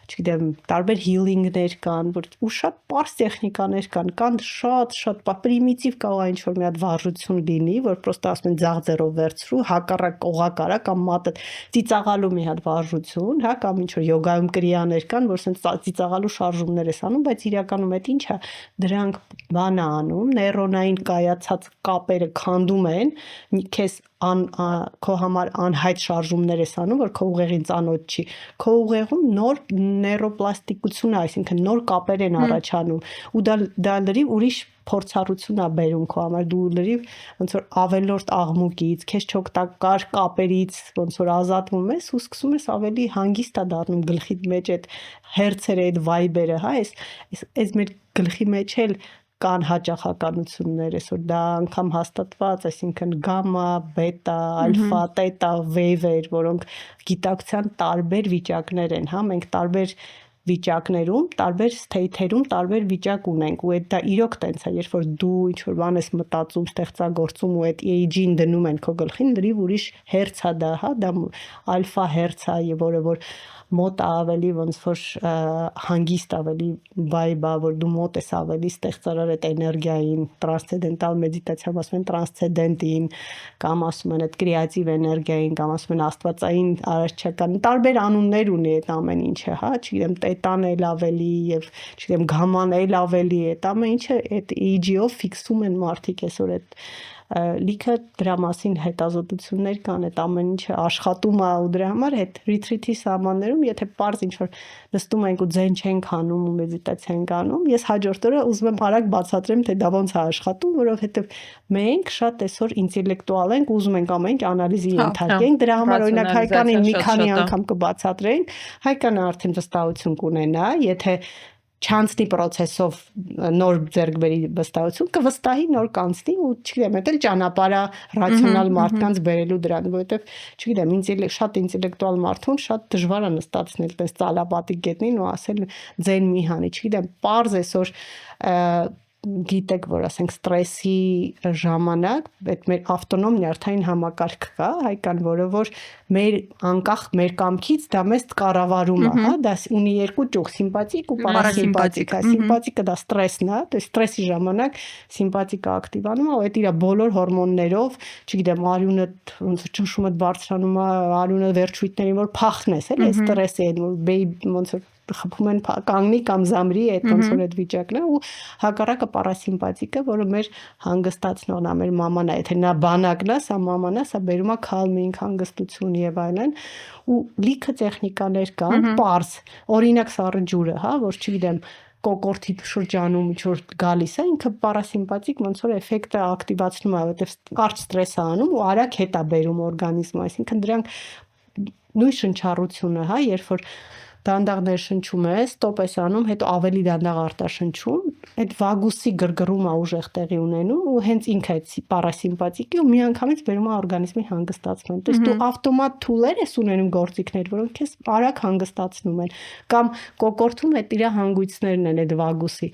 S1: չգիտեմ, տարբեր healing-ներ կան, որ ու շատ པարզ տեխնիկաներ կան շատ պրիմիտիվ կարող է ինչ-որ մի հատ վարժություն լինի, որ պրոստը ասում են ձախ ձեռով վերցրու, հակառակ կողակարա կամ մատը ծիծաղալու մի հատ վարժություն, հա, կամ ինչ-որ յոգայում կրիաներ կան, որ սենց ծիծաղալու շարժումներ ես անում, բայց իրականում այդ ինչա, դրանք բան է անում, նեյրոնային կայացած կապերը քանդում են, քեզ քո համար անհայտ շարժումներ ես անում, որ քո ուղեղին ծանոթ չի։ Քո ուղեղում նոր նեյրոպլաստիկություն է, այսինքն նոր կապեր են առաջանում ու դա լրիվ ուրիշ փորձառություն է բերում քո համար, դու լրիվ ոնց որ ավելորդ աղմուկից, քեզ չօգտակար կապերից ոնց որ ազատվում ես ու սկսում ես ավելի հանգիստ է դառնում գլխիդ մեջ այդ հերցերը, այդ վայբերը, հա, այս մեր գլխի մեջ էլ կան հաճախականություններ, այսօր դա անգամ հաստատված, այսինքն գամա, բետա, ալֆա, տետա, վեյվեր, որոնք գիտակցության տարբեր վիճակներ են, հա, մենք տարբեր վիճակներում, տարբեր state-երում տարբեր վիճակ ունենք ու այդ դա իրոք տենց է, երբ որ դու ինչ որ բան ես մտածում, ստեղծագործում ու այդ EEG-ին դնում են քո գլխին, լրիվ ուրիշ հերց է դա, հա, դա ալֆա հերց է, որը որ մոտ ավելի ոնց որ հանգիստ ավելի vibe-ա, որ դու մոտ ես ավելի ստեղծարար այդ էներգիային, տրանսցենդենտալ մեդիտացիայում ասում են տրանսցենդենտին, կամ ասում են այդ կրեատիվ էներգիային, կամ ասում են աստվածային արարչական, տարբեր անուններ ունի այդ ամեն ինչը, հա, չգիտեմ, տետան էլ ավելի եւ չգիտեմ, գաման էլ ավելի, այդ ամեն ինչը այդ EEG-ով ֆիքսում են մարդիկ այսօր այդ լիքը դրա մասին հետազոտություններ կան, այդ ամեն ինչը աշխատում է ու դրա համար այդ retreat-ի սահմաններում, եթե պարզ ինչ որ նստում ենք ու ձեն չենք անում ու մեդիտացիա ենք անում, ես հաջորդ օրը ուզում եմ արագ բացատրեմ, թե դա ոնց է աշխատում, որովհետև մենք շատ այսօր ինտելեկտուալ ենք, ուզում ենք ամեն ինչ անալիզի ենթարկենք, դրա համար օրինակ Հայկանին մի քանի անգամ կբացատրենք, Հայկանը արդեն վստահություն կունենա, եթե չանցնի process-ով նոր ձեռք բերի վստահություն, կվստահի նոր կանցնի ու չգիտեմ, դա էլ ճանապարհա ռացիոնալ մարդկանց բերելու դրան, որովհետև չգիտեմ, շատ ինտելեկտուալ մարդուն շատ դժվար է նստածնել այդպես ծալապատիկ գետնին ու ասել ձեն մի հանի, չգիտեմ, պարզ այսօր գիտեք, որ ասենք ստրեսի ժամանակ այդ մեր ավտոնոմ նյարդային համակարգ կա, հայկան, որը որ մեր անկախ մեր կամքից դա մեզ կառավարում է, հա, դա ունի երկու ճյուղ, սիմպաթիկ ու պարասիմպաթիկ, սիմպաթիկը դա ստրեսն է, то есть ստրեսի ժամանակ սիմպաթիկը ակտիվանում է, ու այդ իր բոլոր հորմոններով, չգիտեմ, արյունը ոնց ճնշումը բարձրանում է, արյունը վերջույթներին որ փախնես, էլի, ստրեսը այն որ ոնց որ խփում են կանգնի կամ զամրի այդ ոնց որ այդ վիճակն է ու հակառակը պարասիմպաթիկը, որը մեր հանգստացնողն է, մեր մաման է, եթե նա բանակն է, սա մաման է, սա բերում է calming, հանգստություն եւ այլն ու լիքը տեխնիկաներ կան, պարզ, օրինակ սառը ջուրը, հա, որ չգիտեմ կոկորտի շրջանում ինչ որ գալիս է, ինքը պարասիմպաթիկ ոնց որ էֆեկտը ակտիվացնում է, որովհետեւ կարճ ստրես է անում ու արագ հետ է բերում օրգանիզմը, այսինքն դրանք նույն շնչառությունը, հա, երբ որ դանդաղ ներշնչում է, ստոպ ես անում, հետո ավելի դանդաղ արտաշնչում, այդ վագուսի գրգռումը ուժեղ տեղի ունենում ու հենց ինքը այդ պարասիմպաթիկի ու միանգամից բերում է օրգանիզմի հանգստացման։ То есть դու ավտոմատ թուլեր ես ունենում գործիքներ, որոնք քեզ արագ հանգստացնում են, կամ կոկորտում այդ իր հանգույցներն են այդ վագուսի։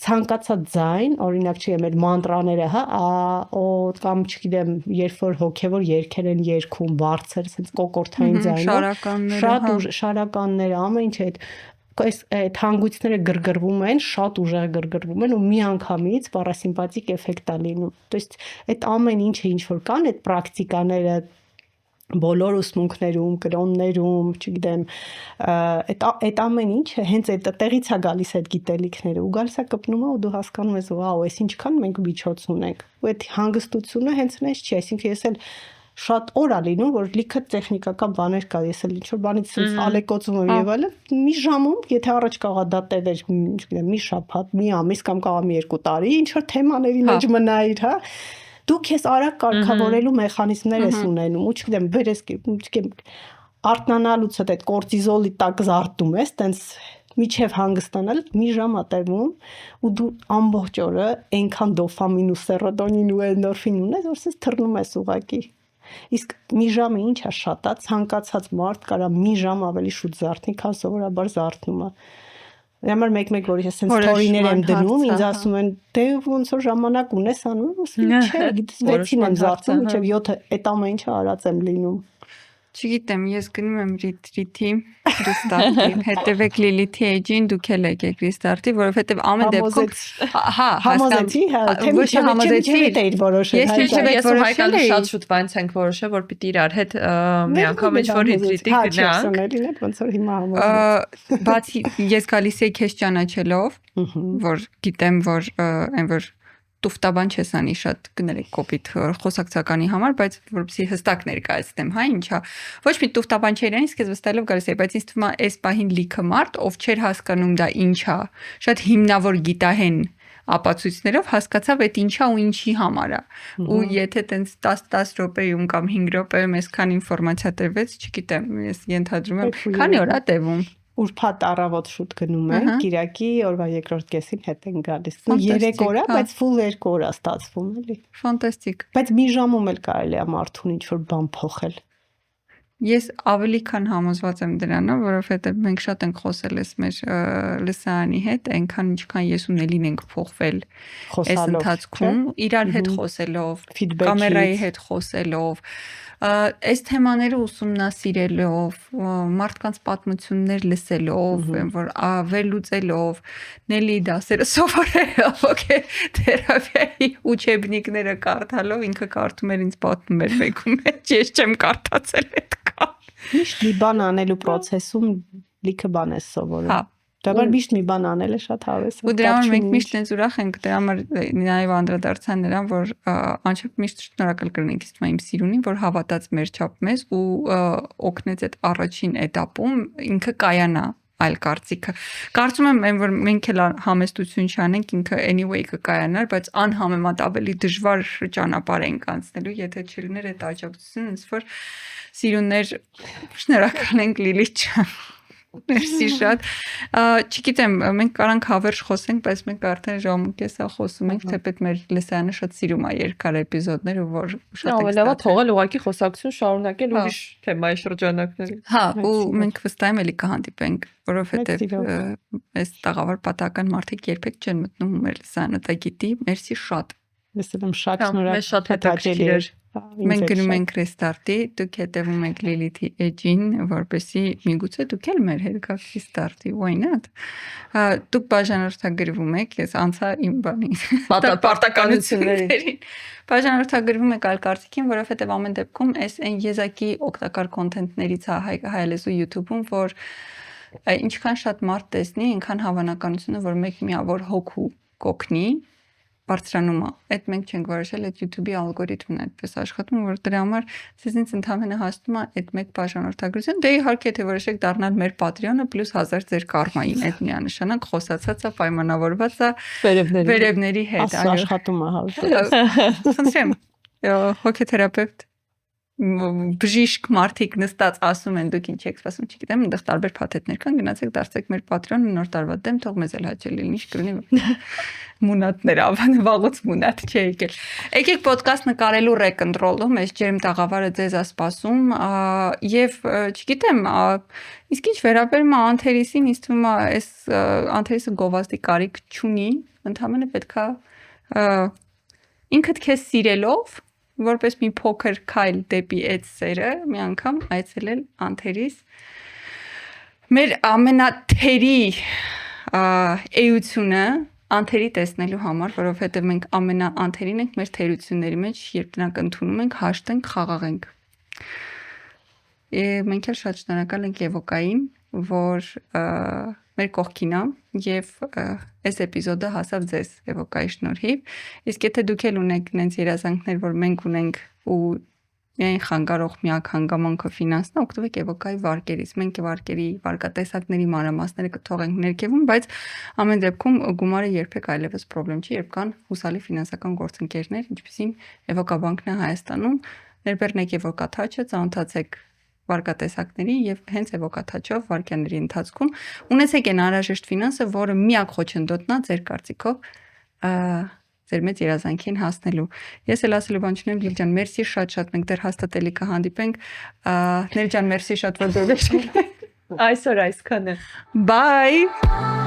S1: Ցանկացած ձայն, օրինակ չեմ այդ մանտրաները, հա, կամ չգիտեմ, երբ որ հոգևոր երգեր են երգում, բարձր, sense կոկորտային ձայնով, շատ շարականները, ամեն ինչ այդ հանգույցները գրգռվում են, շատ ուժեղ գրգռվում են ու միանգամից պարասիմպաթիկ էֆեկտ է լինում։ То есть այդ ամեն ինչը ինչ որ կան, այդ պրակտիկաները բոլոր ուսմունքներում, կրոններում, չգիտեմ, այդ ամեն ինչը հենց այդ տեղից է գալիս այդ գիտելիքները ու գալիս է կպնում ու դու հասկանում ես, վաու, այս ինչքան մենք միջոց ունենք։ Ու այդ հանգստությունը հենց նենց չի, այսինքն ես էլ շատ օր է լինում, որ լիքը տեխնիկական բաներ կա, ես էլ ինչ-որ բանից ալեկոծում եմ եւ այլն, մի ժամում, եթե առաջ կարա դա տևեր, չգիտեմ, մի շաբաթ, մի ամիս կամ կարա մի 2 տարի, ինչ-որ թեմաների մեջ մնայիր, հա, դու քեզ արագ կարգավորելու մեխանիզմներ ես ունենում, ու չգիտեմ, բերես, չգիտեմ, արթնանալուց հետ այդ կորտիզոլի տակ զարտում ես, տենց միջև հանգստանալ մի ժամ է տևում ու դու ամբողջ օրը այնքան դոֆամին ու սերոտոնին ու էնդորֆին ունես, որ ասես թռնում ես ուղակի։ Իսկ մի ժամը ինչ է շատ է, ցանկացած մարդ կարա մի ժամ ավելի շուտ զարթնի, քան սովորաբար զարթնում է։ Դրա համար մեկ-մեկ որ ես sense story-ներ եմ դնում, ինձ ասում են, դե ոնց որ ժամանակ ունես անում, ասում եմ, չէ, գիտես 6-ին եմ զարթնում, մինչև 7-ը այդ ամեն ինչը արած եմ լինում։
S2: Չգիտեմ, ես գնում եմ ռիթրիթի, ռիստարտի, հետևեք Լիլիթի էջին, դուք էլ եկեք ռիստարտի, որովհետև ամեն դեպքում
S1: համոզեցի, ոչ համոզեցի,
S3: ես ու Հայկանը շատ շուտ բանց ենք որոշել, որ պիտի իրար հետ մի անգամ ինչ-որ ռիտրիտի գնանք։
S1: Ոնց որ հիմա համոզեցի։
S2: Բացի ես գալիս եի քեզ ճանաչելով, որ գիտեմ, որ այն որ տուֆտաբան չես անի շատ կներեք կոպիտ խոսակցականի համար, բայց որպեսզի հստակ ներկայացնեմ, հա, ինչա։ Ոչ մի տուֆտաբան չէր անի, իսկ ես վստահելով գալիս էի, բայց ինձ թվում է այս պահին լիքը մարդ, ով չէր հասկանում դա ինչա, շատ հիմնավոր գիտահեն ապացույցներով հասկացավ այդ ինչա ու ինչի համար է։ Ու եթե տենց 10 րոպեում կամ 5 րոպեում այսքան ինֆորմացիա տրվեց, չգիտեմ, ես ենթադրում եմ, քանի օր է տևում։
S1: Ուրբաթ առավոտ շուտ գնում ենք, Կիրակի օրվա երկրորդ կեսին հետ ենք գալիս։ 3 օր է, բայց full 2 օր է ստացվում, էլի։
S2: Ֆանտաստիկ։
S1: Բայց մի ժամում էլ կարելի է մարդուն ինչ-որ բան փոխել։
S2: Ես ավելի քան համոզված եմ դրանով, որովհետև մենք շատ ենք խոսել ես մեր լսարանի հետ, այնքան ինչքան ես ու Նելին ենք փոխվել այս ընթացքում, իրար հետ խոսելով, կամերայի հետ խոսելով, այս թեմաները ուսումնասիրելով, մարդկանց պատմություններ լսելով, որ վերլուծելով, Նելի դասերը սովորելով, օքեյ, թերապիայի ուչեբնիկները կարդալով, ինքը կարդում էր ինձ պատմում էր մեկում մեջ, ես չեմ կարդացել այդ կա։
S1: Միշտ մի բան անելու process-ում լիքը բան ես սովորում։ Դեռ միշտ մի բան անելը շատ հավես է։
S2: Ու դրա համար մենք միշտ այնց ուրախ ենք, դրա համար նաև անդրադարձան նրան, որ անչափ միշտ շնորհակալ կլինենք իմ սիրունին, որ հավատաց մեր չափ մեզ ու օգնեց այդ առաջին этаպում ինքը կայանա այլ կարծիքը։ Կարծում եմ, որ մենք էլ համեստություն չանենք, ինքը anyway կկայանար, բայց անհամեմատ ավելի դժվար ճանապարհ ենք անցնելու, եթե չլիներ այդ աջակցությունը, ինձ որ սիրուններ շնորհակալ ենք Լիլիթ ջան։ Մերսի շատ։ Չգիտեմ, մենք կարանք հավերժ խոսենք, բայց մենք արդեն ժամկեսա խոսում ենք, թեպետ մեր լսարանը շատ սիրում է երկար էպիզոդներ ու որ շատ
S3: ենք լավա թողել ուղակի խոսակցություն շարունակել ուրիշ թեմայի շրջանակների։
S2: Հա, ու մենք վստահ եմ էլի կհանդիպենք, որովհետև այս տաղավար պատահական մարդիկ երբեք չեն մտնում մեր լսարանը, դա գիտի, մերսի շատ։
S1: Ես եմ շատ շնորհակալ,
S3: շատ հետաքրքիր էր։
S2: Մենք գնում ենք ռեստարտի, դուք հետևում եք Լիլիթի էջին, որպեսզի միգուցե դուք էլ մեր հետ գաք ռեստարտի, why not։ Դուք բաժանորդագրվում եք, ես անցա իմ բանի
S3: պարտականություններին։
S2: Բաժանորդագրվում եք այլ կարծիքին, որովհետև ամեն դեպքում այս այն եզակի օգտակար կոնտենտներից է հայալեզու YouTube-ում, որ ինչքան շատ մարդ տեսնի, այնքան հավանականությունը, որ մեկ միավոր հոգու կօգնի բարձրանում է։ Այդ մենք չենք որոշել, այդ YouTube-ի ալգորիթմն է այդպես աշխատում, որ դրա համար ցեզնից ընդհանրապես հասնում է այդ մեկ բաժանորդագրություն։ Դե իհարկե եթե որոշեք դառնալ մեր Patreon-ը +1000 ձեր կարմային, այդ միանշանակ խոսացած է, պայմանավորված է վերևների հետ,
S1: այո, աշխատում է հա։
S2: Խնդրեմ, հոգեթերապևտ բժիշկ մարդիկ նստած ասում են դուք ինչ եք սպասում, չգիտեմ, այնտեղ տարբեր փաթեթներ կան, գնացեք դարձեք մեր Patreon-ը, նոր տարվա դեմ թող մեզ էլ հաճելի լինի, ինչ կլինի մունատներ ավան, վաղուց մունատ չի եկել։ Եկեք ոդկաստ նկարելու ռեկընտրոլում, այս ջերմ տաղավարը ձեզ է սպասում, եւ չգիտեմ, իսկ ինչ վերաբերում է Անթերիսին, ինձ թվում է այս Անթերիսը գովազդի կարիք չունի, ընդհանրապես պետքա ինքդ քեզ սիրելով որպես մի փոքր քայլ դեպի այդ սերը, մի անգամ այցելել Անթերիս։ Մեր ամենաթերի էությունը Անթերի տեսնելու համար, որովհետև մենք ամենաանթերին ենք մեր թերությունների մեջ, երբ դրանք ընդունում ենք, հաշտենք, խաղաղենք։ Մենք էլ շատ շնորհակալ ենք Եվոկային, որ մեր կողքին է եւ այս էպիզոդը հասավ ձեզ Եվոկայի շնորհիվ։ Իսկ եթե դուք էլ ունեք նենց երազանքներ, որ մենք ունենք ու միայն խանգարող միակ հանգամանքը ֆինանսն է, օգտվեք Եվոկայի վարկերից։ Մենք վարկերի վարկատեսակների մանրամասները կթողենք ներքևում, բայց ամեն դեպքում գումարը երբեք այլևս խնդրեմ չի, երբ կան հուսալի ֆինանսական գործընկերներ, ինչպիսին Եվոկաբանկն է Հայաստանում, ներբեռնեք Եվոկա Touch-ը, ծանոթացեք վարկատեսակների եւ հենց Եվոկաթաչով վարկյաների ընթացքում ունեցեք այն անհրաժեշտ ֆինանսը, որը միակ խոչընդոտն է ձեր կարծիքով ձեր մեծ երազանքին հասնելու։ Ես էլ ասելու բան չունեմ, Լիլիթ ջան, մերսի շատ, մենք դեռ հաստատելի կհանդիպենք։ Նել ջան, մերսի շատ, որ դու եք։ Այսօր այսքանը։ Bye։